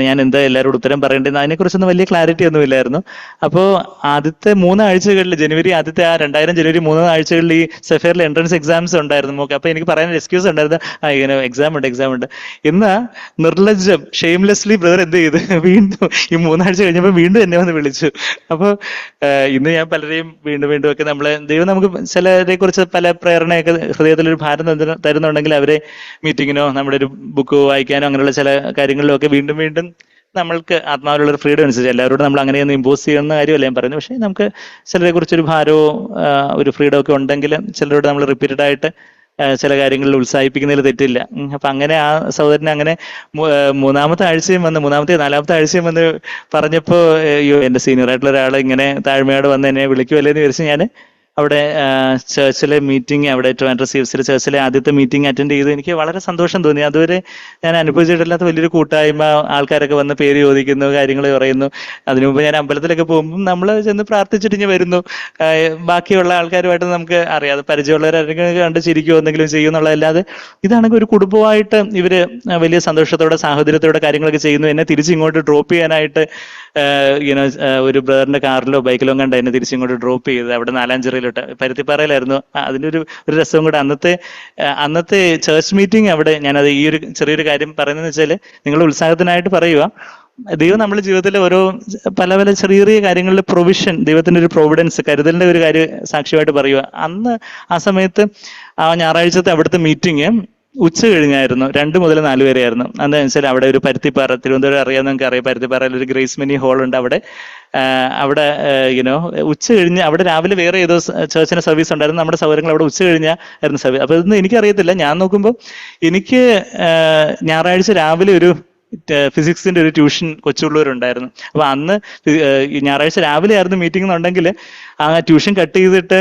ഞാൻ എന്താ എല്ലാവരോടും ഉത്തരം പറയേണ്ടത്, അതിനെക്കുറിച്ചൊന്നും വലിയ ക്ലാരിറ്റി ഒന്നും ഇല്ലായിരുന്നു. അപ്പോൾ ആദ്യത്തെ 3 ആഴ്ചകളിൽ, ജനുവരി ആദ്യത്തെ 2000 ജനുവരി 3 ആഴ്ചകളിൽ ഈ സഫയറിൽ എൻട്രൻസ് എക്സാംസ് ഉണ്ടായിരുന്നു മോക്ക്. അപ്പൊ എനിക്ക് പറയാൻ എക്സ്ക്യൂസ് ഉണ്ടായിരുന്നു, ഇങ്ങനെ എക്സാം ഉണ്ട്. ഇന്ന് നിർലജ്ജം, ഷെയിംലെസ്ലി ബ്രദർ എന്ത് ചെയ്ത് വീണ്ടും ഈ 3 ആഴ്ച കഴിഞ്ഞപ്പോൾ വീണ്ടും എന്നെ വന്ന് വിളിച്ചു. അപ്പോൾ ഇന്ന് ഞാൻ പലരെയും വീണ്ടും ഒക്കെ ദൈവം നമുക്ക് ചിലരെ കുറിച്ച് പല പ്രേരണയൊക്കെ ഹൃദയത്തിലൊരു ഭാരം തരുന്നുണ്ടെങ്കിൽ അവരെ മീറ്റിങ്ങിനോ നമ്മുടെ ഒരു ബുക്ക് വായിക്കാനോ അങ്ങനെയുള്ള ചില കാര്യങ്ങളിലോ ഒക്കെ വീണ്ടും നമ്മൾക്ക് ആത്മാവിലുള്ളൊരു ഫ്രീഡം അനുസരിച്ച്, എല്ലാവരോടും നമ്മൾ അങ്ങനെയൊന്നും ഇമ്പോസ് ചെയ്യുന്ന കാര്യമല്ല ഞാൻ പറയുന്നത്. പക്ഷേ നമുക്ക് ചിലരെ കുറിച്ചൊരു ഭാരമോ ഒരു ഫ്രീഡം ഒക്കെ ഉണ്ടെങ്കിൽ ചിലരോട് നമ്മൾ റിപ്പീറ്റഡ് ആയിട്ട് ചില കാര്യങ്ങളിൽ ഉത്സാഹിപ്പിക്കുന്നതിൽ തെറ്റില്ല. അപ്പൊ അങ്ങനെ ആ സഹോദരനെ അങ്ങനെ 3-ാമത്തെ ആഴ്ചയും വന്ന് 4-ാമത്തെ ആഴ്ചയും വന്ന് പറഞ്ഞപ്പോ, അയ്യോ എന്റെ സീനിയർ ആയിട്ടുള്ള ഒരാൾ ഇങ്ങനെ താഴ്മയോടെ വന്ന് എന്നെ വിളിക്കുമല്ലേന്ന് വിചാരിച്ച് ഞാൻ അവിടെ ചേർച്ചിലെ മീറ്റിംഗ്, അവിടെ ട്രിവാൻഡ്രം CFC ചേർച്ചിലെ ആദ്യത്തെ മീറ്റിംഗ് അറ്റൻഡ് ചെയ്തു. എനിക്ക് വളരെ സന്തോഷം തോന്നി. അതുവരെ ഞാൻ അനുഭവിച്ചിട്ടില്ലാത്ത വലിയൊരു കൂട്ടായ്മ, ആൾക്കാരൊക്കെ വന്ന് പേര് ചോദിക്കുന്നു, കാര്യങ്ങൾ പറയുന്നു. അതിനു മുമ്പ് ഞാൻ അമ്പലത്തിലൊക്കെ പോകുമ്പോൾ നമ്മൾ ചെന്ന് പ്രാർത്ഥിച്ചിട്ട് വരുന്നു. ബാക്കിയുള്ള ആൾക്കാരുമായിട്ട് നമുക്ക് അറിയാതെ പരിചയമുള്ളവരാരെങ്കിലും കണ്ട് ചിരിക്കുമോ എന്തെങ്കിലും ചെയ്യുന്നുള്ളതല്ലാതെ, ഇതാണെങ്കിൽ ഒരു കുടുംബമായിട്ട് ഇവര് വലിയ സന്തോഷത്തോടെ സാഹോദര്യത്തോടെ കാര്യങ്ങളൊക്കെ ചെയ്യുന്നു. എന്നെ തിരിച്ചിങ്ങോട്ട് ഡ്രോപ്പ് ചെയ്യാനായിട്ട് ഒരു ബ്രദറിന്റെ കാറിലോ ബൈക്കിലോ കണ്ട് എന്നെ തിരിച്ചിങ്ങോട്ട് ഡ്രോപ്പ് ചെയ്ത് അവിടെ 4-5 പരുത്തിപ്പാറയിലോട്ട്. പരുത്തിപ്പാറയിലായിരുന്നു. അതിൻ്റെ ഒരു രസവും കൂടെ അന്നത്തെ ചേർച്ച് മീറ്റിംഗ് അവിടെ. ഞാനത് ഈ ഒരു ചെറിയൊരു കാര്യം പറയുന്നതെന്ന് വെച്ചാൽ നിങ്ങളുടെ ഉത്സാഹത്തിനായിട്ട് പറയുക. ദൈവം നമ്മുടെ ജീവിതത്തിലെ ഓരോ പല പല ചെറിയ ചെറിയ കാര്യങ്ങളിൽ പ്രൊവിഷൻ, ദൈവത്തിന്റെ ഒരു പ്രൊവിഡൻസ്, കരുതലിന്റെ ഒരു കാര്യം സാക്ഷ്യമായിട്ട് പറയുക. അന്ന് ആ സമയത്ത് ആ ഞായറാഴ്ചത്തെ അവിടുത്തെ മീറ്റിംഗ് ഉച്ച കഴിഞ്ഞായിരുന്നു. 2 മുതൽ 4 വരെ ആയിരുന്നു. എന്താണെന്ന് വെച്ചാൽ അവിടെ ഒരു പരുത്തിപ്പാറ, തിരുവനന്തപുരം അറിയാമെന്ന് നിങ്ങൾക്ക് അറിയാം, പരുത്തിപ്പാറയിൽ ഒരു ഗ്രേസ് മിനി ഹോൾ ഉണ്ട്. അവിടെ ഉച്ച കഴിഞ്ഞ് അവിടെ രാവിലെ വേറെ ഏതോ ചേർച്ചിന് സർവീസ് ഉണ്ടായിരുന്നു. നമ്മുടെ സൗകര്യങ്ങൾ അവിടെ ഉച്ച കഴിഞ്ഞായിരുന്നു സർവീസ്. അപ്പൊ ഇതൊന്നും എനിക്കറിയത്തില്ല. ഞാൻ നോക്കുമ്പോൾ എനിക്ക് ഞായറാഴ്ച രാവിലെ ഒരു ഫിസിക്സിന്റെ ഒരു ട്യൂഷൻ കൊച്ചുള്ളൂരുണ്ടായിരുന്നു. അപ്പൊ അന്ന് ഞായറാഴ്ച രാവിലെ ആയിരുന്നു മീറ്റിംഗ് എന്നുണ്ടെങ്കിൽ ആ ട്യൂഷൻ കട്ട് ചെയ്തിട്ട്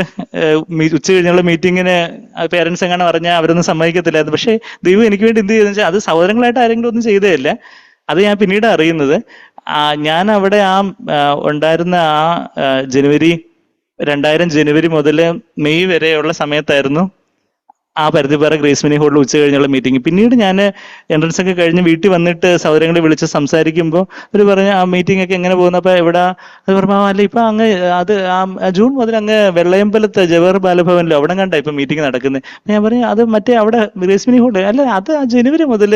ഉച്ച കഴിഞ്ഞുള്ള മീറ്റിങ്ങിന് പേരൻസ് എങ്ങനെ പറഞ്ഞാൽ അവരൊന്നും സമ്മതിക്കത്തില്ലായിരുന്നു. പക്ഷേ ദൈവം എനിക്ക് വേണ്ടി എന്ത് ചെയ്തെന്ന് വെച്ചാൽ അത് സഹോദരങ്ങളായിട്ട് ആരെങ്കിലും ഒന്നും ചെയ്തതല്ല. അത് ഞാൻ പിന്നീട് അറിയുന്നത്. ഞാൻ അവിടെ ഉണ്ടായിരുന്ന ജനുവരി 2000 ജനുവരി മുതൽ മെയ് വരെയുള്ള സമയത്തായിരുന്നു ആ പരുത്തിപ്പാറ ഗ്രേസ് മിനി ഹോളിൽ ഉച്ച കഴിഞ്ഞുള്ള മീറ്റിംഗ്. പിന്നീട് ഞാൻ എൻട്രൻസ് ഒക്കെ കഴിഞ്ഞ് വീട്ടിൽ വന്നിട്ട് സഹോദരങ്ങളെ വിളിച്ച് സംസാരിക്കുമ്പോൾ അവർ പറഞ്ഞു ആ മീറ്റിംഗ് ഒക്കെ എങ്ങനെ പോകുന്നു, അപ്പൊ എവിടെ അത് പറഞ്ഞു. അല്ല ഇപ്പൊ അങ്ങ് അത് ജൂൺ മുതൽ അങ്ങ് വെള്ളയമ്പലത്ത് ജവഹർ ബാലഭവനിലോ അവിടെ കണ്ട ഇപ്പൊ മീറ്റിംഗ് നടക്കുന്നത്. ഞാൻ പറഞ്ഞു അത് മറ്റേ അവിടെ ഗ്രേസ് മിനി ഹോളിൽ അല്ല, അത് ജനുവരി മുതൽ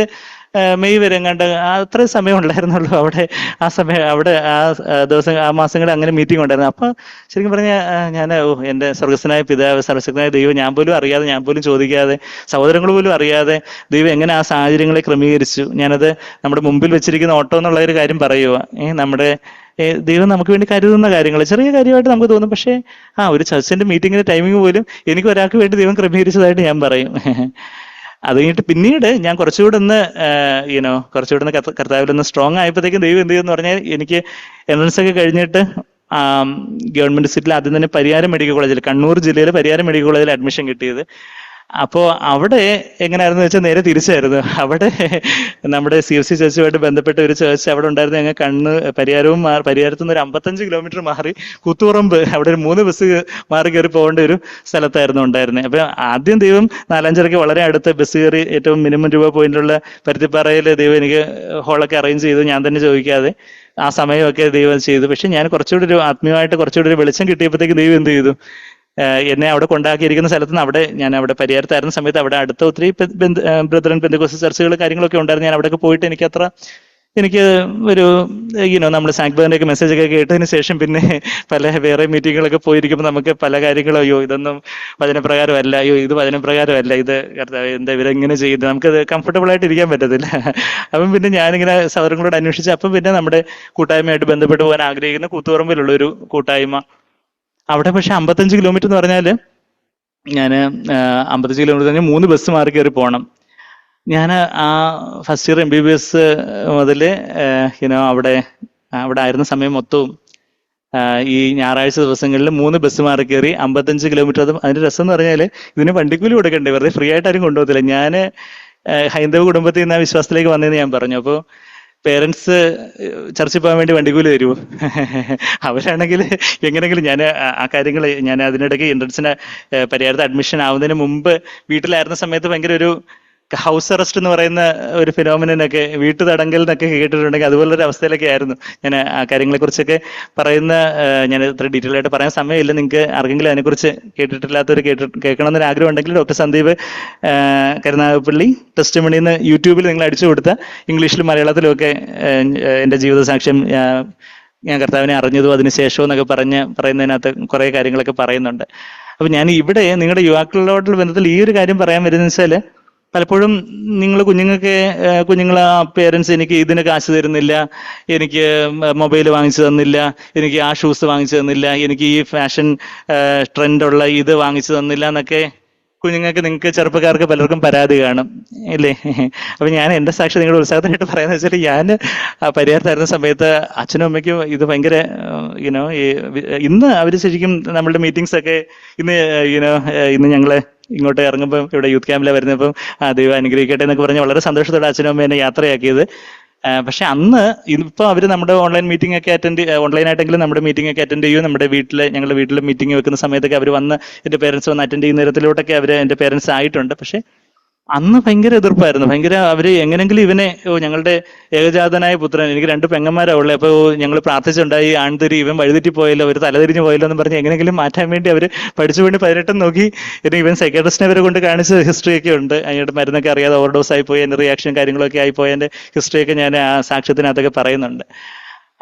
മെയ് വരെ കണ്ട അത്രയും സമയം ഉണ്ടായിരുന്നുള്ളൂ അവിടെ. ആ സമയം അവിടെ ദിവസം മാസങ്ങളിൽ അങ്ങനെ മീറ്റിംഗ് ഉണ്ടായിരുന്നു. അപ്പൊ ശരിക്കും പറഞ്ഞാൽ ഞാൻ എൻ്റെ സ്വർഗസ്ഥനായ പിതാവ്, സർവശക്തനായ ദൈവം, ഞാൻ പോലും അറിയാതെ, ഞാൻ പോലും ചോദിക്കാതെ, സഹോദരങ്ങൾ പോലും അറിയാതെ ദൈവം എങ്ങനെ ആ സാഹചര്യങ്ങളെ ക്രമീകരിച്ചു. ഞാനത് നമ്മുടെ മുമ്പിൽ വെച്ചിരിക്കുന്ന ഓട്ടോ എന്നുള്ള ഒരു കാര്യം പറയുക. നമ്മുടെ ദൈവം നമുക്ക് വേണ്ടി കരുതുന്ന കാര്യങ്ങൾ ചെറിയ കാര്യമായിട്ട് നമുക്ക് തോന്നും. പക്ഷേ ഒരു ചർച്ചിന്റെ മീറ്റിങ്ങിന്റെ ടൈമിംഗ് പോലും എനിക്ക് ഒരാൾക്ക് വേണ്ടി ദൈവം ക്രമീകരിച്ചതായിട്ട് ഞാൻ പറയും. അത് കഴിഞ്ഞിട്ട് പിന്നീട് ഞാൻ കുറച്ചുകൂടെ കുറച്ചുകൂടെ കർത്താവിലൊന്ന് സ്ട്രോങ് ആയപ്പോഴത്തേക്കും ദൈവം എന്ത് ചെയ്യുമെന്ന് പറഞ്ഞാൽ എനിക്ക് എൻട്രൻസ് ഒക്കെ കഴിഞ്ഞിട്ട് ഗവൺമെന്റ് സീറ്റിൽ ആദ്യം തന്നെ പരിയാരം മെഡിക്കൽ കോളേജിൽ, കണ്ണൂർ ജില്ലയിലെ പരിയാരം മെഡിക്കൽ കോളേജിൽ അഡ്മിഷൻ കിട്ടിയത്. അപ്പോൾ അവിടെ എങ്ങനെയായിരുന്നു വെച്ചാൽ നേരെ തിരിച്ചായിരുന്നു. അവിടെ നമ്മുടെ CFC ചേർച്ചുമായിട്ട് ബന്ധപ്പെട്ട ഒരു ചേർച്ച് അവിടെ ഉണ്ടായിരുന്നു. ഞങ്ങൾ പരിയാരത്തു നിന്ന് ഒരു 55 കിലോമീറ്റർ മാറി കൂത്തുപറമ്പ്, അവിടെ ഒരു 3 ബസ് മാറി കയറി പോകേണ്ട ഒരു സ്ഥലത്തായിരുന്നു ഉണ്ടായിരുന്നത്. അപ്പൊ ആദ്യം ദൈവം 4-5 വളരെ അടുത്ത് ബസ് കയറി ഏറ്റവും മിനിമം രൂപ പോയിന്റുള്ള പരുത്തിപ്പാറയിൽ ദൈവം എനിക്ക് ഹോളൊക്കെ അറേഞ്ച് ചെയ്തു, ഞാൻ തന്നെ ചോദിക്കാതെ. ആ സമയമൊക്കെ ദൈവം ചെയ്തു. പക്ഷെ ഞാൻ കുറച്ചുകൂടി ഒരു ആത്മീയമായിട്ട് കുറച്ചുകൂടി ഒരു വെളിച്ചം കിട്ടിയപ്പോഴത്തേക്ക് ദൈവം എന്ത് ചെയ്തു, എന്നെ അവിടെ കൊണ്ടാക്കിയിരിക്കുന്ന സ്ഥലത്ത് നിന്ന് ഞാൻ അവിടെ പരിയാരത്തായിരുന്ന സമയത്ത് അവിടെ അടുത്ത ഒത്തിരി ബ്രദറൻ പെന്തക്കോസ്തൽ ചർച്ചകൾ കാര്യങ്ങളൊക്കെ ഉണ്ടായിരുന്നു. ഞാൻ അവിടെയൊക്കെ പോയിട്ട് എനിക്ക് ഒരു നമ്മൾ സാങ്ക്ബറിന്റെ ഒക്കെ മെസ്സേജ് ഒക്കെ കേട്ടതിന് ശേഷം പിന്നെ പല വേറെ മീറ്റിങ്ങുകളൊക്കെ പോയിരിക്കുമ്പോൾ നമുക്ക് പല കാര്യങ്ങളും ഇതൊന്നും വചനപ്രകാരമല്ല, ഇത് വചനപ്രകാരമല്ല, ഇത് എന്താ ഇവരെങ്ങനെ ചെയ്യുന്നത്, നമുക്കത് കംഫർട്ടബിൾ ആയിട്ട് ഇരിക്കാൻ പറ്റത്തില്ല. അപ്പം പിന്നെ ഞാനിങ്ങനെ സൗരങ്ങളോട് അന്വേഷിച്ച് അപ്പം പിന്നെ നമ്മുടെ കൂട്ടായ്മയായിട്ട് ബന്ധപ്പെട്ട് പോകാൻ ആഗ്രഹിക്കുന്ന കൂത്തുപറമ്പിലുള്ള ഒരു കൂട്ടായ്മ. അവിടെ പക്ഷെ 55 കിലോമീറ്റർ എന്ന് പറഞ്ഞാല് ഞാൻ 55 കിലോമീറ്റർ തന്നെ 3 ബസ് മാറി കയറി പോകണം. ഞാൻ ഫസ്റ്റ് ഇയർ MBBS മുതൽ അവിടെ ആയിരുന്ന സമയം മൊത്തവും ഈ ഞായറാഴ്ച ദിവസങ്ങളിൽ 3 ബസ് മാറി കയറി 55 കിലോമീറ്റർ. അതിന്റെ രസം എന്ന് പറഞ്ഞാൽ ഇതിന് വണ്ടിക്കൂലി കൊടുക്കണ്ടേ, വെറുതെ ഫ്രീ ആയിട്ട് ആരും കൊണ്ടുപോകത്തില്ല. ഞാൻ ഹൈന്ദവ കുടുംബത്തിൽ നിന്ന് ആ വിശ്വാസത്തിലേക്ക് വന്നതെന്ന് ഞാൻ പറഞ്ഞു. അപ്പോൾ പേരൻസ് ചർച്ചിൽ പോകാൻ വേണ്ടി വണ്ടിക്കൂലി തരുമോ? അവരാണെങ്കിൽ എങ്ങനെയെങ്കിലും ആ കാര്യങ്ങൾ ഞാൻ അതിനിടയ്ക്ക് എൻട്രൻസിന് പരിഹാരത്ത് അഡ്മിഷൻ ആവുന്നതിന് മുമ്പ് വീട്ടിലായിരുന്ന സമയത്ത് ഭയങ്കര ഒരു ഹൗസ് അറസ്റ്റ് എന്ന് പറയുന്ന ഒരു ഫിനോമിനൊക്കെ, വീട്ടു തടങ്കൽ എന്നൊക്കെ കേട്ടിട്ടുണ്ടെങ്കിൽ അതുപോലൊരു അവസ്ഥയിലൊക്കെ ആയിരുന്നു. ഞാൻ ആ കാര്യങ്ങളെക്കുറിച്ചൊക്കെ ഞാൻ ഇത്ര ഡീറ്റെയിൽ ആയിട്ട് പറയാൻ സമയമില്ല. നിങ്ങൾക്ക് ആർക്കെങ്കിലും അതിനെക്കുറിച്ച് കേട്ടിട്ടില്ലാത്തവർ കേൾക്കണമെന്നൊരു ആഗ്രഹം ഉണ്ടെങ്കിൽ ഡോക്ടർ സന്ദീപ് കരുനാഗപ്പള്ളി ടെസ്റ്റിമണിന്ന് യൂട്യൂബിൽ നിങ്ങൾ അടിച്ചു കൊടുത്ത ഇംഗ്ലീഷിലും മലയാളത്തിലും ഒക്കെ എൻ്റെ ജീവിത സാക്ഷ്യം, ഞാൻ കർത്താവിനെ അറിഞ്ഞതും അതിനുശേഷവും എന്നൊക്കെ പറയുന്നതിനകത്ത് കുറേ കാര്യങ്ങളൊക്കെ പറയുന്നുണ്ട്. അപ്പൊ ഞാൻ ഇവിടെ നിങ്ങളുടെ യുവാക്കളോടുള്ള ബന്ധത്തിൽ ഈ ഒരു കാര്യം പറയാൻ വരുന്നത് വെച്ചാൽ, പലപ്പോഴും നിങ്ങൾ കുഞ്ഞുങ്ങളെ പേരൻസ് എനിക്ക് ഇതിന് കാശ് തരുന്നില്ല, എനിക്ക് മൊബൈൽ വാങ്ങിച്ചു തന്നില്ല, എനിക്ക് ആ ഷൂസ് വാങ്ങിച്ചു തന്നില്ല, എനിക്ക് ഈ ഫാഷൻ ട്രെൻഡുള്ള ഇത് വാങ്ങിച്ചു തന്നില്ല എന്നൊക്കെ നിങ്ങൾക്ക് ചെറുപ്പക്കാർക്ക് പലർക്കും പരാതി കാണും ഇല്ലേ? അപ്പൊ ഞാൻ എൻ്റെ സാക്ഷി നിങ്ങളുടെ ഉത്സാഹത്തിനായിട്ട് പറയുന്നത് വെച്ചാൽ, ഞാൻ പരിഹാരത്തായിരുന്ന സമയത്ത് അച്ഛനും അമ്മയ്ക്കും ഇത് ഭയങ്കര ഇന്ന് അവർ ശരിക്കും നമ്മളുടെ മീറ്റിംഗ്സ് ഒക്കെ ഇന്ന് ഞങ്ങള് ഇങ്ങോട്ട് ഇറങ്ങുമ്പോൾ ഇവിടെ യൂത്ത് ക്യാമ്പിലാണ് വരുന്നപ്പം ദൈവം അനുഗ്രഹിക്കട്ടെ എന്നൊക്കെ പറഞ്ഞ് വളരെ സന്തോഷത്തോടെ അച്ഛനും അമ്മ എന്നെ യാത്രയാക്കിയത്. പക്ഷെ അന്ന് ഇപ്പൊ അവര് നമ്മുടെ ഓൺലൈൻ മീറ്റിംഗ് ഒക്കെ ഓൺലൈനായിട്ടെങ്കിലും നമ്മുടെ മീറ്റിംഗ് ഒക്കെ അറ്റൻഡ് ചെയ്യും. ഞങ്ങളുടെ വീട്ടിൽ മീറ്റിംഗ് വെക്കുന്ന സമയത്തൊക്കെ അവർ വന്ന് എൻ്റെ പേരൻസ് വന്ന് അറ്റൻഡ് ചെയ്യുന്ന തരത്തിലോട്ടൊക്കെ എൻ്റെ പേരൻസ് ആയിട്ടുണ്ട്. പക്ഷെ അന്ന് ഭയങ്കര എതിർപ്പായിരുന്നു. ഭയങ്കര അവര് എങ്ങനെങ്കിലും ഇവനെ, ഞങ്ങളുടെ ഏകജാതനായ പുത്രൻ, എനിക്ക് 2 പെങ്ങന്മാരാ ഉള്ളത്, അപ്പൊ ഞങ്ങൾ പ്രാർത്ഥിച്ചുണ്ടായി ആൺതിരി ഇവൻ വഴിതെറ്റി പോയല്ലോ, ഒരു തലതിരിഞ്ഞ് പോയല്ലോ എന്ന് പറഞ്ഞ് എങ്ങനെങ്കിലും മാറ്റാൻ വേണ്ടി അവര് പഠിച്ചു വേണ്ടി 18 നോക്കി. ഇവൻ സൈക്കാട്രിസ്റ്റിനെ വരെ കൊണ്ട് കാണിച്ച ഹിസ്റ്ററി ഒക്കെ ഉണ്ട്. അതിന്റെ മരുന്നൊക്കെ അറിയാതെ ഓവർഡോസ് ആയി പോയി, അതിന്റെ റിയാക്ഷൻ കാര്യങ്ങളൊക്കെ ആയി പോയതിന്റെ ഹിസ്റ്ററി ഒക്കെ ഞാൻ ആ സാക്ഷ്യത്തിനകത്തൊക്കെ പറയുന്നുണ്ട്.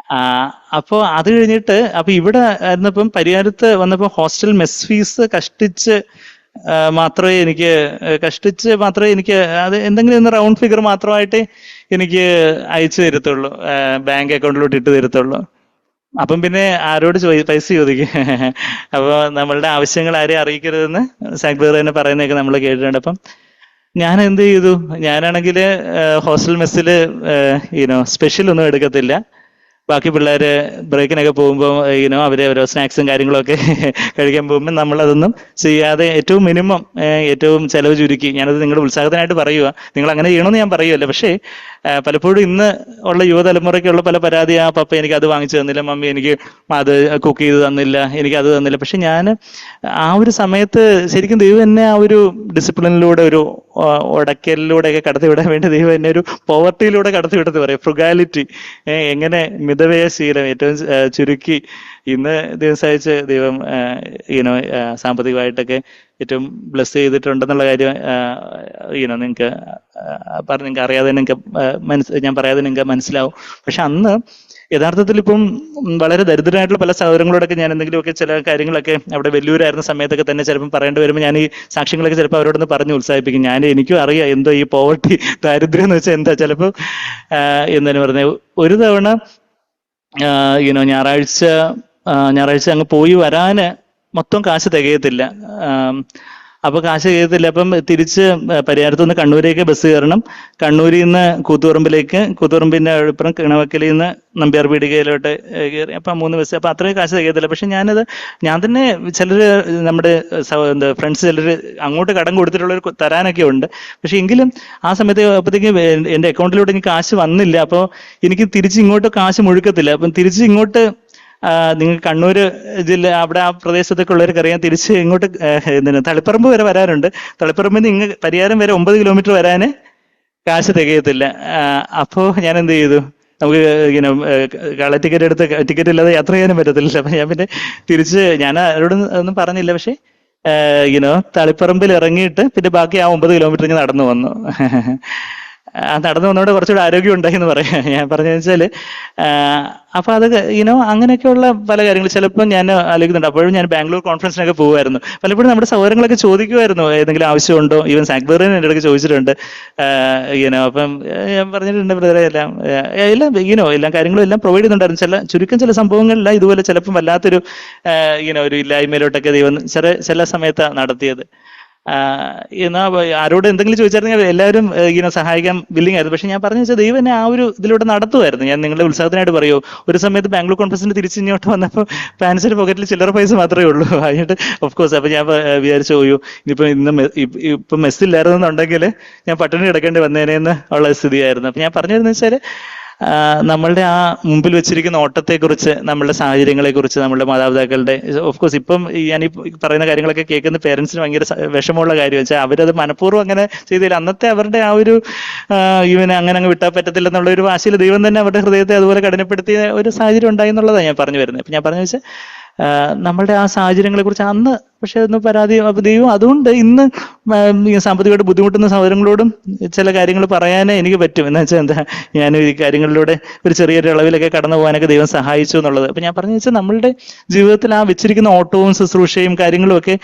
അപ്പോ അത് കഴിഞ്ഞിട്ട് അപ്പൊ ഇവിടെ ആയിരുന്നപ്പം പരിഹാരത്ത് വന്നപ്പോ ഹോസ്റ്റൽ മെസ് ഫീസ് കഷ്ടിച്ച് മാത്രമേ എനിക്ക് അത് എന്തെങ്കിലും ഒന്ന് റൗണ്ട് ഫിഗർ മാത്രമായിട്ട് എനിക്ക് അയച്ചു തരത്തുള്ളൂ, ബാങ്ക് അക്കൗണ്ടിലോട്ട് ഇട്ട് തരത്തുള്ളൂ. അപ്പം പിന്നെ ആരോട് പൈസ ചോദിക്കും? അപ്പോൾ നമ്മളുടെ ആവശ്യങ്ങൾ ആരെയും അറിയിക്കരുതെന്ന് സാക്ബർ തന്നെ പറയുന്നതൊക്കെ നമ്മൾ കേട്ടിട്ടുണ്ട്. അപ്പം ഞാൻ എന്ത് ചെയ്തു, ഞാനാണെങ്കിൽ ഹോസ്റ്റൽ മെസ്സിൽ സ്പെഷ്യൽ ഒന്നും എടുക്കത്തില്ല. ബാക്കി പിള്ളേര് ബ്രേക്കിനൊക്കെ പോകുമ്പോൾ അവര് ഓരോ സ്നാക്സും കാര്യങ്ങളൊക്കെ കഴിക്കാൻ പോകുമ്പോൾ നമ്മളതൊന്നും ചെയ്യാതെ ഏറ്റവും മിനിമം, ഏറ്റവും ചെലവ് ചുരുക്കി, ഞാനത് നിങ്ങളുടെ ഉത്സാഹത്തിനായിട്ട് പറയുക, നിങ്ങൾ അങ്ങനെ ചെയ്യണമെന്ന് ഞാൻ പറയുമല്ലോ. പക്ഷേ പലപ്പോഴും ഇന്ന് ഉള്ള യുവതലമുറയ്ക്കുള്ള പല പരാതി, ആ പപ്പ എനിക്ക് അത് വാങ്ങിച്ചു തന്നില്ല, മമ്മി എനിക്ക് അത് കുക്ക് ചെയ്ത് തന്നില്ല, എനിക്ക് അത് തന്നില്ല. പക്ഷെ ഞാൻ ആ ഒരു സമയത്ത് ശരിക്കും ദൈവം എന്നെ ആ ഒരു ഡിസിപ്ലിനിലൂടെ, ഒരു ഉടക്കലിലൂടെയൊക്കെ കടത്തിവിടാൻ വേണ്ടി ദൈവം എന്നെ ഒരു പോവർട്ടിയിലൂടെ കടത്തിവിടത്ത് പറയും. ഫ്രുഗാലിറ്റി, എങ്ങനെ മിതവ്യയ ശീലം ഏറ്റവും ചുരുക്കി. ഇന്ന് ദിവസയച്ച് ദൈവം സാമ്പത്തികമായിട്ടൊക്കെ ഏറ്റവും ബ്ലെസ് ചെയ്തിട്ടുണ്ടെന്നുള്ള കാര്യം നിങ്ങൾക്ക് അറിയാതെ ഞാൻ പറയാതെ നിങ്ങൾക്ക് മനസ്സിലാവും. പക്ഷെ അന്ന് യഥാർത്ഥത്തിൽ ഇപ്പം വളരെ ദരിദ്രരായിട്ടുള്ള പല സഹോദരങ്ങളോടൊക്കെ ഞാൻ എന്തെങ്കിലുമൊക്കെ ചില കാര്യങ്ങളൊക്കെ അവിടെ വെല്ലൂരായിരുന്ന സമയത്തൊക്കെ തന്നെ ചിലപ്പോൾ പറയേണ്ടി വരുമ്പോൾ ഞാൻ ഈ സാക്ഷ്യങ്ങളൊക്കെ ചിലപ്പോൾ അവരോടൊന്ന് പറഞ്ഞ് ഉത്സാഹിപ്പിക്കും. എനിക്കും അറിയാം എന്തോ ഈ പോവർട്ടി, ദാരിദ്ര്യം എന്ന് വെച്ചാൽ എന്താ. ചിലപ്പോൾ എന്താണ് പറഞ്ഞത്, ഒരു തവണ ഞായറാഴ്ച അങ്ങ് പോയി വരാന് മൊത്തം കാശ് തികയത്തില്ല. അപ്പൊ കാശ് തികയത്തില്ല. അപ്പം തിരിച്ച് പരിഹാരത്തു നിന്ന് കണ്ണൂരേക്ക് ബസ് കയറണം. കണ്ണൂരിൽ നിന്ന് കൂത്തുപറമ്പിന്റെ അപ്പുറം കിണവക്കലിൽ നിന്ന് നമ്പ്യാർ പീടികയിലോട്ട് കയറി. അപ്പൊ 3 ബസ്. അപ്പൊ അത്രയും കാശ് തികയത്തില്ല. പക്ഷെ ഞാൻ തന്നെ ചിലര് നമ്മുടെ ഫ്രണ്ട്സ് ചിലര് അങ്ങോട്ട് കടം കൊടുത്തിട്ടുള്ളവർ തരാനൊക്കെ ഉണ്ട്. പക്ഷെ എങ്കിലും ആ സമയത്ത് അപ്പോഴത്തേക്ക് എന്റെ അക്കൗണ്ടിലോട്ട് എനിക്ക് കാശ് വന്നില്ല. അപ്പോൾ എനിക്ക് തിരിച്ച് ഇങ്ങോട്ട് കാശ് മുഴുക്കത്തില്ല. അപ്പം തിരിച്ച് ഇങ്ങോട്ട് നിങ്ങൾ കണ്ണൂര് ജില്ല അവിടെ ആ പ്രദേശത്തൊക്കെ ഉള്ളവർക്ക് അറിയാം, തിരിച്ച് ഇങ്ങോട്ട് തളിപ്പറമ്പ് വരെ വരാറുണ്ട്. തളിപ്പറമ്പിൽ നിന്ന് പരിഹാരം വരെ 9 കിലോമീറ്റർ വരാന് കാശ് തികയത്തില്ല. അപ്പോ ഞാൻ എന്ത് ചെയ്തു, നമുക്ക് കള ടിക്കറ്റ് എടുത്ത് ടിക്കറ്റ് ഇല്ലാതെ യാത്ര ചെയ്യാനും പറ്റത്തില്ല. അപ്പൊ ഞാൻ പിന്നെ തിരിച്ച് ഞാൻ അവരോട് ഒന്നും പറഞ്ഞില്ല. പക്ഷെ തളിപ്പറമ്പിൽ ഇറങ്ങിയിട്ട് പിന്നെ ബാക്കി ആ 9 കിലോമീറ്റർ ഞാൻ നടന്നു വന്നു. നടന്നു വന്നോടെ കുറച്ചുകൂടെ ആരോഗ്യം ഉണ്ടായി എന്ന് പറയാം. ഞാൻ പറഞ്ഞു വെച്ചാല് അപ്പൊ അത് അങ്ങനെയൊക്കെയുള്ള പല കാര്യങ്ങൾ ചിലപ്പോൾ ഞാൻ ആലോചിക്കുന്നുണ്ട്. അപ്പോഴും ഞാൻ ബാംഗ്ലൂർ കോൺഫറൻസിനൊക്കെ പോകുമായിരുന്നു. പലപ്പോഴും നമ്മുടെ സൗകര്യങ്ങളൊക്കെ ചോദിക്കുമായിരുന്നു, ഏതെങ്കിലും ആവശ്യമുണ്ടോ. ഈവൻ സാക്ബറിന് എൻ്റെ അടുത്ത് ചോദിച്ചിട്ടുണ്ട്. അപ്പം ഞാൻ പറഞ്ഞിട്ടുണ്ട്, ബ്രദറെ എല്ലാ കാര്യങ്ങളും എല്ലാം പ്രൊവൈഡ് ചെയ്യുന്നുണ്ടായിരുന്നു. ചില സംഭവങ്ങളില്ല ഇതുപോലെ ചിലപ്പം വല്ലാത്തൊരു ഒരു ഇല്ലായ്മയിലോട്ടൊക്കെ ദൈവം ചില സമയത്താണ് നടത്തിയത്. എന്നാ ആരോട് എന്തെങ്കിലും ചോദിച്ചായിരുന്നെങ്കിൽ എല്ലാവരും സഹായിക്കാൻ വില്ലിങ് ആയിരുന്നു. പക്ഷെ ഞാൻ പറഞ്ഞു വെച്ചാൽ ദൈവം എന്നെ ആ ഒരു ഇതിലൂടെ നടത്തുമായിരുന്നു. ഞാൻ നിങ്ങളുടെ ഉത്സാഹത്തിനായിട്ട് പറയുമോ, ഒരു സമയത്ത് ബാംഗ്ലൂർ കോൺഫറൻസിന് തിരിച്ച് ഇങ്ങോട്ട് വന്നപ്പോൾ പാൻസിന്റെ പോക്കറ്റിൽ ചില്ലറ പൈസ മാത്രമേ ഉള്ളൂ. അതിനായിട്ട് ഓഫ് കോഴ്സ് അപ്പൊ ഞാൻ വിചാരിച്ചു, ഇപ്പൊ മെസ്സില്ലായിരുന്നുണ്ടെങ്കിൽ ഞാൻ പട്ടിണി കിടക്കേണ്ടി വന്നേനെന്ന് ഉള്ള സ്ഥിതിയായിരുന്നു. അപ്പൊ ഞാൻ പറഞ്ഞിരുന്നു വെച്ചാല് നമ്മളുടെ ആ മുമ്പിൽ വെച്ചിരിക്കുന്ന ഓട്ടത്തെക്കുറിച്ച്, നമ്മളുടെ സാഹചര്യങ്ങളെ കുറിച്ച്, നമ്മളുടെ മാതാപിതാക്കളുടെ ഓഫ് കോഴ്സ് ഇപ്പം ഞാൻ ഈ പറയുന്ന കാര്യങ്ങളൊക്കെ കേൾക്കുന്ന പേരൻസിന് ഭയങ്കര വിഷമമുള്ള കാര്യം വെച്ചാൽ അവരത് മനഃപൂർവ്വം അങ്ങനെ ചെയ്തില്ല. അന്നത്തെ അവരുടെ ആ ഒരു ഇവനെ അങ്ങ് വിട്ടാൽ പറ്റത്തില്ല എന്നുള്ള ഒരു വാശിയിൽ ദൈവം തന്നെ അവരുടെ ഹൃദയത്തെ അതുപോലെ കഠിനപ്പെടുത്തിയ ഒരു സാഹചര്യം ഉണ്ടായി എന്നുള്ളതാണ് ഞാൻ പറഞ്ഞു വരുന്നത്. ഇപ്പം ഞാൻ പറഞ്ഞു വെച്ചാൽ നമ്മളുടെ ആ സാഹചര്യങ്ങളെ കുറിച്ച് അന്ന് പക്ഷെ ഒന്ന് പരാതി ദൈവം അതുകൊണ്ട് ഇന്ന് സാമ്പത്തികമായിട്ട് ബുദ്ധിമുട്ടുന്ന സഹോദരങ്ങളോടും ചില കാര്യങ്ങൾ പറയാനേ എനിക്ക് പറ്റും. എന്ന് വെച്ചാൽ എന്താ, ഞാൻ ഈ കാര്യങ്ങളിലൂടെ ഒരു ചെറിയൊരു അളവിലൊക്കെ കടന്നു പോകാനൊക്കെ ദൈവം സഹായിച്ചു എന്നുള്ളത്. അപ്പൊ ഞാൻ പറഞ്ഞു വെച്ചാൽ നമ്മളുടെ ജീവിതത്തിൽ ആ വെച്ചിരിക്കുന്ന ഓട്ടവും ശുശ്രൂഷയും കാര്യങ്ങളും ഒക്കെ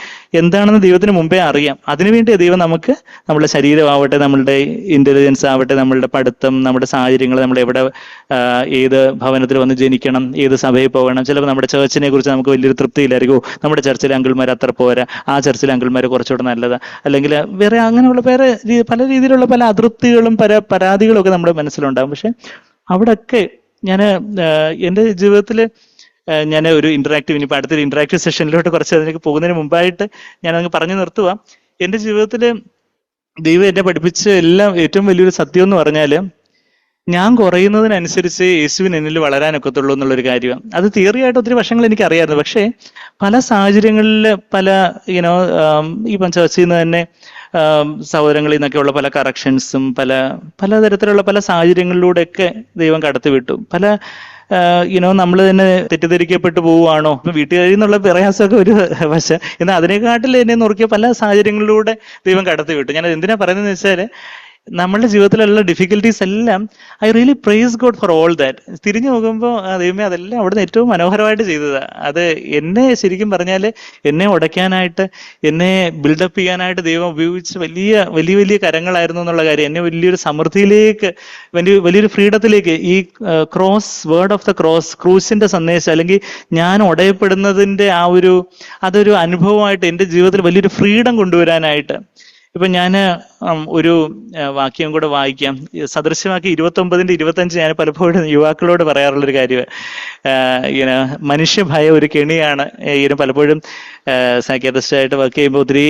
എന്താണെന്ന് ദൈവത്തിന് മുമ്പേ അറിയാം. അതിനുവേണ്ടി ദൈവം നമുക്ക് നമ്മുടെ ശരീരമാവട്ടെ, നമ്മളുടെ ഇന്റലിജൻസ് ആവട്ടെ, നമ്മളുടെ പഠിത്തം, നമ്മുടെ സാഹചര്യങ്ങൾ, നമ്മൾ എവിടെ ഏത് ഭവനത്തിൽ വന്ന് ജനിക്കണം, ഏത് സഭയിൽ പോകണം. ചിലപ്പോൾ നമ്മുടെ ചേർച്ചിനെ കുറിച്ച് നമുക്ക് വലിയൊരു തൃപ്തിയില്ലായിരിക്കും. നമ്മുടെ ചർച്ചിലെ അങ്കിൾമാർ അത്ര പോരാ, ആ ചർച്ചിലെ അങ്കിൾമാർ കുറച്ചുകൂടെ നല്ലതാ, അല്ലെങ്കിൽ വേറെ അങ്ങനെയുള്ള പല രീതിയിലുള്ള പല അതൃപ്തികളും പരാതികളും ഒക്കെ നമ്മുടെ മനസ്സിലുണ്ടാകും. പക്ഷെ അവിടെയൊക്കെ ഞാൻ എൻ്റെ ജീവിതത്തിൽ ഞാൻ ഒരു ഇന്ററാക്റ്റീവ്, ഇനിയിപ്പോൾ അടുത്തൊരു ഇന്ററാക്റ്റീവ് സെഷനിലോട്ട് കുറച്ച് അതിലേക്ക് പോകുന്നതിന് മുമ്പായിട്ട് ഞാനങ്ങ് പറഞ്ഞു നിർത്തുക. എൻ്റെ ജീവിതത്തിൽ ദൈവം എന്നെ പഠിപ്പിച്ച എല്ലാം ഏറ്റവും വലിയൊരു സത്യം എന്ന് പറഞ്ഞാല്, ഞാൻ കുറയുന്നതിനനുസരിച്ച് യേശുവിന് എന്നിൽ വളരാനൊക്കത്തുള്ളൂ എന്നുള്ളൊരു കാര്യമാണ്. അത് തിയറിയായിട്ട് ഒത്തിരി വർഷങ്ങൾ എനിക്ക് അറിയാമായിരുന്നു. പക്ഷേ പല സാഹചര്യങ്ങളിൽ പല ഈ ചർച്ചയിൽ നിന്ന് തന്നെ സഹോദരങ്ങളിൽ നിന്നൊക്കെയുള്ള പല കറക്ഷൻസും പലതരത്തിലുള്ള പല സാഹചര്യങ്ങളിലൂടെയൊക്കെ ദൈവം കടത്തിവിട്ടു. നമ്മൾ തന്നെ തെറ്റിദ്ധരിക്കപ്പെട്ടു പോവുകയാണോ, വീട്ടുകാരിൽ നിന്നുള്ള പ്രയാസമൊക്കെ ഒരു വശം, എന്നാൽ അതിനെക്കാട്ടിൽ എന്നെ നോക്കിയ പല സാഹചര്യങ്ങളിലൂടെ ദൈവം കടത്തിവിട്ടു. ഞാൻ എന്തിനാ പറയുന്നതെന്ന് വെച്ചാൽ, നമ്മളുടെ ജീവിതത്തിലുള്ള ഡിഫിക്കൽട്ടീസ് എല്ലാം I really praise God for all that. തിരിഞ്ഞു നോക്കുമ്പോൾ ദൈവമേ അതെല്ലാം അവിടുന്ന് ഏറ്റവും മനോഹരമായിട്ട് ചെയ്തതാണ്. അത് എന്നെ ശരിക്കും പറഞ്ഞാൽ എന്നെ ഉടയ്ക്കാനായിട്ട്, എന്നെ ബിൽഡപ്പ് ചെയ്യാനായിട്ട് ദൈവം ഉപയോഗിച്ച വലിയ വലിയ വലിയ കരങ്ങളായിരുന്നു എന്നുള്ള കാര്യം, എന്നെ വലിയൊരു സമൃദ്ധിയിലേക്ക്, വലിയൊരു ഫ്രീഡത്തിലേക്ക്, ഈ വേർഡ് ഓഫ് ദ ക്രൂസിന്റെ സന്ദേശം, അല്ലെങ്കിൽ ഞാൻ ഉടയപ്പെടുന്നതിന്റെ അതൊരു അനുഭവമായിട്ട് എൻ്റെ ജീവിതത്തിൽ വലിയൊരു ഫ്രീഡം കൊണ്ടുവരാനായിട്ട്. ഇപ്പൊ ഞാൻ ഒരു വാക്യം കൂടെ വായിക്കാം. സദൃശവാക്യം 29:25 ഞാൻ പലപ്പോഴും യുവാക്കളോട് പറയാറുള്ളൊരു കാര്യമാണ്. മനുഷ്യഭയം ഒരു കെണിയാണ്. പലപ്പോഴും സൈക്യാട്രിസ്റ്റായിട്ട് വർക്ക് ചെയ്യുമ്പോൾ ഒത്തിരി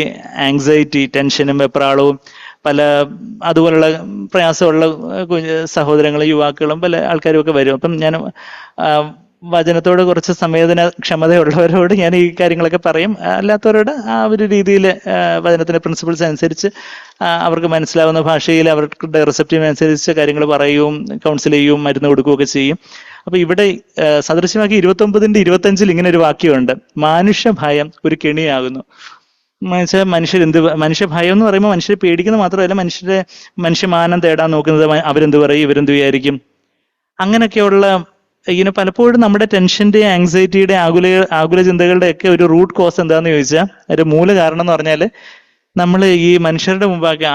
ആങ്സൈറ്റി, ടെൻഷനും വെപ്രാളവും അതുപോലുള്ള പ്രയാസമുള്ള സഹോദരങ്ങളും യുവാക്കളും പല ആൾക്കാരും ഒക്കെ വരും. അപ്പം ഞാൻ വചനത്തോട് കുറച്ച് ക്ഷമതയുള്ളവരോട് ഞാൻ ഈ കാര്യങ്ങളൊക്കെ പറയും. അല്ലാത്തവരോട് ആ ഒരു രീതിയിൽ വചനത്തിന്റെ പ്രിൻസിപ്പിൾസ് അനുസരിച്ച് അവർക്ക് മനസ്സിലാവുന്ന ഭാഷയിൽ അവരുടെ റിസപ്റ്റീവ് അനുസരിച്ച് കാര്യങ്ങൾ പറയുകയും കൗൺസിൽ ചെയ്യുകയും മരുന്ന് കൊടുക്കുകയൊക്കെ ചെയ്യും. അപ്പൊ ഇവിടെ സദൃശവാക്യം 29:25 ഇങ്ങനെ ഒരു വാക്യമുണ്ട്: മനുഷ്യഭയം ഒരു കെണിയാകുന്നു. മനുഷ്യഭയം എന്ന് പറയുമ്പോൾ മനുഷ്യരെ പേടിക്കുന്നത് മാത്രമല്ല, മനുഷ്യമാനം തേടാൻ നോക്കുന്നത്, അവരെന്ത് പറയും, ഇവരെന്ത് വിചാരിക്കും, അങ്ങനെയൊക്കെയുള്ള പലപ്പോഴും നമ്മുടെ ടെൻഷന്റെ, ആങ്സൈറ്റിയുടെ, ആകുല ചിന്തകളുടെ ഒക്കെ ഒരു റൂട്ട് കോസ് എന്താന്ന് ചോദിച്ചാൽ, ഒരു മൂല കാരണം എന്ന് പറഞ്ഞാൽ, നമ്മൾ ഈ മനുഷ്യരുടെ മുമ്പാകെ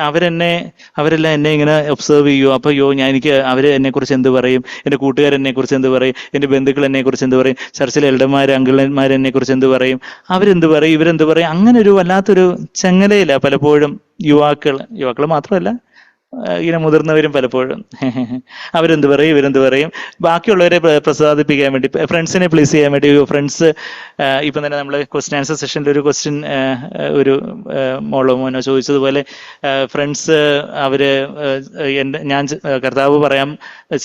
അവരെല്ലാം എന്നെ ഇങ്ങനെ ഒബ്സർവ് ചെയ്യുമോ, അപ്പൊ എനിക്ക് അവര് എന്നെ കുറിച്ച് എന്ത് പറയും, എന്റെ കൂട്ടുകാരെന്നെ കുറിച്ച് എന്ത് പറയും, എന്റെ ബന്ധുക്കൾ എന്നെ കുറിച്ച് എന്ത് പറയും, ചർച്ചിലെ എൽഡർമാർ അങ്കിളന്മാർ എന്നെ കുറിച്ച് എന്ത് പറയും, അവരെന്ത് പറയും, ഇവരെന്ത് പറയും, അങ്ങനെ ഒരു വല്ലാത്തൊരു ചെങ്ങലയില്ല പലപ്പോഴും യുവാക്കൾ മാത്രമല്ല മുതിർന്നവരും പലപ്പോഴും അവരെന്ത് പറയും, ഇവരെന്ത് പറയും, ബാക്കിയുള്ളവരെ പ്രസാദിപ്പിക്കാൻ വേണ്ടി, ഫ്രണ്ട്സിനെ പ്ലീസ് ചെയ്യാൻ വേണ്ടി. ഫ്രണ്ട്സ് ഇപ്പം തന്നെ നമ്മൾ ക്വസ്റ്റ്യൻ ആൻസർ സെഷനിൽ ഒരു ക്വസ്റ്റ്യൻ ഒരു മോനോ ചോദിച്ചതുപോലെ, ഫ്രണ്ട്സ് ഞാൻ കർത്താവ്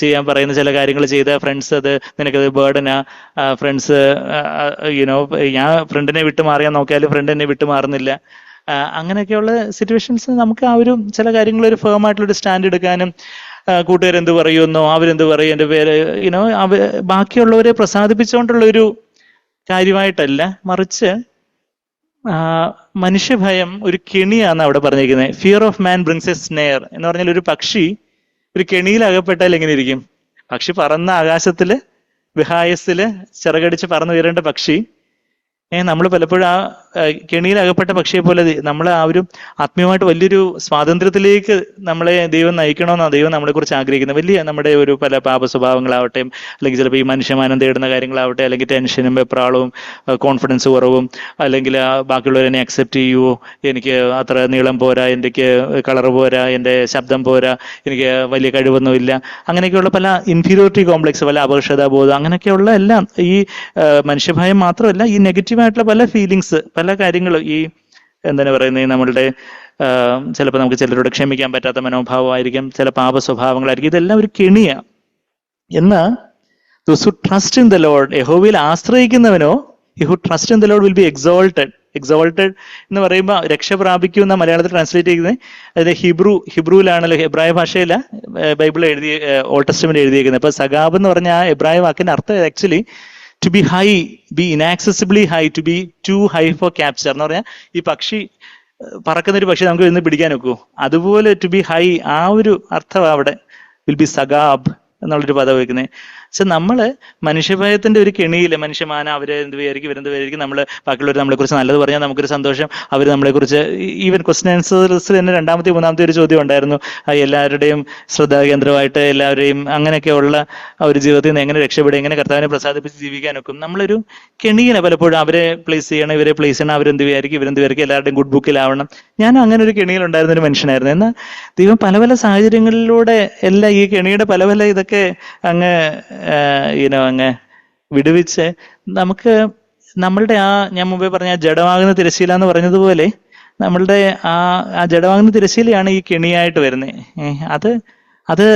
ചെയ്യാൻ പറയുന്ന ചില കാര്യങ്ങൾ ചെയ്ത ഫ്രണ്ട്സ് നിനക്കത് ബേർഡനാ, ഫ്രണ്ട്സ് ഞാൻ ഫ്രണ്ടിനെ വിട്ടു മാറിയാൻ നോക്കിയാലും ഫ്രണ്ട് എന്നെ വിട്ടു മാറുന്നില്ല. അങ്ങനെയൊക്കെയുള്ള സിറ്റുവേഷൻസ് നമുക്ക് ചില കാര്യങ്ങൾ ഒരു ഫേം ആയിട്ടുള്ളൊരു സ്റ്റാൻഡ് എടുക്കാനും, കൂട്ടുകാരെന്ത് പറയുമെന്നോ, അവരെന്ത് പറയും, എൻ്റെ പേര് ബാക്കിയുള്ളവരെ പ്രസാദിപ്പിച്ചുകൊണ്ടുള്ളൊരു കാര്യമായിട്ടല്ല, മറിച്ച് മനുഷ്യഭയം ഒരു കെണിയാണ് അവിടെ പറഞ്ഞിരിക്കുന്നത്. Fear of man brings A snare എന്ന് പറഞ്ഞാൽ, ഒരു പക്ഷി ഒരു കെണിയിൽ അകപ്പെട്ടാൽ എങ്ങനെ ഇരിക്കും? പക്ഷി പറന്ന ആകാശത്തില് വിഹായസില് ചിറകടിച്ച് പറന്നു ഉയരേണ്ട പക്ഷി നമ്മൾ പലപ്പോഴും ആ കെണിയിൽ അകപ്പെട്ട പക്ഷിയെ പോലെ നമ്മൾ ആത്മീയമായിട്ട് വലിയൊരു സ്വാതന്ത്ര്യത്തിലേക്ക് നമ്മളെ ദൈവം നയിക്കണമെന്നാണ് ദൈവം നമ്മളെ കുറിച്ച് ആഗ്രഹിക്കുന്നത്. നമ്മുടെ പല പാപ സ്വഭാവങ്ങളാവട്ടെ, അല്ലെങ്കിൽ ചിലപ്പോൾ ഈ മനുഷ്യമാനം തേടുന്ന കാര്യങ്ങളാവട്ടെ, അല്ലെങ്കിൽ ടെൻഷനും വെപ്രാളവും കോൺഫിഡൻസ് കുറവും, അല്ലെങ്കിൽ ബാക്കിയുള്ളവരെന്നെ അക്സെപ്റ്റ് ചെയ്യുമോ, എനിക്ക് അത്ര നീളം പോരാ, എനിക്ക് കളർ പോരാ, എൻ്റെ ശബ്ദം പോരാ, എനിക്ക് വലിയ കഴിവൊന്നുമില്ല, അങ്ങനെയൊക്കെയുള്ള പല ഇൻഫീരിയോറിറ്റി കോംപ്ലക്സ്, പല അപകർഷതാബോധം, അങ്ങനെയൊക്കെയുള്ള എല്ലാം ഈ മനുഷ്യഭയം മാത്രമല്ല, ഈ നെഗറ്റീവായിട്ടുള്ള പല ഫീലിങ്സ്, പല കാര്യങ്ങളും, ഈ എന്താണ് പറയുന്നത്, നമ്മളുടെ ചിലപ്പോൾ നമുക്ക് ചിലരോട് ക്ഷമിക്കാൻ പറ്റാത്ത മനോഭാവമായിരിക്കും, ചില പാപ സ്വഭാവങ്ങളായിരിക്കും, ഇതെല്ലാം ഒരു കെണിയാണ്. എന്നാൽ those who trust in the Lord, യഹോവയിൽ ആശ്രയിക്കുന്നവനോ, he who trust in the Lord will be exalted എന്ന് പറയുമ്പോൾ രക്ഷ പ്രാപിക്കും എന്ന മലയാളത്തിൽ ട്രാൻസ്ലേറ്റ് ചെയ്യുന്നത്. അതിന്റെ ഹിബ്രുവിലാണല്ലോ, എബ്രായ ഭാഷയില ബൈബിൾ ഓൾഡ് ടെസ്റ്റമെന്റ് എഴുതിയിരിക്കുന്നത്. അപ്പൊ സഗാബ് എന്ന് പറഞ്ഞ ആ എബ്രായ വാക്കിന്റെ അർത്ഥം actually to be high, be inaccessibly high, to be too high for capture എന്ന് പറഞ്ഞാൽ, ഈ പക്ഷി പറക്കുന്ന ഒരു പക്ഷി നമുക്ക് ഇന്ന് പിടിക്കാൻ ഒക്കുമോ, അതുപോലെ ടു ബി ഹൈ, ആ ഒരു അർത്ഥം അവിടെ വിൽ ബി സഗാബ് എന്നുള്ളൊരു പദം വയ്ക്കുന്നത്. പക്ഷെ നമ്മള് മനുഷ്യഭയത്തിന്റെ ഒരു കെണിയില്, മനുഷ്യമാന അവരെന്ത് വിചാരിക്കും, ഇവരെന്ത് വിചാരിക്കും, ബാക്കിയുള്ളവർ നമ്മളെ കുറിച്ച് നല്ലത് പറഞ്ഞാൽ നമുക്കൊരു സന്തോഷം, അവർ നമ്മളെ കുറിച്ച് ഈവൻ ക്വസ്റ്റ്യൻ ആൻസേഴ്സിൽ തന്നെ രണ്ടാമത്തെ മൂന്നാമത്തെ ഒരു ചോദ്യം ഉണ്ടായിരുന്നു, എല്ലാവരുടെയും ശ്രദ്ധാകേന്ദ്രമായിട്ട് എല്ലാവരെയും അങ്ങനെയൊക്കെയുള്ള ഒരു ജീവിതത്തിൽ നിന്ന് എങ്ങനെ രക്ഷപ്പെടും, എങ്ങനെ കർത്താവിനെ പ്രസാദിപ്പിച്ച് ജീവിക്കാനൊക്കും. നമ്മളൊരു കെണിയിലാണ് പലപ്പോഴും, അവരെ പ്ലേസ് ചെയ്യണം, ഇവരെ പ്ലേസ് ചെയ്യണം, അവരെന്ത് വിചാരിക്കും, എല്ലാവരുടെയും ഗുഡ് ബുക്കിലാവണം. ഞാൻ അങ്ങനെ ഒരു കെണിയിലുണ്ടായിരുന്ന ഒരു മനുഷ്യനായിരുന്നു. എന്നാൽ ദൈവം പല പല സാഹചര്യങ്ങളിലൂടെ എല്ലാം ഈ കെണിയുടെ പല പല ഇതൊക്കെ അങ്ങ് വിടുവിച്ച് നമുക്ക് നമ്മളുടെ ഞാൻ മുമ്പേ പറഞ്ഞ ജഡമാകുന്ന തിരശ്ശീല എന്ന് പറഞ്ഞതുപോലെ, നമ്മളുടെ ആ ജഡമാകുന്ന തിരശ്ശീലയാണ് ഈ കെണിയായിട്ട് വരുന്നത്. അത്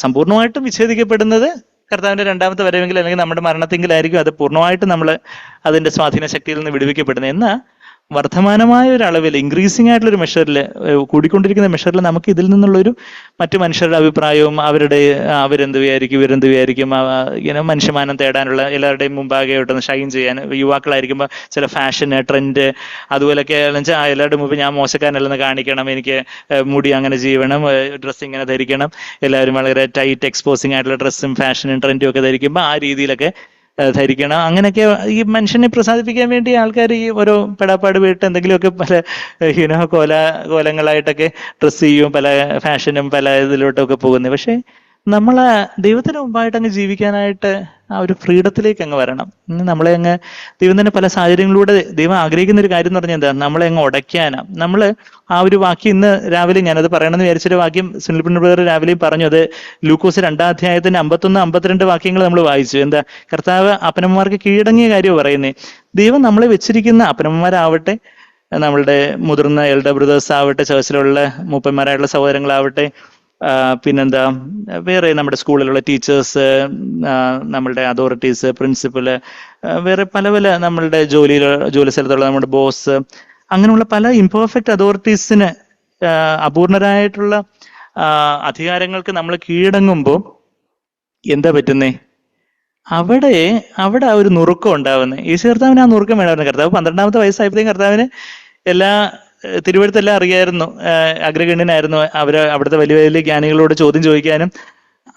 സമ്പൂർണ്ണമായിട്ടും വിച്ഛേദിക്കപ്പെടുന്നത് കർത്താവിന്റെ രണ്ടാമത്തെ വരവെങ്കിൽ, അല്ലെങ്കിൽ നമ്മുടെ മരണത്തെങ്കിലായിരിക്കും അത് പൂർണ്ണമായിട്ട് നമ്മൾ അതിന്റെ സ്വാധീന ശക്തിയിൽ നിന്ന് വിടുവിക്കപ്പെടുന്നത്. എന്നാൽ വർദ്ധമാനമായ ഒരു അളവിൽ, ഇൻക്രീസിംഗ് ആയിട്ടുള്ള ഒരു മെഷറിൽ, കൂടിക്കൊണ്ടിരിക്കുന്ന മെഷറിൽ നമുക്ക് ഇതിൽ നിന്നുള്ളൊരു മറ്റു മനുഷ്യരുടെ അഭിപ്രായവും അവരുടെ അവരെന്ത് വിചാരിക്കും ഇവരെന്ത് വിചാരിക്കും, ഇങ്ങനെ മനുഷ്യമാനം തേടാനുള്ള എല്ലാവരുടെയും മുമ്പാകെ ആയിട്ടൊന്ന് ഷൈൻ ചെയ്യാൻ, യുവാക്കളായിരിക്കുമ്പോൾ ചില ഫാഷൻ ട്രെൻഡ് അതുപോലൊക്കെ വെച്ചാൽ എല്ലാവരുടെ മുമ്പ് ഞാൻ മോശക്കാരനല്ലെന്ന് കാണിക്കണം, എനിക്ക് മുടി അങ്ങനെ ചെയ്യണം, ഡ്രസ്സ് ഇങ്ങനെ ധരിക്കണം, എല്ലാവരും വളരെ ടൈറ്റ് എക്സ്പോസിങ് ആയിട്ടുള്ള ഡ്രസ്സും ഫാഷനും ട്രെൻഡും ഒക്കെ ധരിക്കുമ്പോൾ ആ രീതിയിലൊക്കെ ധരിക്കണം. അങ്ങനെയൊക്കെ ഈ മനുഷ്യനെ പ്രസാദിപ്പിക്കാൻ വേണ്ടി ആൾക്കാർ ഈ ഓരോ പെടാപ്പാട് വീട്ട് എന്തെങ്കിലുമൊക്കെ പല കോലങ്ങളായിട്ടൊക്കെ ഡ്രസ്സ് ചെയ്യും, പല ഫാഷനും പല ഇതിലോട്ടൊക്കെ പോകുന്നത്. പക്ഷെ നമ്മളെ ദൈവത്തിന് മുമ്പായിട്ട് അങ്ങ് ജീവിക്കാനായിട്ട് ആ ഒരു ഫ്രീഡത്തിലേക്ക് അങ്ങ് വരണം. നമ്മളെ അങ്ങ് ദൈവം തന്നെ പല സാഹചര്യങ്ങളിലൂടെ ദൈവം ആഗ്രഹിക്കുന്ന ഒരു കാര്യം എന്ന് പറഞ്ഞാൽ എന്താ, നമ്മളെ അങ്ങ് ഉടയ്ക്കാനാ. നമ്മള് ആ ഒരു വാക്യം ഇന്ന് രാവിലെ ഞാനത് പറയണമെന്ന് വിചാരിച്ചൊരു വാക്യം സുനിൽ ബ്രദർ രാവിലെയും പറഞ്ഞു. അത് ലൂക്കോസ് 2-ാം അധ്യായത്തിന്റെ 51-52 വാക്യങ്ങൾ നമ്മൾ വായിച്ചു. എന്താ, കർത്താവ് അപ്പനമ്മമാർക്ക് കീഴടങ്ങിയ കാര്യം പറയുന്നേ. ദൈവം നമ്മളെ വെച്ചിരിക്കുന്ന അപ്പനമ്മമാരാവട്ടെ, നമ്മളുടെ മുതിർന്ന എൽഡർ ബ്രദേഴ്സ് ആവട്ടെ, ചേർച്ചിലുള്ള മൂപ്പന്മാരായിട്ടുള്ള സഹോദരങ്ങളാവട്ടെ, പിന്നെന്താ വേറെ നമ്മുടെ സ്കൂളിലുള്ള ടീച്ചേഴ്സ്, നമ്മളുടെ അതോറിറ്റീസ്, പ്രിൻസിപ്പല്, വേറെ പല പല നമ്മളുടെ ജോലി സ്ഥലത്തുള്ള നമ്മുടെ ബോസ്, അങ്ങനെയുള്ള പല ഇംപെർഫെക്റ്റ് അതോറിറ്റീസിന്, അപൂർണരായിട്ടുള്ള അധികാരങ്ങൾക്ക് നമ്മൾ കീഴടങ്ങുമ്പോൾ എന്താ പറ്റുന്നേ? അവിടെ ആ ഒരു നുറുക്കം ഉണ്ടാവുന്നത്. യേശു കർത്താവിന് ആ നുറുക്കം വേണമായിരുന്നു. കർത്താവ് 12-ാമത്തെ വയസ്സായപ്പോഴത്തേക്കും കർത്താവിന് എല്ലാ തിരുവഴുത്തെല്ലാം അറിയായിരുന്നു, അഗ്രഗണ്യനായിരുന്നു. അവിടുത്തെ വലിയ വലിയ ജ്ഞാനികളോട് ചോദ്യം ചോദിക്കാനും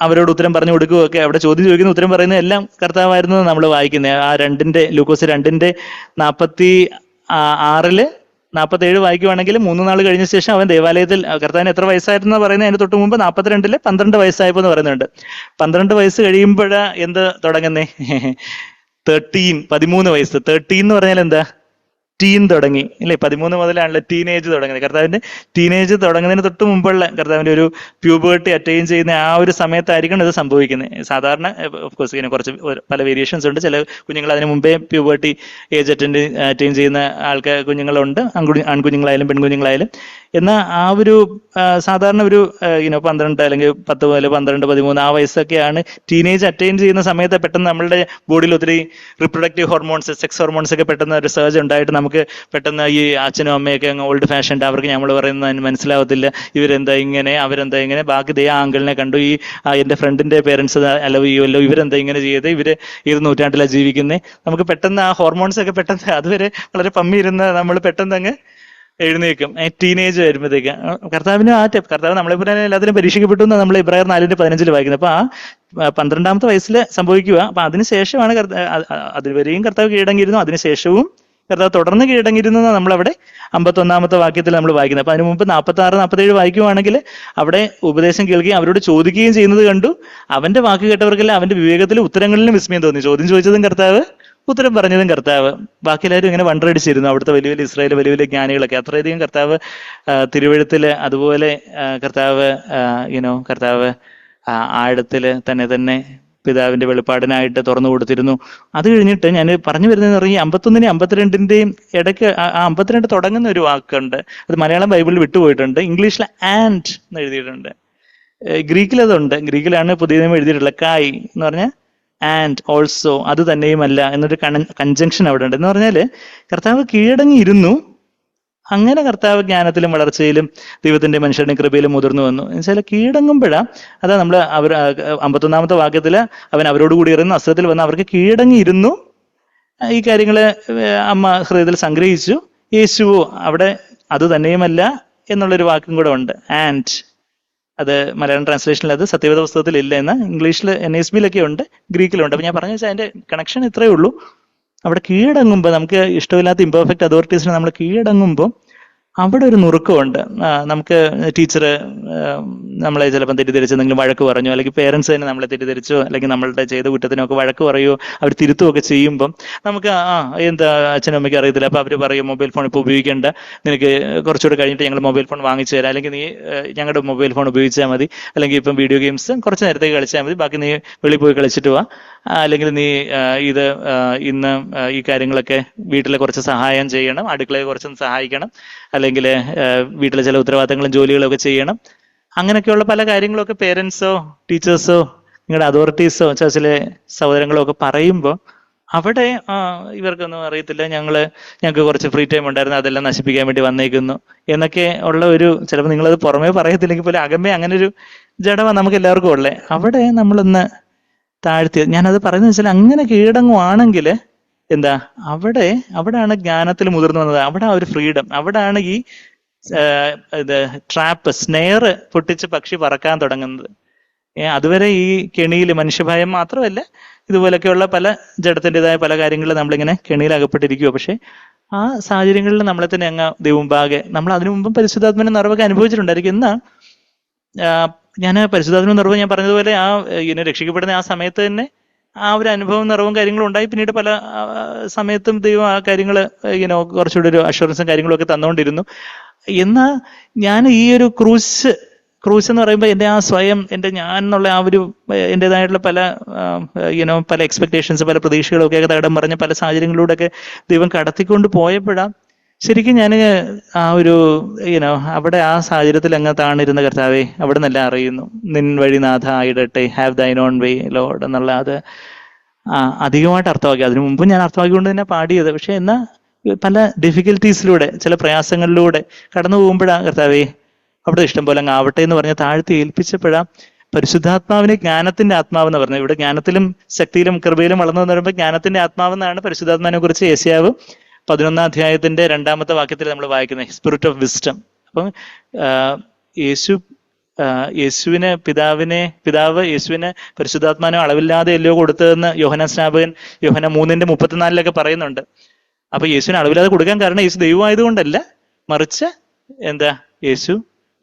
അവരോട് ഉത്തരം പറഞ്ഞു കൊടുക്കുകയൊക്കെ, അവിടെ ചോദ്യം ചോദിക്കുന്ന ഉത്തരം പറയുന്ന എല്ലാം കർത്താവായിരുന്നു നമ്മൾ വായിക്കുന്നത്. ആ ലൂക്കോസ് 2:46 47 വായിക്കുവാണെങ്കിൽ 3 നാൾ കഴിഞ്ഞ ശേഷം അവൻ ദേവാലയത്തിൽ, കർത്താവിന് എത്ര വയസ്സായിരുന്നു പറയുന്നത്, അതിന് തൊട്ട് മുമ്പ് 42-ൽ 12 വയസ്സായപ്പോ എന്ന് പറയുന്നുണ്ട്. 12 വയസ്സ് കഴിയുമ്പോഴാ എന്ത് തുടങ്ങുന്നേ? 13 വയസ്സ്. 13 എന്ന് പറഞ്ഞാൽ എന്താ? ടീൻ തുടങ്ങി അല്ലെ? 13 മുതലാണല്ലോ ടീനേജ് തുടങ്ങുന്നത്. കർത്താവിന്റെ ടീനേജ് തുടങ്ങുന്നതിന് തൊട്ട് മുമ്പുള്ള കർത്താവിന്റെ ഒരു പ്യൂബേർട്ടി അറ്റൈൻ ചെയ്യുന്ന ആ ഒരു സമയത്തായിരിക്കണം ഇത് സംഭവിക്കുന്നത്. സാധാരണ ഓഫ്കോഴ്സ് ഇതിന് കുറച്ച് പല വേരിയേഷൻസ് ഉണ്ട്. ചില കുഞ്ഞുങ്ങൾ അതിന് മുമ്പേ പ്യൂബേർട്ടി ഏജ് അറ്റൈൻ ചെയ്യുന്ന കുഞ്ഞുങ്ങളുണ്ട്, ആൺകുഞ്ഞുങ്ങളായാലും പെൺകുഞ്ഞുങ്ങളായാലും. എന്നാൽ ആ ഒരു സാധാരണ ഒരു 12 അല്ലെങ്കിൽ 10 മുതൽ 12, 13 ആ വയസ്സൊക്കെയാണ് ടീനേജ് അറ്റൈൻ ചെയ്യുന്ന സമയത്ത് പെട്ടെന്ന് നമ്മളുടെ ബോഡിയിൽ ഒത്തിരി റിപ്രൊഡക്റ്റീവ് ഹോർമോൺസ്, സെക്സ് ഹോർമോൺസ് ഒക്കെ പെട്ടെന്ന് ഒരു സർജ് ഉണ്ടായിട്ട് നമുക്ക് പെട്ടെന്ന് ഈ അച്ഛനും അമ്മയൊക്കെ അങ്ങ് ഓൾഡ് ഫാഷൻഡ്, അവർക്ക് നമ്മൾ പറയുന്നത് മനസ്സിലാവത്തില്ല, ഇവരെന്താ ഇങ്ങനെ അവരെന്താ ഇങ്ങനെ. ബാക്കി ദേ ആ അങ്കിളിനെ കണ്ടു, ഈ എൻ്റെ ഫ്രണ്ടിന്റെ പേരൻസ് അലവ് ചെയ്യുമല്ലോ, ഇവരെന്താ ഇങ്ങനെ ചെയ്ത്, ഇവര് ഏത് നൂറ്റാണ്ടിലാണ് ജീവിക്കുന്നത്. നമുക്ക് പെട്ടെന്ന് ആ ഹോർമോൺസ് ഒക്കെ പെട്ടെന്ന് അതുവരെ വളരെ പമ്മിയിരുന്ന് നമ്മൾ പെട്ടെന്ന് അങ്ങ് എഴുന്നേക്കും ടീനേജ് വരുമ്പോഴത്തേക്ക്. കർത്താവ് നമ്മളെ പോലെ എല്ലാത്തിനും പരീക്ഷിക്കപ്പെട്ടു എന്ന് നമ്മൾ ഇബ്രായർ 4:15 വായിക്കുന്നത്. അപ്പൊ ആ 12-ാമത്തെ വയസ്സിൽ സംഭവിക്കുക. അപ്പൊ അതിനുശേഷമാണ് അതുവരെയും കർത്താവ് കീഴടങ്ങിയിരുന്നു, അതിനുശേഷവും കർത്താവ് തുടർന്ന് കീഴടങ്ങിയിരുന്നു നമ്മളവിടെ 51-ാമത്തെ വാക്യത്തിൽ നമ്മൾ വായിക്കുന്നത്. അപ്പൊ അതിന് മുമ്പ് 46, 47 വായിക്കുവാണെങ്കിൽ അവിടെ ഉപദേശം കേൾക്കുകയും അവരോട് ചോദിക്കുകയും ചെയ്യുന്നത് കണ്ടു. അവന്റെ വാക്ക് കേട്ടവർക്കെല്ലാം അവന്റെ വിവേകത്തിലും ഉത്തരങ്ങളിലും വിസ്മയം തോന്നി. ചോദ്യം ചോദിച്ചതും കർത്താവ്, ഉത്തരം പറഞ്ഞതും കർത്താവ്. ബാക്കി എല്ലാവരും ഇങ്ങനെ വണ്ടറടിച്ചിരുന്നു. അവിടുത്തെ വലിയ വലിയ ഇസ്രായേൽ വലിയ വലിയ ജ്ഞാനികളൊക്കെ അത്രയധികം കർത്താവ് തിരുവഴുത്തില്, അതുപോലെ കർത്താവ് കർത്താവ് ആഴത്തില് തന്നെ പിതാവിന്റെ വെളിപ്പാടിനായിട്ട് തുറന്നു കൊടുത്തിരുന്നു. അത് കഴിഞ്ഞിട്ട് ഞാൻ പറഞ്ഞു വരുന്നതെന്ന് പറഞ്ഞാൽ 51-നെയും 52-ന്റെയും ഇടയ്ക്ക് ആ 52 തുടങ്ങുന്ന ഒരു വാക്കുണ്ട്. അത് മലയാളം ബൈബിളിൽ വിട്ടുപോയിട്ടുണ്ട്. ഇംഗ്ലീഷിൽ ആൻഡ് എന്ന് എഴുതിയിട്ടുണ്ട്. ഗ്രീക്കിൽ അതുണ്ട്. ഗ്രീക്കിലാണ് പുതിയ നിയമം എഴുതിയിട്ടുള്ളത്. കായ് എന്ന് പറഞ്ഞാൽ ആൻഡ് ഓൾസോ, അത് തന്നെയുമല്ല എന്നൊരു കൺജങ്ഷൻ അവിടെ ഉണ്ട്. എന്ന് പറഞ്ഞാല് കർത്താവ് കീഴടങ്ങിയിരുന്നു. അങ്ങനെ കർത്താവ് ജ്ഞാനത്തിലും വളർച്ചയിലും ദൈവത്തിന്റെ മനുഷ്യരുടെയും കൃപയിലും മുതിർന്നു വന്നു. എന്നുവെച്ചാൽ കീഴടങ്ങുമ്പോഴാ, അതാ നമ്മൾ 51-ാമത്തെ വാക്യത്തില് അവൻ അവരോടുകൂടി ഇറങ്ങുന്ന അസ്ത്രത്തിൽ വന്ന് അവർക്ക് കീഴടങ്ങിയിരുന്നു. ഈ കാര്യങ്ങള് അമ്മ ഹൃദയത്തിൽ സംഗ്രഹിച്ചു. യേശുവോ അവിടെ അത് തന്നെയുമല്ല എന്നുള്ളൊരു വാക്കും കൂടെ ഉണ്ട്, ആൻഡ്. അത് മലയാളം ട്രാൻസ്ലേഷനിൽ അത് സത്യവേദ പുസ്തകത്തിൽ ഇല്ല, എന്ന് ഇംഗ്ലീഷിൽ NSB-ലൊക്കെ ഉണ്ട്, ഗ്രീക്കിലുണ്ട്. അപ്പൊ ഞാൻ പറഞ്ഞു വെച്ചാൽ അതിന്റെ കണക്ഷൻ ഇത്രയേ ഉള്ളൂ. അവിടെ കീഴടങ്ങുമ്പോൾ, നമുക്ക് ഇഷ്ടമില്ലാത്ത ഇംപെർഫെക്റ്റ് അതോറിറ്റീസിനെ നമ്മൾ കീഴടങ്ങുമ്പോൾ അവിടെ ഒരു നുറുക്കമുണ്ട്. നമുക്ക് ടീച്ചർ നമ്മളെ ചിലപ്പം തെറ്റിദ്ധരിച്ച് എന്തെങ്കിലും വഴക്ക് പറഞ്ഞു, അല്ലെങ്കിൽ പേരൻസ് തന്നെ നമ്മളെ തെറ്റിദ്ധരിച്ചോ, അല്ലെങ്കിൽ നമ്മളുടെ ചെയ്ത കുറ്റത്തിനൊക്കെ വഴക്ക് പറയുകയോ അവർ തിരുത്തുകയൊക്കെ ചെയ്യുമ്പം നമുക്ക് എന്താ അച്ഛനും അമ്മയ്ക്ക് അറിയത്തില്ല. അപ്പൊ അവർ പറയും മൊബൈൽ ഫോൺ ഇപ്പോൾ ഉപയോഗിക്കേണ്ട, നിനക്ക് കുറച്ചുകൂടെ കഴിഞ്ഞിട്ട് ഞങ്ങൾ മൊബൈൽ ഫോൺ വാങ്ങിച്ചു തരാം, അല്ലെങ്കിൽ നീ ഞങ്ങളുടെ മൊബൈൽ ഫോൺ ഉപയോഗിച്ചാൽ മതി, അല്ലെങ്കിൽ ഇപ്പം വീഡിയോ ഗെയിംസ് കുറച്ച് നേരത്തേക്ക് കളിച്ചാൽ മതി, ബാക്കി നീ വെളിയിൽ പോയി കളിച്ചിട്ട് വാ, അല്ലെങ്കിൽ നീ ഇന്ന് ഈ കാര്യങ്ങളൊക്കെ വീട്ടിലെ കുറച്ച് സഹായം ചെയ്യണം, അടുക്കളയെ കുറച്ചൊന്ന് സഹായിക്കണം, അല്ലെങ്കിൽ വീട്ടിലെ ചില ഉത്തരവാദിത്തങ്ങളും ജോലികളും ഒക്കെ ചെയ്യണം. അങ്ങനെയൊക്കെയുള്ള പല കാര്യങ്ങളൊക്കെ പേരൻസോ ടീച്ചേഴ്സോ നിങ്ങളുടെ അതോറിറ്റീസോ ചർച്ചിലെ സഹോദരങ്ങളോ ഒക്കെ പറയുമ്പോൾ അവിടെ ഇവർക്കൊന്നും അറിയത്തില്ല, ഞങ്ങൾക്ക് കുറച്ച് ഫ്രീ ടൈം ഉണ്ടായിരുന്നു, അതെല്ലാം നശിപ്പിക്കാൻ വേണ്ടി വന്നേക്കുന്നു എന്നൊക്കെ ഉള്ള ഒരു, ചിലപ്പോൾ നിങ്ങളത് പുറമേ പറയത്തില്ലെങ്കിൽ പോലും അകമേ അങ്ങനെ ഒരു ജഡമ നമുക്ക് എല്ലാവർക്കും ഉള്ളേ. അവിടെ നമ്മളൊന്ന് താഴ്ത്തി, ഞാനത് പറയുന്നത് വെച്ചാൽ അങ്ങനെ കീഴടങ്ങുവാണെങ്കിൽ എന്താ, അവിടെയാണ് ജ്ഞാനത്തിൽ മുതിർന്നു വന്നത്. അവിടെ ആ ഒരു ഫ്രീഡം, അവിടെയാണ് ഈ ഇത് ട്രാപ്പ്, സ്നെയർ പൊട്ടിച്ച് പക്ഷി പറക്കാൻ തുടങ്ങുന്നത്. അതുവരെ ഈ കെണിയിൽ മനുഷ്യഭയം മാത്രമല്ല, ഇതുപോലൊക്കെയുള്ള പല ജഡത്തിൻ്റെതായ പല കാര്യങ്ങളിൽ നമ്മളിങ്ങനെ കെണിയിൽ അകപ്പെട്ടിരിക്കുക. പക്ഷെ ആ സാഹചര്യങ്ങളിൽ നമ്മളെ തന്നെ അങ്ങ് ദൈവമുമ്പാകെ, നമ്മൾ അതിനു മുമ്പും പരിശുദ്ധാത്മനെ നിറവൊക്കെ അനുഭവിച്ചിട്ടുണ്ടായിരിക്കും. എന്നാൽ ഞാൻ പരിശുദ്ധാത്മ നിറവ്, ഞാൻ പറഞ്ഞതുപോലെ രക്ഷിക്കപ്പെടുന്ന ആ സമയത്ത് തന്നെ ആ ഒരു അനുഭവം നിറവും കാര്യങ്ങളും ഉണ്ടായി. പിന്നീട് പല സമയത്തും ദൈവം ആ കാര്യങ്ങൾ കുറച്ചുകൂടി ഒരു അഷുറൻസും കാര്യങ്ങളും ഒക്കെ തന്നുകൊണ്ടിരുന്നു. എന്നാൽ ഞാൻ ഈ ഒരു ക്രൂശ് എന്ന് പറയുമ്പോൾ എൻ്റെ ആ സ്വയം, എൻ്റെ ഞാൻ എന്നുള്ള ആ ഒരു എൻ്റെതായിട്ടുള്ള പല എക്സ്പെക്ടേഷൻസ്, പല പ്രതീക്ഷകളൊക്കെ തകിടം പറഞ്ഞ പല സാഹചര്യങ്ങളിലൂടെയൊക്കെ ദൈവം കടത്തിക്കൊണ്ട് പോയപ്പോഴാണ് ശരിക്കും ഞാൻ ആ ഒരു അവിടെ ആ സാഹചര്യത്തിൽ അങ്ങ് താണിരുന്ന കർത്താവെ, അവിടെ നിന്നെല്ലാം അറിയുന്നു. നിൻ വഴി നാഥ ആയിടട്ടെ, have thine own way lord എന്നുള്ള അത് അധികമായിട്ട് അർത്ഥമാക്കി. അതിനു മുമ്പ് ഞാൻ അർത്ഥമാക്കിക്കൊണ്ട് തന്നെ പാടിയത്. പക്ഷെ എന്നാൽ പല ഡിഫിക്കൽട്ടീസിലൂടെ, ചില പ്രയാസങ്ങളിലൂടെ കടന്നു പോകുമ്പോഴാണ് കർത്താവെ അവിടെ ഇഷ്ടം പോലെ അങ്ങ് ആവട്ടെ എന്ന് പറഞ്ഞ് താഴ്ത്തി ഏൽപ്പിച്ചപ്പോഴാണ് പരിശുദ്ധാത്മാവിനെ ജ്ഞാനത്തിന്റെ ആത്മാവെന്ന് പറഞ്ഞത്. ഇവിടെ ജ്ഞാനത്തിലും ശക്തിയിലും കൃപയിലും വളർന്നു എന്ന് പറയുമ്പോൾ ജ്ഞാനത്തിന്റെ ആത്മാവെന്നാണ് പരിശുദ്ധാത്മാവിനെ കുറിച്ച് യെശയ്യാവ് 11-ാം അധ്യായത്തിന്റെ 2-ാമത്തെ വാക്യത്തിൽ നമ്മൾ വായിക്കുന്നത്, സ്പിരിറ്റ് ഓഫ് വിസ്ഡം. അപ്പം യേശുവിന് പിതാവ് യേശുവിന് പരിശുദ്ധാത്മാനോ അളവില്ലാതെ എല്ലോ കൊടുത്തതെന്ന് യോഹന്നാൻ സ്നാപകൻ യോഹന്നാൻ 3:34 പറയുന്നുണ്ട്. അപ്പൊ യേശുവിന് അളവില്ലാതെ കൊടുക്കാൻ കാരണം യേശു ദൈവമായതുകൊണ്ടല്ല, മറിച്ച് യേശു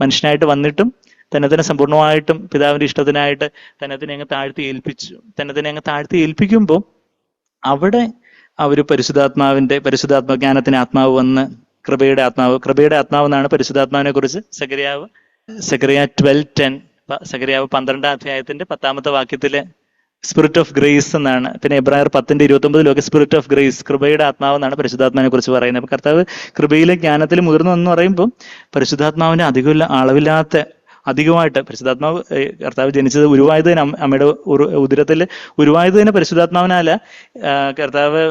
മനുഷ്യനായിട്ട് വന്നിട്ടും തന്നെ സമ്പൂർണ്ണമായിട്ടും പിതാവിന്റെ ഇഷ്ടത്തിനായിട്ട് തന്നെ അങ്ങ് താഴ്ത്തി ഏൽപ്പിക്കുമ്പോൾ അവിടെ ആ ഒരു പരിശുദ്ധാത്മജ്ഞാനത്തിന് ആത്മാവ് വന്ന് കൃപയുടെ ആത്മാവ് എന്നാണ് പരിശുദ്ധാത്മാവിനെ കുറിച്ച് സഖറിയാവ് 12:10, സഖറിയാവ് 12-ാം അധ്യായത്തിന്റെ 10-ാമത്തെ വാക്യത്തില് സ്പിരിറ്റ് ഓഫ് ഗ്രേസ് എന്നാണ്. പിന്നെ എബ്രായർ 10:29 സ്പിരിറ്റ് ഓഫ് ഗ്രേസ്, കൃപയുടെ ആത്മാവ് എന്നാണ് പരിശുദ്ധാത്മാവിനെ കുറിച്ച് പറയുന്നത്. അപ്പൊ കർത്താവ് കൃപയിലെ ജ്ഞാനത്തിൽ മുതിർന്നു എന്ന് പറയുമ്പോൾ പരിശുദ്ധാത്മാവിന്റെ അളവില്ലാത്ത അധികമായിട്ട് പരിശുദ്ധാത്മാവ്, കർത്താവ് ജനിച്ചത് ഉരുവായത് തന്നെ അമ്മയുടെ ഉദരത്തിൽ ഉരുവായത് തന്നെ പരിശുദ്ധാത്മാവിനല്ല. കർത്താവ്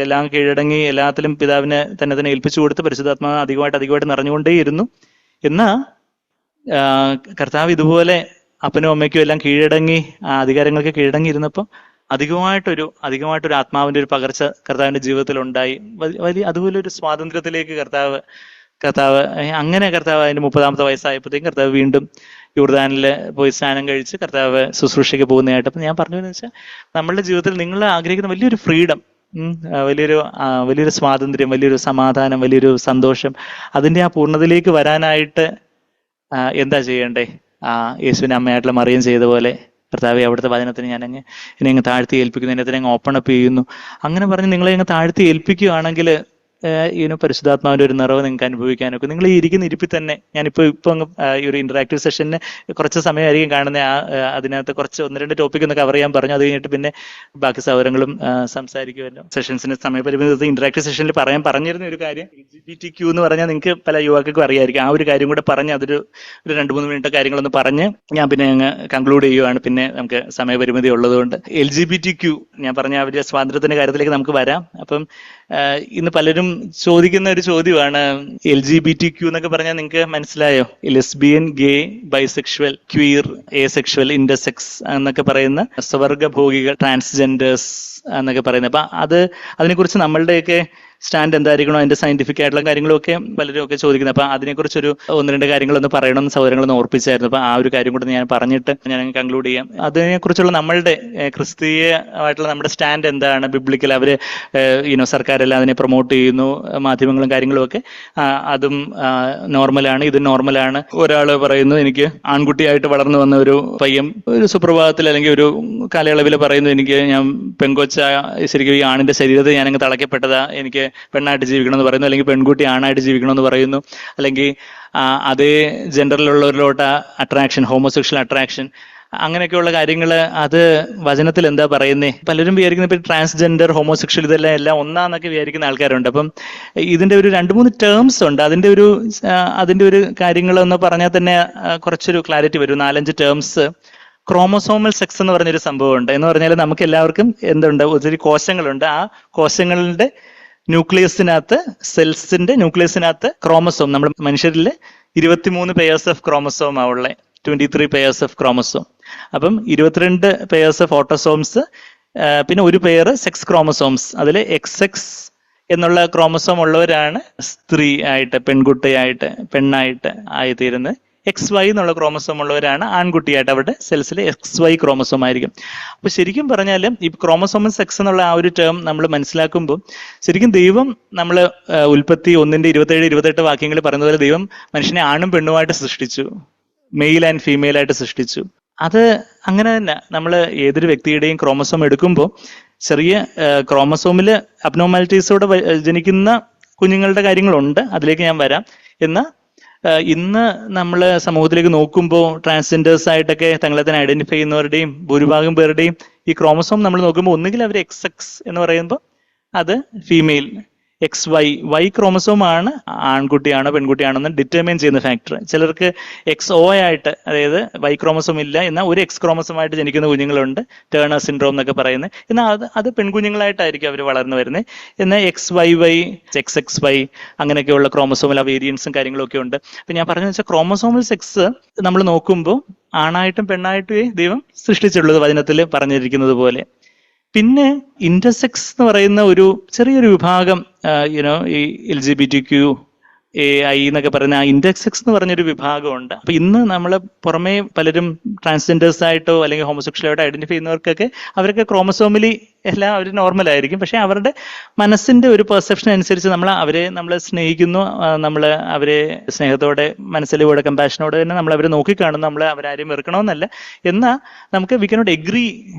എല്ലാം കീഴടങ്ങി എല്ലാത്തിലും പിതാവിനെ തന്നെ ഏൽപ്പിച്ചു കൊടുത്ത് പരിശുദ്ധാത്മാവ് അധികമായിട്ട് നിറഞ്ഞുകൊണ്ടേയിരുന്നു. എന്നാ കർത്താവ് ഇതുപോലെ അപ്പനും അമ്മയ്ക്കും എല്ലാം കീഴടങ്ങി, ആ അധികാരങ്ങൾക്ക് കീഴടങ്ങി ഇരുന്നപ്പോൾ അധികമായിട്ടൊരു ആത്മാവിന്റെ ഒരു പകർച്ച കർത്താവിന്റെ ജീവിതത്തിൽ ഉണ്ടായി. അതുപോലെ ഒരു സ്വാതന്ത്ര്യത്തിലേക്ക് കർത്താവ് അതിന്റെ 30-ാമത്തെ വയസ്സായപ്പോഴത്തേക്കും കർത്താവ് വീണ്ടും യോർദാനിൽ പോയി സ്നാനം കഴിച്ച് കർത്താവ് ശുശ്രൂഷയ്ക്ക് പോകുന്നതായിട്ട്. അപ്പം ഞാൻ പറഞ്ഞതെന്ന് വെച്ചാൽ, നമ്മളുടെ ജീവിതത്തിൽ നിങ്ങൾ ആഗ്രഹിക്കുന്ന വലിയൊരു ഫ്രീഡം, വലിയൊരു സ്വാതന്ത്ര്യം, വലിയൊരു സമാധാനം, വലിയൊരു സന്തോഷം, അതിന്റെ ആ പൂർണ്ണതയിലേക്ക് വരാനായിട്ട് എന്താ ചെയ്യണ്ടേ? യേശുവിനെ അമ്മയായിട്ടുള്ള മറിയം ചെയ്ത പോലെ കർത്താവെ അവിടുത്തെ വചനത്തിന് എന്നെ അങ്ങ് താഴ്ത്തി ഏൽപ്പിക്കുന്നു, എന്നെ അങ്ങ് ഓപ്പൺ അപ്പ് ചെയ്യുന്നു. അങ്ങനെ പറഞ്ഞ് നിങ്ങളെ അങ്ങ് താഴ്ത്തി ഏൽപ്പിക്കുകയാണെങ്കിൽ പരിശുദ്ധാത്മാവിന്റെ ഒരു നിറവ് നിങ്ങൾക്ക് അനുഭവിക്കാനൊക്കെ. നിങ്ങൾ ഈ ഇരിക്കുന്ന ഇരിപ്പിൽ തന്നെ, ഞാനിപ്പോ അങ്ങ് ഈ ഒരു ഇന്ററാക്റ്റീവ് സെഷന് കുറച്ച് സമയമായിരിക്കും കാണുന്നത്. അതിനകത്ത് കുറച്ച് 1-2 ടോപ്പിക് ഒന്ന് കവർ ചെയ്യാൻ പറഞ്ഞു. അത് കഴിഞ്ഞിട്ട് പിന്നെ ബാക്കി സൗകര്യങ്ങളും സംസാരിക്കുമല്ലോ. സെഷൻസിന് സമയപരിമിതി ഇന്ററാക്റ്റീവ് സെഷനിൽ പറഞ്ഞിരുന്ന ഒരു കാര്യം, LGBTQ എന്ന് പറഞ്ഞാൽ നിങ്ങൾക്ക് പല യുവാക്കൾക്കും അറിയായിരിക്കും. ആ ഒരു കാര്യം കൂടെ പറഞ്ഞ് അതൊരു 2-3 മിനിറ്റ് കാര്യങ്ങളൊന്ന് പറഞ്ഞ് ഞാൻ പിന്നെ അങ്ങ് കൺക്ലൂഡ് ചെയ്യുവാണ്. പിന്നെ നമുക്ക് സമയപരിമിതി ഉള്ളതുകൊണ്ട് LGBTQ ഞാൻ പറഞ്ഞ അവരുടെ സ്വാതന്ത്ര്യത്തിന്റെ കാര്യത്തിലേക്ക് നമുക്ക് വരാം. അപ്പം ഇന്ന് പലരും ചോദിക്കുന്ന ഒരു ചോദ്യമാണ്, LGBTQ എന്നൊക്കെ പറഞ്ഞാൽ നിങ്ങൾക്ക് മനസ്സിലായോ? ലെസ്ബിയൻ, ഗേ, ബൈസെക്ഷുവൽ, ക്വീർ, എസെക്ഷുവൽ, ഇന്റർസെക്സ് എന്നൊക്കെ പറയുന്ന സ്വവർഗഭോഗികൾ, ട്രാൻസ്ജെൻഡേഴ്സ് എന്നൊക്കെ പറയുന്നത്. അപ്പൊ അതിനെക്കുറിച്ച് നമ്മളുടെയൊക്കെ സ്റ്റാൻഡ് എന്തായിരിക്കണോ, അതിന്റെ സയന്റിഫിക് ആയിട്ടുള്ള കാര്യങ്ങളൊക്കെ പലരും ഒക്കെ ചോദിക്കുന്നത്. അപ്പൊ അതിനെക്കുറിച്ചൊരു 1-2 കാര്യങ്ങളൊന്ന് പറയണമെന്ന് സഹോദരങ്ങളൊന്ന് ഓർപ്പിച്ചായിരുന്നു. അപ്പൊ ആ ഒരു കാര്യം കൂടെ ഞാൻ പറഞ്ഞിട്ട് ഞാൻ കൺക്ലൂഡ് ചെയ്യാം. അതിനെക്കുറിച്ചുള്ള നമ്മളുടെ ക്രിസ്തീയമായിട്ടുള്ള നമ്മുടെ സ്റ്റാൻഡ് എന്താണ്? ബിബ്ലിക്കൽ അവര് സർക്കാരെല്ലാം അതിനെ പ്രൊമോട്ട് ചെയ്യുന്നു, മാധ്യമങ്ങളും കാര്യങ്ങളും ഒക്കെ. അതും നോർമലാണ്, ഇത് നോർമലാണ്. ഒരാള് പറയുന്നു, എനിക്ക് ആൺകുട്ടിയായിട്ട് വളർന്നു വന്ന ഒരു പയ്യൻ ഒരു സുപ്രഭാതത്തിൽ അല്ലെങ്കിൽ ഒരു കാലയളവിൽ പറയുന്നു, ഞാൻ പെങ്കൊച്ച, ശരിക്കും ഈ ആണിന്റെ ശരീരത്തിൽ ഞാനങ്ങ് തളയ്ക്കപ്പെട്ടതാ, എനിക്ക് പെണ്ണായിട്ട് ജീവിക്കണമെന്ന് പറയുന്നു, അല്ലെങ്കിൽ പെൺകുട്ടി ആണായിട്ട് ജീവിക്കണമെന്ന് പറയുന്നു, അല്ലെങ്കിൽ അതേ ജെൻഡറിലുള്ളവരിലോട്ട് അട്രാക്ഷൻ, ഹോമോസെക്ഷൽ അട്രാക്ഷൻ, അങ്ങനെയൊക്കെയുള്ള കാര്യങ്ങൾ. അത് വചനത്തിൽ എന്താ പറയുന്നേ? പലരും വിചാരിക്കുന്ന ഇപ്പൊ ട്രാൻസ്ജെൻഡർ, ഹോമോസെക്ഷൽ ഇതെല്ലാം ഒന്നാന്നൊക്കെ വിചാരിക്കുന്ന ആൾക്കാരുണ്ട്. അപ്പം ഇതിന്റെ ഒരു 2-3 ടേംസ് ഉണ്ട്. അതിന്റെ ഒരു കാര്യങ്ങളൊന്ന് പറഞ്ഞാൽ തന്നെ കുറച്ചൊരു ക്ലാരിറ്റി വരും. 4-5 ടേംസ് ക്രോമസോമൽ സെക്സ് എന്ന് പറഞ്ഞൊരു സംഭവമുണ്ട്. എന്ന് പറഞ്ഞാൽ നമുക്ക് എല്ലാവർക്കും എന്തുണ്ട്, ഒത്തിരി കോശങ്ങളുണ്ട്. ആ കോശങ്ങളുടെ ന്യൂക്ലിയസിനകത്ത്, സെൽസിന്റെ ന്യൂക്ലിയസിനകത്ത് ക്രോമസോം, നമ്മുടെ മനുഷ്യരിൽ 23 പെയർസ് ഓഫ് ക്രോമസോം ഉള്ളത്, 23 പെയർസ് ഓഫ് ക്രോമസോം. അപ്പം 22 പെയർസ് ഓഫ് ഓട്ടോസോംസ്, പിന്നെ ഒരു പെയർ സെക്സ് ക്രോമസോംസ്. അതിൽ XX എന്നുള്ള ക്രോമസോം ഉള്ളവരാണ് സ്ത്രീ ആയിട്ട്, പെൺകുട്ടിയായിട്ട്, പെണ്ണായിട്ട് ആയിത്തീരുന്നത്. XY എന്നുള്ള ക്രോമസോം ഉള്ളവരാണ് ആൺകുട്ടിയായിട്ട്, അവരുടെ സെൽസിൽ XY ക്രോമസോം ആയിരിക്കും. അപ്പൊ ശരിക്കും പറഞ്ഞാൽ ഈ ക്രോമസോമൽ സെക്സ് എന്നുള്ള ആ ഒരു ടേം നമ്മൾ മനസ്സിലാക്കുമ്പോൾ ശരിക്കും ദൈവം നമ്മൾ ഉൽപ്പത്തി 1:27-28 വാക്യങ്ങളിൽ പറയുന്നത് പോലെ ദൈവം മനുഷ്യനെ ആണും പെണ്ണുമായിട്ട് സൃഷ്ടിച്ചു, മെയിൽ ആൻഡ് ഫീമെയിൽ ആയിട്ട് സൃഷ്ടിച്ചു. അത് അങ്ങനെ തന്നെ നമ്മൾ ഏതൊരു വ്യക്തിയുടെയും ക്രോമസോം എടുക്കുമ്പോൾ ചെറിയ ക്രോമസോമിൽ അബ്നോർമാലിറ്റീസോടെ ജനിക്കുന്ന കുഞ്ഞുങ്ങളുടെ കാര്യങ്ങളുണ്ട്, അതിലേക്ക് ഞാൻ വരാം. എന്നാൽ ഇന്ന് നമ്മൾ സമൂഹത്തിലേക്ക് നോക്കുമ്പോൾ ട്രാൻസ്ജെൻഡേഴ്സ് ആയിട്ടൊക്കെ തങ്ങളെ തന്നെ ഐഡന്റിഫൈ ചെയ്യുന്നവരുടെയും ഭൂരിഭാഗം പേരുടെയും ഈ ക്രോമസോം നമ്മൾ നോക്കുമ്പോൾ ഒന്നുകിൽ അവർ XX എന്ന് പറയുമ്പോൾ അത് ഫീമെയിൽ, XY ക്രോമസോം ആണ് ആൺകുട്ടിയാണോ പെൺകുട്ടിയാണോ എന്ന് ഡിറ്റർമൈൻ ചെയ്യുന്ന ഫാക്ടർ. ചിലർക്ക് XO ആയിട്ട്, അതായത് Y ക്രോമസോം ഇല്ല എന്നാൽ ഒരു X ക്രോമസോം ആയിട്ട് ജനിക്കുന്ന കുഞ്ഞുങ്ങളുണ്ട്, ടേണർ സിൻഡ്രോം എന്നൊക്കെ പറയുന്നത്. എന്നാൽ അത് പെൺകുഞ്ഞുങ്ങളായിട്ടായിരിക്കും അവർ വളർന്നു വരുന്നത്. എന്നാൽ XYY, XXY അങ്ങനെയൊക്കെയുള്ള ക്രോമസോമൽ വേരിയൻസും കാര്യങ്ങളും ഒക്കെ ഉണ്ട്. അപ്പൊ ഞാൻ പറഞ്ഞതെന്ന് വെച്ചാൽ ക്രോമസോമൽ സെക്സ് നമ്മൾ നോക്കുമ്പോൾ ആണായിട്ടും പെണ്ണായിട്ടും ദൈവം സൃഷ്ടിച്ചിട്ടുള്ളത് വചനത്തിൽ പറഞ്ഞിരിക്കുന്നത് പോലെ. പിന്നെ ഇന്റർസെക്സ് എന്ന് പറയുന്ന ഒരു ചെറിയൊരു വിഭാഗം, ഈ LGBTQAI എന്നൊക്കെ പറയുന്ന ആ ഇന്റർസെക്സ് എന്ന് പറഞ്ഞൊരു വിഭാഗമുണ്ട്. അപ്പൊ ഇന്ന് നമ്മൾ പുറമേ പലരും ട്രാൻസ്ജെൻഡേഴ്സ് ആയിട്ടോ അല്ലെങ്കിൽ ഹോമോസെക്ഷലായിട്ടോ ഐഡന്റിഫൈ ചെയ്യുന്നവർക്കൊക്കെ അവരൊക്കെ ക്രോമസോമിലി എല്ലാം അവർ നോർമൽ ആയിരിക്കും. പക്ഷെ അവരുടെ മനസ്സിന്റെ ഒരു പെർസെപ്ഷൻ അനുസരിച്ച് അവരെ സ്നേഹിക്കുന്നു, നമ്മൾ അവരെ സ്നേഹത്തോടെ, മനസ്സിലൂടെ, കമ്പാഷനോടെ തന്നെ നമ്മൾ അവരെ നോക്കിക്കാണുന്നു. നമ്മൾ അവരാരെയും വെറുക്കണമെന്നല്ല. എന്നാൽ നമുക്ക് we cannot agree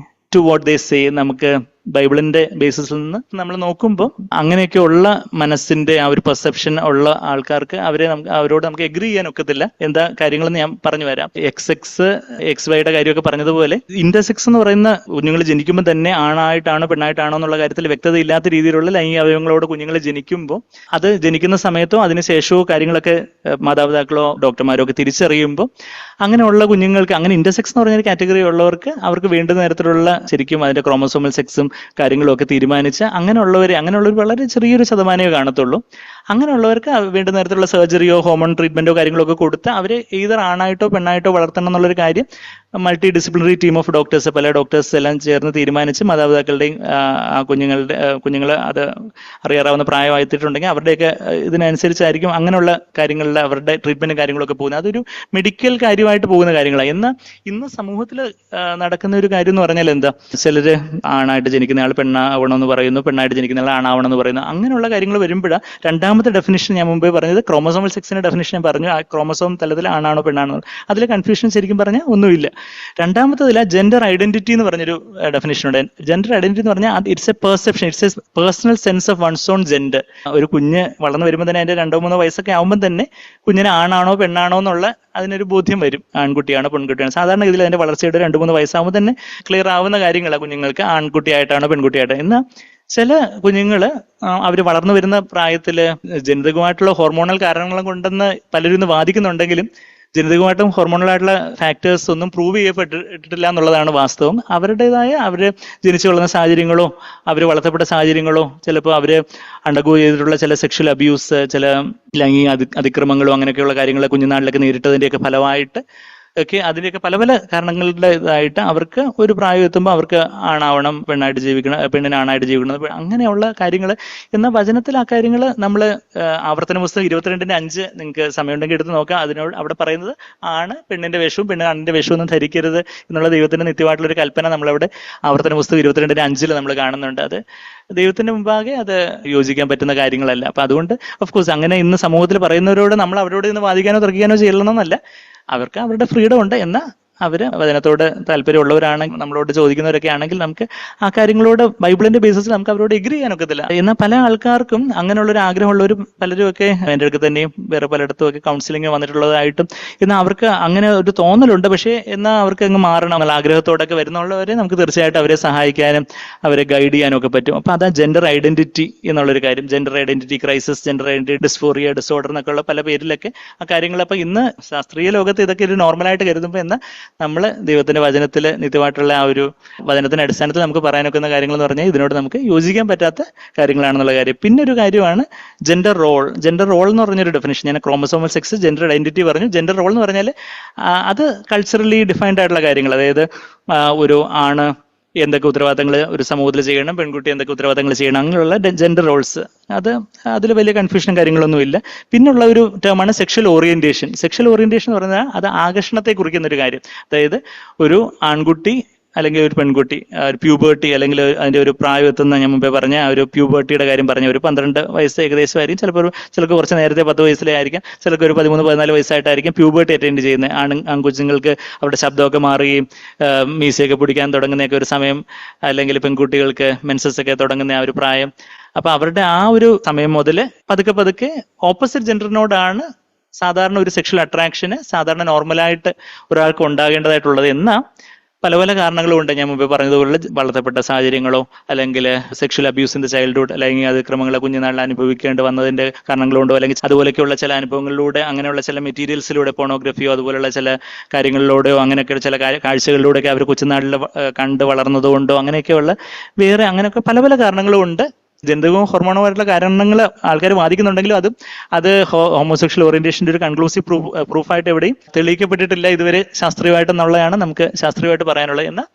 to what they say. നമുക്ക് ബൈബിളിന്റെ ബേസിസിൽ നിന്ന് നമ്മൾ നോക്കുമ്പോൾ അങ്ങനെയൊക്കെയുള്ള മനസ്സിന്റെ ആ ഒരു പെർസെപ്ഷൻ ഉള്ള ആൾക്കാർക്ക് അവരോട് നമുക്ക് എഗ്രി ചെയ്യാൻ ഒക്കത്തില്ല. എന്താ കാര്യങ്ങളെന്ന് ഞാൻ പറഞ്ഞു വരാം. XX XYയുടെ കാര്യമൊക്കെ പറഞ്ഞതുപോലെ ഇന്റർസെക്സ് എന്ന് പറയുന്ന കുഞ്ഞുങ്ങൾ ജനിക്കുമ്പോൾ തന്നെ ആണായിട്ടാണോ പെണ്ണായിട്ടാണോ എന്നുള്ള കാര്യത്തിൽ വ്യക്തത ഇല്ലാത്ത രീതിയിലുള്ള ലൈംഗിക അവയവങ്ങളോട് കുഞ്ഞുങ്ങൾ ജനിക്കുമ്പോൾ അത് ജനിക്കുന്ന സമയത്തോ അതിനുശേഷമോ കാര്യങ്ങളൊക്കെ മാതാപിതാക്കളോ ഡോക്ടർമാരോ ഒക്കെ തിരിച്ചറിയുമ്പോൾ അങ്ങനെയുള്ള കുഞ്ഞുങ്ങൾക്ക്, അങ്ങനെ ഇന്റർസെക്സ് എന്ന് പറഞ്ഞ കാറ്റഗറി ഉള്ളവർക്ക് അവർക്ക് വേണ്ടുന്ന തരത്തിലുള്ള ശരിക്കും അതിന്റെ ക്രോമസോമൽ സെക്സും കാര്യങ്ങളും ഒക്കെ തീരുമാനിച്ച് അങ്ങനെയുള്ളവർ വളരെ ചെറിയൊരു ശതമാനമേ കാണത്തുള്ളൂ. അങ്ങനെയുള്ളവർക്ക് വേണ്ടുന്ന തരത്തിലുള്ള സർജറിയോ ഹോർമോൺ ട്രീറ്റ്മെന്റോ കാര്യങ്ങളോ ഒക്കെ കൊടുത്ത് അവരെ ഈതർ ആണായിട്ടോ പെണ്ണായിട്ടോ വളർത്തണം എന്നുള്ളൊരു കാര്യം multi disciplinary team of doctors, പല ഡോക്ടേഴ്സ് എല്ലാം ചേർന്ന് തീരുമാനിച്ച് മാതാപിതാക്കളുടെയും ആ കുഞ്ഞുങ്ങൾ അത് അറിയാറാവുന്ന പ്രായമായിട്ടുണ്ടെങ്കിൽ അവരുടെയൊക്കെ ഇതിനനുസരിച്ചായിരിക്കും അങ്ങനെയുള്ള കാര്യങ്ങളിൽ അവരുടെ ട്രീറ്റ്മെന്റും കാര്യങ്ങളൊക്കെ പോകുന്നത്. അതൊരു മെഡിക്കൽ കാര്യമായിട്ട് പോകുന്ന കാര്യങ്ങളാണ്. എന്നാൽ ഇന്ന് സമൂഹത്തിൽ നടക്കുന്ന ഒരു കാര്യം എന്ന് പറഞ്ഞാൽ എന്താ, ചിലര് ആണായിട്ട് ജനിക്കുന്ന ആൾ പെണ്ണാവണമെന്ന് പറയുന്നു, പെണ്ണായിട്ട് ജനിക്കുന്ന ആൾ ആണാവണമെന്ന് പറയുന്നു. അങ്ങനെയുള്ള കാര്യങ്ങൾ വരുമ്പോഴാണ് രണ്ടാമത്തെ ഡെഫിനിഷൻ ഞാൻ മുമ്പേ പറഞ്ഞത്, ക്രോമസോമൽ സെക്സിന്റെ ഡെഫിനിഷൻ ഞാൻ പറഞ്ഞു. ആ ക്രോമസോം തലത്തിൽ ആണാണോ പെണ്ണാണോ, അതിലെ കൺഫ്യൂഷൻ ശരിക്കും പറഞ്ഞാൽ ഒന്നുമില്ല. രണ്ടാമത്തതില്ല ജെൻഡർ ഐഡന്റിറ്റി എന്ന് പറഞ്ഞൊരു ഡെഫിനേഷൻ ഉണ്ട്. ജെൻഡർ ഐഡന്റിറ്റി എന്ന് പറഞ്ഞാൽ it's a perception, it's a personal sense of one's own gender. ഒരു കുഞ്ഞ് വളർന്നു വരുമ്പോൾ തന്നെ അതിന്റെ 2-3 വയസ്സൊക്കെ ആകുമ്പോൾ തന്നെ കുഞ്ഞിന് ആണാണോ പെണ്ണാണോ എന്നുള്ള അതിനൊരു ബോധ്യം വരും. ആൺകുട്ടിയാണോ പെൺകുട്ടിയാണോ, സാധാരണ ഇതിൽ അതിന്റെ വളർച്ചയുടെ 2-3 വയസ്സാകുമ്പോൾ തന്നെ ക്ലിയർ ആവുന്ന കാര്യങ്ങളാണ് കുഞ്ഞുങ്ങൾക്ക് ആൺകുട്ടിയായിട്ടാണോ പെൺകുട്ടിയായിട്ടോ. എന്നാൽ ചില കുഞ്ഞുങ്ങള് അവർ വളർന്നു വരുന്ന പ്രായത്തില് ജനിതകമായിട്ടുള്ള ഹോർമോണൽ കാരണങ്ങൾ കൊണ്ടെന്ന് പലരും ഇന്ന് വാദിക്കുന്നുണ്ടെങ്കിലും ജനിതകമായിട്ടും ഹോർമോണലായിട്ടുള്ള ഫാക്ടേഴ്സ് ഒന്നും പ്രൂവ് ചെയ്യപ്പെട്ടിട്ടില്ല എന്നുള്ളതാണ് വാസ്തവം. അവരുടേതായ അവർ ജനിച്ചു വളർന്ന സാഹചര്യങ്ങളോ അവർ വളർത്തപ്പെട്ട സാഹചര്യങ്ങളോ ചിലപ്പോൾ അവർ അണ്ടർഗോ ചെയ്തിട്ടുള്ള ചില സെക്ഷൽ അബ്യൂസ്, ചില ലൈംഗിക അതിക്രമങ്ങളോ അങ്ങനെയൊക്കെയുള്ള കാര്യങ്ങൾ കുഞ്ഞുനാളിലൊക്കെ നേരിട്ടതിൻ്റെയൊക്കെ ഫലമായിട്ട് ഒക്കെ അതിൻ്റെയൊക്കെ പല പല കാരണങ്ങളുടെ ഇതായിട്ട് അവർക്ക് ഒരു പ്രായം എത്തുമ്പോൾ അവർക്ക് ആണാവണം, പെണ്ണായിട്ട് ജീവിക്കണം, പെണ്ണിന് ആണായിട്ട് ജീവിക്കണം, അങ്ങനെയുള്ള കാര്യങ്ങൾ. എന്നാൽ വചനത്തിൽ ആ കാര്യങ്ങൾ നമ്മൾ ആവർത്തന പുസ്തകം 22:5 നിങ്ങൾക്ക് സമയമുണ്ടെങ്കിൽ എടുത്ത് നോക്കാം. അതിനോട് അവിടെ പറയുന്നത് ആണ് പെണ്ണിന്റെ വേഷവും പെണ്ണ് ആണിന്റെ വേഷവും ഒന്നും ധരിക്കരുത് എന്നുള്ള ദൈവത്തിന്റെ നിത്യമായിട്ടുള്ള ഒരു കൽപ്പന നമ്മളവിടെ ആവർത്തന പുസ്തകം 22:5 നമ്മൾ കാണുന്നുണ്ട്. അത് ദൈവത്തിന്റെ മുമ്പാകെ അത് യോജിക്കാൻ പറ്റുന്ന കാര്യങ്ങളല്ല. അപ്പൊ അതുകൊണ്ട് ഓഫ്കോഴ്സ് അങ്ങനെ ഇന്ന് സമൂഹത്തിൽ പറയുന്നവരോട് നമ്മൾ അവരോട് ഇന്ന് വാദിക്കാനോ തർക്കിക്കാനോ ചെയ്യണമെന്നല്ല. അവർക്ക് അവരുടെ ഫ്രീഡം ഉണ്ട്. എന്നാൽ അവർ വചനത്തോട് താല്പര്യമുള്ളവരാണെങ്കിൽ, നമ്മളോട് ചോദിക്കുന്നവരൊക്കെ ആണെങ്കിൽ നമുക്ക് ആ കാര്യങ്ങളോട് ബൈബിളിന്റെ ബേസിസിൽ നമുക്ക് അവരോട് എഗ്രി ചെയ്യാനൊക്കത്തില്ല. എന്നാൽ പല ആൾക്കാർക്കും അങ്ങനെയുള്ളൊരു ആഗ്രഹമുള്ളവരും പലരും ഒക്കെ എൻ്റെ അടുത്ത് തന്നെയും വേറെ പലയിടത്തും ഒക്കെ കൗൺസിലിംഗ് വന്നിട്ടുള്ളതായിട്ടും എന്നാൽ അവർക്ക് അങ്ങനെ ഒരു തോന്നലുണ്ട്. പക്ഷേ എന്നാൽ അവർക്ക് അങ്ങ് മാറണം എന്നുള്ള ആഗ്രഹത്തോടൊക്കെ വരുന്നുള്ളവരെ നമുക്ക് തീർച്ചയായിട്ടും അവരെ സഹായിക്കാനും അവരെ ഗൈഡ് ചെയ്യാനും ഒക്കെ പറ്റും. അപ്പൊ അതാ ജെൻഡർ ഐഡന്റിറ്റി എന്നുള്ളൊരു കാര്യം. Gender identity crisis, gender identity dysphoria disorder എന്നൊക്കെ ഉള്ള പല പേരിലൊക്കെ ആ കാര്യങ്ങൾ. അപ്പൊ ഇന്ന് ശാസ്ത്രീയ ലോകത്ത് ഇതൊക്കെ ഒരു നോർമലായിട്ട് കരുതുമ്പോൾ എന്നാൽ നമ്മൾ ദൈവത്തിന്റെ വചനത്തിൽ നിത്യമായിട്ടുള്ള ആ ഒരു വചനത്തിന്റെ അടിസ്ഥാനത്തിൽ നമുക്ക് പറയാനൊക്കുന്ന കാര്യങ്ങൾ എന്ന് പറഞ്ഞാൽ ഇതിനോട് നമുക്ക് യോജിക്കാൻ പറ്റാത്ത കാര്യങ്ങളാണെന്നുള്ള കാര്യം. പിന്നെ ഒരു കാര്യമാണ് ജെൻഡർ റോൾ. ജെൻഡർ റോൾ എന്ന് പറഞ്ഞൊരു ഡെഫിനിഷൻ, ഞാൻ ക്രോമസോമൽ സെക്സ്, ജെൻഡർ ഐഡന്റിറ്റി പറഞ്ഞു. ജെൻഡർ റോൾ എന്ന് പറഞ്ഞാൽ അത് കൾച്ചറലി ഡിഫൈൻഡ് ആയിട്ടുള്ള കാര്യങ്ങൾ, അതായത് ഒരു ആണ് എന്തൊക്കെ ഉത്തരവാദിത്തങ്ങൾ ഒരു സമൂഹത്തിൽ ചെയ്യണം, പെൺകുട്ടി എന്തൊക്കെ ഉത്തരവാദിത്തങ്ങൾ ചെയ്യണം, അങ്ങനെയുള്ള ജെൻഡർ റോൾസ്. അതിൽ വലിയ കൺഫ്യൂഷനും കാര്യങ്ങളൊന്നുമില്ല. പിന്നുള്ള ഒരു ടേമാണ് സെക്ഷൽ ഓറിയന്റേഷൻ. സെക്ഷൽ ഓറിയന്റേഷൻ എന്ന് പറഞ്ഞാൽ അത് ആകർഷണത്തെ കുറിക്കുന്ന ഒരു കാര്യം. അതായത് ഒരു ആൺകുട്ടി അല്ലെങ്കിൽ ഒരു പെൺകുട്ടി, ഒരു പ്യൂബേർട്ടി അല്ലെങ്കിൽ അതിന്റെ ഒരു പ്രായം എത്തുന്ന, ഞാൻ മുമ്പേ പറഞ്ഞ ആ ഒരു പ്യൂബേർട്ടിയുടെ കാര്യം പറഞ്ഞ ഒരു 12 വയസ്സ് ഏകദേശമായിരിക്കും, ചിലർക്ക് കുറച്ച് നേരത്തെ 10 വയസ്സിലേ ആയിരിക്കാം, ചിലർക്ക് ഒരു 13-14 വയസ്സായിട്ടായിരിക്കും പ്യൂബേർട്ടി അറ്റൻഡ് ചെയ്യുന്നത്. ആൺകുഞ്ഞുങ്ങൾക്ക് അവരുടെ ശബ്ദമൊക്കെ മാറുകയും മീശയൊക്കെ പിടിക്കാൻ തുടങ്ങുന്നതൊക്കെ ഒരു സമയം, അല്ലെങ്കിൽ പെൺകുട്ടികൾക്ക് മെൻസസ് ഒക്കെ തുടങ്ങുന്ന ആ ഒരു പ്രായം. അപ്പൊ അവരുടെ ആ ഒരു സമയം മുതൽ പതുക്കെ പതുക്കെ ഓപ്പോസിറ്റ് ജെൻഡറിനോടാണ് സാധാരണ ഒരു സെക്ഷൽ അട്രാക്ഷന് സാധാരണ നോർമലായിട്ട് ഒരാൾക്ക് ഉണ്ടാകേണ്ടതായിട്ടുള്ളത്. എന്നാൽ പല പല കാരണങ്ങളും ഉണ്ട്. ഞാൻ മുമ്പേ പറഞ്ഞതുപോലെ വളർത്തപ്പെട്ട സാഹചര്യങ്ങളോ അല്ലെങ്കിൽ sexual abuse in the childhood, അല്ലെങ്കിൽ അതിക്രമങ്ങളെ കുഞ്ഞുനാളിൽ അനുഭവിക്കേണ്ടി വന്നതിന്റെ കാരണങ്ങളുണ്ടോ, അല്ലെങ്കിൽ അതുപോലെയൊക്കെയുള്ള ചില അനുഭവങ്ങളിലൂടെ, അങ്ങനെയുള്ള ചില മെറ്റീരിയൽസിലൂടെ, പോണോഗ്രഫിയോ അതുപോലുള്ള ചില കാര്യങ്ങളിലൂടെയോ, അങ്ങനെയൊക്കെ ചില കാഴ്ചകളിലൂടെയൊക്കെ അവർ കൊച്ചുനാളിൽ കണ്ട് വളർന്നതുകൊണ്ടോ, അങ്ങനെയൊക്കെയുള്ള വേറെ അങ്ങനെയൊക്കെ പല പല കാരണങ്ങളും ഉണ്ട്. ജനിതകവും ഹോർമോണുമായിട്ടുള്ള കാരണങ്ങൾ ആൾക്കാർ വാദിക്കുന്നുണ്ടെങ്കിലും അത് ഹോമോസെക്ഷൽ ഓറിയന്റേഷന്റെ ഒരു കൺക്ലൂസീവ് പ്രൂഫായിട്ട് എവിടെയും തെളിയിക്കപ്പെട്ടിട്ടില്ല ഇതുവരെ ശാസ്ത്രീയമായിട്ടെന്നുള്ളതാണ് നമുക്ക് ശാസ്ത്രീയമായിട്ട് പറയാനുള്ളത്. എന്നാൽ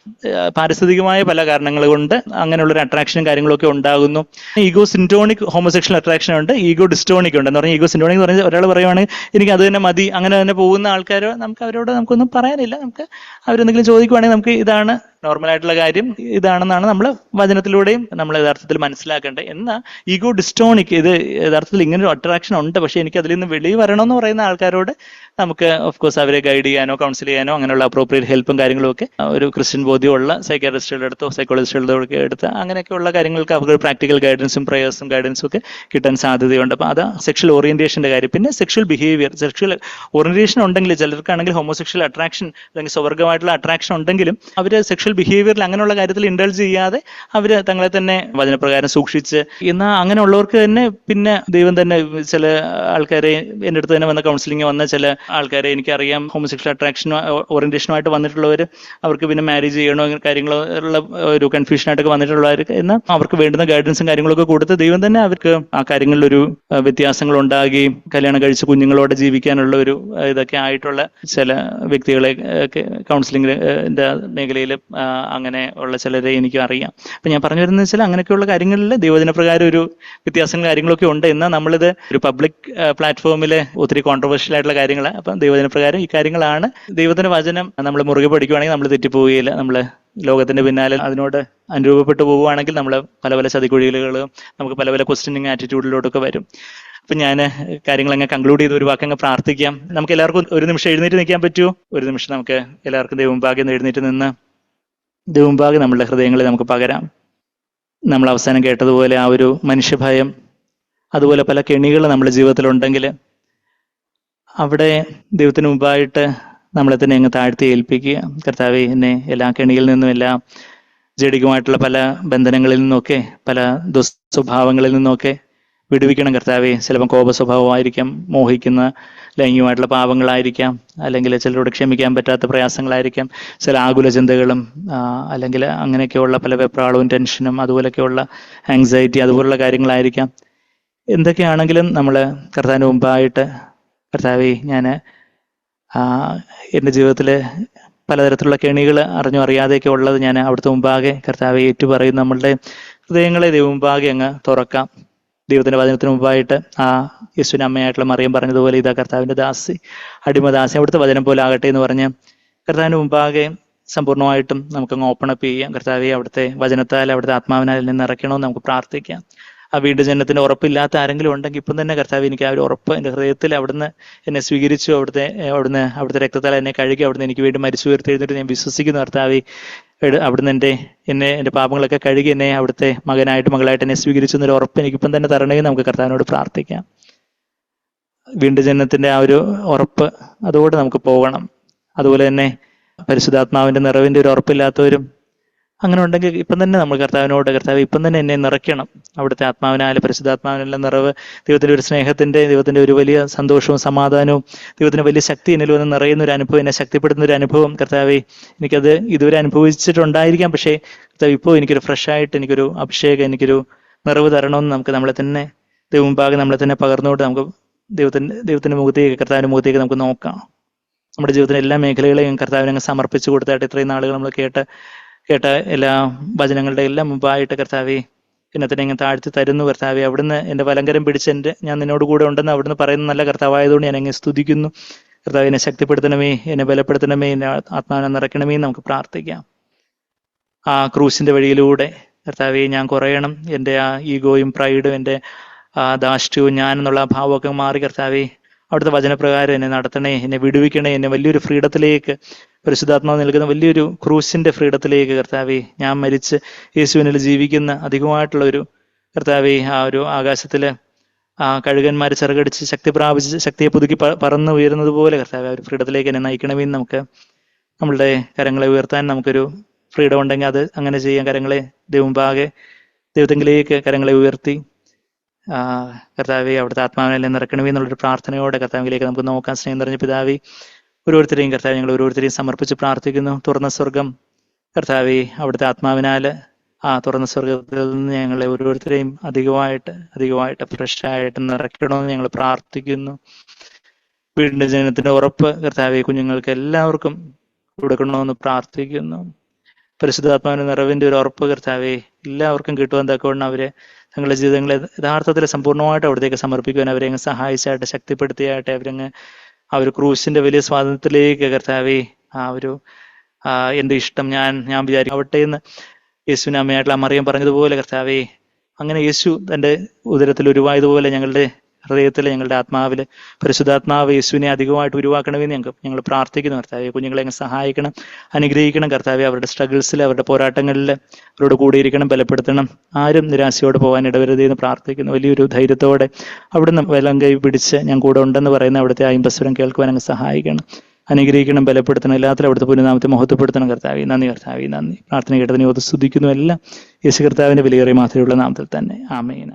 പാരിസ്ഥിതികമായ പല കാരണങ്ങൾ കൊണ്ട് അങ്ങനെയുള്ള ഒരു അട്രാക്ഷനും കാര്യങ്ങളൊക്കെ ഉണ്ടാകുന്നു. ഈഗോ സിൻറ്റോണിക് ഹോമോസെക്ഷൽ അട്രാക്ഷൻ ഉണ്ട്, ഈഗോ ഡിസ്റ്റോണിക് ഉണ്ട്. എന്ന് പറഞ്ഞാൽ ഈഗോ സിൻറ്റോണിക് എന്ന് പറഞ്ഞാൽ ഒരാൾ പറയുവാണെങ്കിൽ എനിക്ക് അത് തന്നെ മതി, അങ്ങനെ തന്നെ പോകുന്ന ആൾക്കാർ, അവരോട് നമുക്കൊന്നും പറയാനില്ല. നമുക്ക് അവരെന്തെങ്കിലും ചോദിക്കുവാണെങ്കിൽ നമുക്ക് ഇതാണ് നോർമലായിട്ടുള്ള കാര്യം, ഇതാണെന്നാണ് നമ്മൾ വചനത്തിലൂടെയും നമ്മൾ യഥാർത്ഥത്തിൽ മനസ്സിലാക്കേണ്ടത്. എന്നാൽ ഈഗോ ഡിസ്റ്റോണിക്, ഇത് യഥാർത്ഥത്തിൽ ഇങ്ങനൊരു അട്രാക്ഷൻ ഉണ്ട്, പക്ഷെ എനിക്ക് അതിൽ നിന്ന് വെളിയിൽ വരണമെന്ന് പറയുന്ന ആൾക്കാരോട് നമുക്ക് ഓഫ് കോഴ്സ് അവരെ ഗൈഡ് ചെയ്യാനോ കൗൺസിൽ ചെയ്യാനോ അങ്ങനെയുള്ള അപ്രോപ്രിയേറ്റ് ഹെൽപ്പും കാര്യങ്ങളും ഒക്കെ ഒരു ക്രിസ്ത്യൻ ബോധ്യമുള്ള സൈക്കാട്രിസ്റ്റുകളുടെ അടുത്തോ സൈക്കോളജിസ്റ്റുകളുടെ അടുത്ത് അങ്ങനെയൊക്കെയുള്ള കാര്യങ്ങൾക്ക് അവർക്ക് പ്രാക്ടിക്കൽ ഗൈഡൻസും പ്രേയേഴ്സും ഗൈഡൻസും ഒക്കെ കിട്ടാൻ സാധ്യതയുണ്ട്. അപ്പോൾ അത് സെക്ഷൽ ഓറിയന്റേഷന്റെ കാര്യം. പിന്നെ സെക്ഷൽ ബിഹേവിയർ. സെക്ഷൽ ഓറിയന്റേഷൻ ഉണ്ടെങ്കിൽ ചിലർക്കാണെങ്കിൽ ഹോമോസെക്ഷൽ അട്രാക്ഷൻ അല്ലെങ്കിൽ സ്വർഗമായിട്ടുള്ള അട്രാക്ഷൻ ഉണ്ടെങ്കിലും അവർ സെക്ഷൽ ബിഹേവിയറിൽ അങ്ങനെയുള്ള കാര്യത്തിൽ ഇൻഡൾജ് ചെയ്യാതെ അവർ തങ്ങളെ തന്നെ വചനപ്രകാരം സൂക്ഷിച്ച്, എന്നാൽ അങ്ങനെയുള്ളവർക്ക് തന്നെ പിന്നെ ദൈവം തന്നെ ചില ആൾക്കാരെ എൻ്റെ അടുത്ത് തന്നെ വന്ന കൗൺസിലിംഗ് വന്ന ചില ആൾക്കാരെ എനിക്കറിയാം, ഹോമോസെക്ഷൽ അട്രാക്ഷനോ ഓറിയന്റേഷനുമായിട്ട് വന്നിട്ടുള്ളവർ, അവർക്ക് പിന്നെ മാരേജ് ചെയ്യണോ കാര്യങ്ങളുള്ള ഒരു കൺഫ്യൂഷനായിട്ടൊക്കെ വന്നിട്ടുള്ളവർക്ക്, എന്നാൽ അവർക്ക് വേണ്ടുന്ന ഗൈഡൻസും കാര്യങ്ങളൊക്കെ കൊടുത്ത് ദൈവം തന്നെ അവർക്ക് ആ കാര്യങ്ങളിലൊരു വ്യത്യാസങ്ങൾ ഉണ്ടാകുകയും കല്യാണം കഴിച്ച് കുഞ്ഞുങ്ങളോടെ ജീവിക്കാനുള്ള ഒരു ഇതൊക്കെ ആയിട്ടുള്ള ചില വ്യക്തികളെ കൗൺസിലിംഗിന്റെ മേഖലയിൽ അങ്ങനെ ഉള്ള ചിലരെ എനിക്ക് അറിയാം. അപ്പൊ ഞാൻ പറഞ്ഞു വരുന്നത് വെച്ചാൽ അങ്ങനെയൊക്കെയുള്ള കാര്യങ്ങളിൽ ദൈവജന പ്രകാരം ഒരു വ്യത്യാസങ്ങളും കാര്യങ്ങളൊക്കെ ഉണ്ട്. എന്നാൽ നമ്മളിത് ഒരു പബ്ലിക് പ്ലാറ്റ്ഫോമിൽ ഒത്തിരി കോൺട്രവേഴ്ഷ്യൽ ആയിട്ടുള്ള കാര്യങ്ങൾ, അപ്പം ദൈവജന പ്രകാരം ഈ കാര്യങ്ങളാണ്. ദൈവത്തിന്റെ വചനം നമ്മൾ മുറുകെ പഠിക്കുകയാണെങ്കിൽ നമ്മൾ തെറ്റിപ്പോവുകയില്ല. നമ്മൾ ലോകത്തിന്റെ പിന്നാലെ അതിനോട് അനുരൂപപ്പെട്ടു പോവുകയാണെങ്കിൽ നമ്മൾ പല പല ചതിക്കുഴികളും നമുക്ക് പല പല ക്വസ്റ്റ്യനിങ് ആറ്റിറ്റ്യൂഡിലോട്ടൊക്കെ വരും. അപ്പൊ ഞാൻ കാര്യങ്ങളങ്ങ് കൺക്ലൂഡ് ചെയ്ത് ഒരു വാക്കങ്ങ് പ്രാർത്ഥിക്കാം. നമുക്ക് എല്ലാവർക്കും ഒരു നിമിഷം എഴുന്നേറ്റ് നിൽക്കാൻ പറ്റുമോ? ഒരു നിമിഷം നമുക്ക് എല്ലാവർക്കും ദൈവമുമ്പാകെ എഴുന്നേറ്റ് നിന്ന് ദൈവമുമ്പാകെ നമ്മളുടെ ഹൃദയങ്ങളെ നമുക്ക് പകരാം. നമ്മൾ അവസാനം കേട്ടതുപോലെ ആ ഒരു മനുഷ്യഭയം, അതുപോലെ പല കെണികൾ നമ്മുടെ ജീവിതത്തിലുണ്ടെങ്കിൽ അവിടെ ദൈവത്തിന് മുമ്പായിട്ട് നമ്മളെ തന്നെ അങ്ങ് താഴ്ത്തി ഏൽപ്പിക്കുക. കർത്താവേ, എന്നെ എല്ലാ കെണിയിൽ നിന്നും, എല്ലാ ജഡികമായിട്ടുള്ള പല ബന്ധനങ്ങളിൽ നിന്നൊക്കെ, പല ദുസ്വഭാവങ്ങളിൽ നിന്നൊക്കെ വിടുവിക്കണം കർത്താവേ. ചിലപ്പോൾ കോപ സ്വഭാവമായിരിക്കാം, മോഹിക്കുന്ന ലൈംഗികമായിട്ടുള്ള പാപങ്ങളായിരിക്കാം, അല്ലെങ്കിൽ ചിലരോട് ക്ഷമിക്കാൻ പറ്റാത്ത പ്രയാസങ്ങളായിരിക്കാം, ചില ആകുല ചിന്തകളും, അല്ലെങ്കിൽ അങ്ങനെയൊക്കെയുള്ള പല വെപ്രാളവും ടെൻഷനും അതുപോലെയൊക്കെയുള്ള ആങ്സൈറ്റി അതുപോലുള്ള കാര്യങ്ങളായിരിക്കാം. എന്തൊക്കെയാണെങ്കിലും നമ്മൾ കർത്താവിന് മുമ്പായിട്ട്, കർത്താവേ, ഞാൻ എൻ്റെ ജീവിതത്തിൽ പലതരത്തിലുള്ള കെണികൾ അറിഞ്ഞോ അറിയാതെയൊക്കെ ഉള്ളത് ഞാൻ അവിടുത്തെ മുമ്പാകെ കർത്താവെ ഏറ്റുപറയും. നമ്മളുടെ ഹൃദയങ്ങളെ ദൈവം മുമ്പാകെ അങ്ങ് തുറക്കാം. ദൈവത്തിന്റെ വചനത്തിന് മുമ്പായിട്ട് ആ യേശുവിന്റെ അമ്മയായിട്ടുള്ള മറിയം പറഞ്ഞതുപോലെ, ഇതാ കർത്താവിന്റെ ദാസി, അടിമദാസി, അവിടുത്തെ വചനം പോലെ ആകട്ടെ എന്ന് പറഞ്ഞ് കർത്താവിന്റെ മുമ്പാകെ സമ്പൂർണ്ണമായിട്ടും നമുക്കങ്ങ് ഓപ്പൺ അപ്പ് ചെയ്യാം. കർത്താവെ, അവിടുത്തെ വചനത്താൽ, അവിടുത്തെ ആത്മാവിനാൽ നിന്ന് നിറയ്ക്കണമെന്ന് നമുക്ക് പ്രാർത്ഥിക്കാം. ആ വീണ്ടും ജനനത്തിന് ഉറപ്പില്ലാത്ത ആരെങ്കിലും ഉണ്ടെങ്കിൽ ഇപ്പം തന്നെ കർത്താവ്, എനിക്ക് ആ ഒരു ഉറപ്പ് എൻ്റെ ഹൃദയത്തിൽ അവിടുന്ന് എന്നെ സ്വീകരിച്ചു, അവിടുത്തെ രക്തത്താൽ എന്നെ കഴുകി, അവിടുന്ന് എനിക്ക് വേണ്ടി മരിച്ചു ഉയർത്തി എഴുന്നിട്ട് ഞാൻ വിശ്വസിക്കുന്നു കർത്താവെ. അവിടുന്ന് എൻ്റെ പാപങ്ങളൊക്കെ കഴുകി എന്നെ അവിടുത്തെ മകനായിട്ട് മകളായിട്ട് എന്നെ സ്വീകരിച്ചു എന്നൊരു ഉറപ്പ് എനിക്കിപ്പം തന്നെ തരണമെങ്കിൽ നമുക്ക് കർത്താവിനോട് പ്രാർത്ഥിക്കാം. വീണ്ടും ജനനത്തിന്റെ ആ ഒരു ഉറപ്പ്, അതോടെ നമുക്ക് പോകണം. അതുപോലെ തന്നെ പരിശുദ്ധാത്മാവിന്റെ നിറവിന്റെ ഒരു ഉറപ്പില്ലാത്തവരും അങ്ങനെ ഉണ്ടെങ്കിൽ ഇപ്പം തന്നെ നമ്മൾ കർത്താവിനോട്, കർത്താവ് ഇപ്പം തന്നെ എന്നെ നിറയ്ക്കണം, അവിടുത്തെ ആത്മാവിനാല്, പരിശുദ്ധാത്മാവിനെല്ലാം നിറവ്, ദൈവത്തിൻ്റെ ഒരു സ്നേഹത്തിൻ്റെ, ദൈവത്തിൻ്റെ ഒരു വലിയ സന്തോഷവും സമാധാനവും, ദൈവത്തിൻ്റെ വലിയ ശക്തി എന്നിൽ വന്ന് നിറയുന്ന ഒരു അനുഭവം, എന്നെ ശക്തിപ്പെടുത്തുന്ന ഒരു അനുഭവം കർത്താവെ, എനിക്കത് ഇതുവരെ അനുഭവിച്ചിട്ടുണ്ടായിരിക്കാം. പക്ഷേ കർത്താവ് ഇപ്പോൾ എനിക്കൊരു ഫ്രഷായിട്ട് എനിക്കൊരു അഭിഷേകം, എനിക്കൊരു നിറവ് തരണമെന്ന് നമുക്ക് നമ്മളെ തന്നെ ദൈവമുമ്പാകെ നമ്മളെ തന്നെ പകർന്നുകൊണ്ട് നമുക്ക് ദൈവത്തിൻ്റെ മുഖത്തേക്ക്, കർത്താവിൻ്റെ മുഖത്തേക്ക് നമുക്ക് നോക്കാം. നമ്മുടെ ജീവിതത്തിലെ എല്ലാ മേഖലകളെയും കർത്താവിനെ അങ്ങ് സമർപ്പിച്ചു കൊടുത്തായിട്ട് ഇത്രയും നാളുകൾ നമ്മൾ കേട്ട എല്ലാ വചനങ്ങളുടെ എല്ലാം മുമ്പായിട്ട് കർത്താവെ, എന്നെ തന്നെ ഇങ്ങനെ താഴ്ത്തി തരുന്നു കർത്താവെ. അവിടുന്ന് എൻ്റെ വലങ്കരം പിടിച്ച് ഞാൻ നിന്നോട് കൂടെ ഉണ്ടെന്ന് അവിടുന്ന് പറയുന്ന നല്ല കർത്താവായതുകൊണ്ട് ഞാൻ എങ്ങനെ സ്തുതിക്കുന്നു. കർത്താവ് എന്നെ ശക്തിപ്പെടുത്തണമേ, എന്നെ ബലപ്പെടുത്തണമേ, എന്നെ ആത്മാവിനെ നിറയ്ക്കണമേ എന്ന് നമുക്ക് പ്രാർത്ഥിക്കാം. ആ ക്രൂശിന്റെ വഴിയിലൂടെ കർത്താവെ ഞാൻ കുറയണം, എൻ്റെ ആ ഈഗോയും പ്രൈഡും എൻ്റെ ധാർഷ്ട്യവും ഞാൻ എന്നുള്ള ഭാവമൊക്കെ മാറി കർത്താവെ, അവിടുത്തെ വചനപ്രകാരം എന്നെ നടത്തണേ, എന്നെ വിടുവിക്കണേ, എന്നെ വലിയൊരു ഫ്രീഡത്തിലേക്ക്, പരിശുദ്ധാത്മാവ് നൽകുന്ന വലിയൊരു ക്രൂശിന്റെ ഫ്രീഡത്തിലേക്ക് കർത്താവെ ഞാൻ മരിച്ച് യേശുവിനിൽ ജീവിക്കുന്ന അധികമായിട്ടുള്ള ഒരു കർത്താവെ, ആ ഒരു ആകാശത്തില് ആ കഴുകന്മാർ ചിറകടിച്ച് ശക്തി പ്രാപിച്ച് ശക്തിയെ പുതുക്കി പറന്ന് ഉയരുന്നത് പോലെ കർത്താവെ, ആ ഒരു ഫ്രീഡത്തിലേക്ക് എന്നെ നയിക്കണമെന്ന് നമുക്ക് നമ്മളുടെ കരങ്ങളെ ഉയർത്താൻ നമുക്കൊരു ഫ്രീഡം ഉണ്ടെങ്കിൽ അത് അങ്ങനെ ചെയ്യാൻ, കരങ്ങളെ ദൈവമുമ്പാകെ ദൈവത്തെങ്കിലേക്ക് കരങ്ങളെ ഉയർത്തി കർത്താവെ അവിടുത്തെ ആത്മാവിനെല്ലാം നിറക്കണമേ എന്നുള്ളൊരു പ്രാർത്ഥനയോടെ കർത്താവിലേക്ക് നമുക്ക് നോക്കാൻ. സ്നേഹം നിറഞ്ഞ പിതാവേ, ഓരോരുത്തരെയും കർത്താവ് ഞങ്ങൾ ഓരോരുത്തരെയും സമർപ്പിച്ച് പ്രാർത്ഥിക്കുന്നു. തുറന്ന സ്വർഗം കർത്താവെ, അവിടുത്തെ ആത്മാവിനാൽ ആ തുറന്ന സ്വർഗത്തിൽ നിന്ന് ഞങ്ങളെ ഓരോരുത്തരെയും അധികമായിട്ട് ഫ്രഷായിട്ട് നിറയ്ക്കണമെന്ന് ഞങ്ങൾ പ്രാർത്ഥിക്കുന്നു. വീടിന്റെ ജനനത്തിന്റെ ഉറപ്പ് കർത്താവെ കുഞ്ഞുങ്ങൾക്ക് എല്ലാവർക്കും കൊടുക്കണമെന്ന് പ്രാർത്ഥിക്കുന്നു. പരിശുദ്ധാത്മാവിന്റെ നിറവിന്റെ ഒരു ഉറപ്പ് കർത്താവെ എല്ലാവർക്കും കിട്ടുവാൻ തക്കവണ്ണം അവരെ തങ്ങളുടെ ജീവിതങ്ങളെ യഥാർത്ഥത്തിൽ സമ്പൂർണ്ണമായിട്ട് അവിടത്തേക്ക് സമർപ്പിക്കുവാൻ അവരെ അങ്ങ് സഹായിച്ചായിട്ട്, ശക്തിപ്പെടുത്തിയായിട്ട്, അവരങ്ങ് ആ ഒരു ക്രൂശിന്റെ വലിയ സ്വാതന്ത്ര്യത്തിലേക്ക് കർത്താവെ, ആ ഒരു എൻ്റെ ഇഷ്ടം ഞാൻ വിചാരിക്കട്ടെ എന്ന് യേശുവിനെ അമ്മയായിട്ടുള്ള മറിയം പറഞ്ഞതുപോലെ കർത്താവെ, അങ്ങനെ യേശു തൻ്റെ ഉദരത്തിൽ ഉരുവായതുപോലെ ഞങ്ങളുടെ ഹൃദയത്തിൽ, ഞങ്ങളുടെ ആത്മാവിൽ പരിശുദ്ധാത്മാവ് യേശുവിനെ അധികമായിട്ട് ഉരുവാക്കണമെന്ന് ഞങ്ങൾ പ്രാർത്ഥിക്കുന്നു. കർത്താവെ കുഞ്ഞുങ്ങളെ അങ്ങ് സഹായിക്കണം, അനുഗ്രഹിക്കണം കർത്താവെ. അവരുടെ സ്ട്രഗിൾസിൽ, അവരുടെ പോരാട്ടങ്ങളിൽ അവരോട് കൂടിയിരിക്കണം, ബലപ്പെടുത്തണം. ആരും നിരാശയോടെ പോകാൻ ഇടവരുതെന്ന് പ്രാർത്ഥിക്കുന്നു. വലിയൊരു ധൈര്യത്തോടെ അവിടുന്ന് വലം കൈ പിടിച്ച് ഞാൻ കൂടെ ഉണ്ടെന്ന് പറയുന്ന അവിടുത്തെ അയിമ്പസ്വരം കേൾക്കുവാൻ അങ്ങ് സഹായിക്കണം, അനുഗ്രഹിക്കണം, ബലപ്പെടുത്തണം. എല്ലാത്തിലും അവിടുത്തെ പുനഃനാമത്തെ മഹത്വപ്പെടുത്തണം കർത്താവെ. നന്ദി കർത്താവെ, നന്ദി. പ്രാർത്ഥന കേട്ടതിനെ സ്തുതിക്കുന്നു എല്ലാം യേശു കർത്താവിന്റെ വിലയേറിയ മാത്രമുള്ള നാമത്തിൽ തന്നെ. ആമേൻ.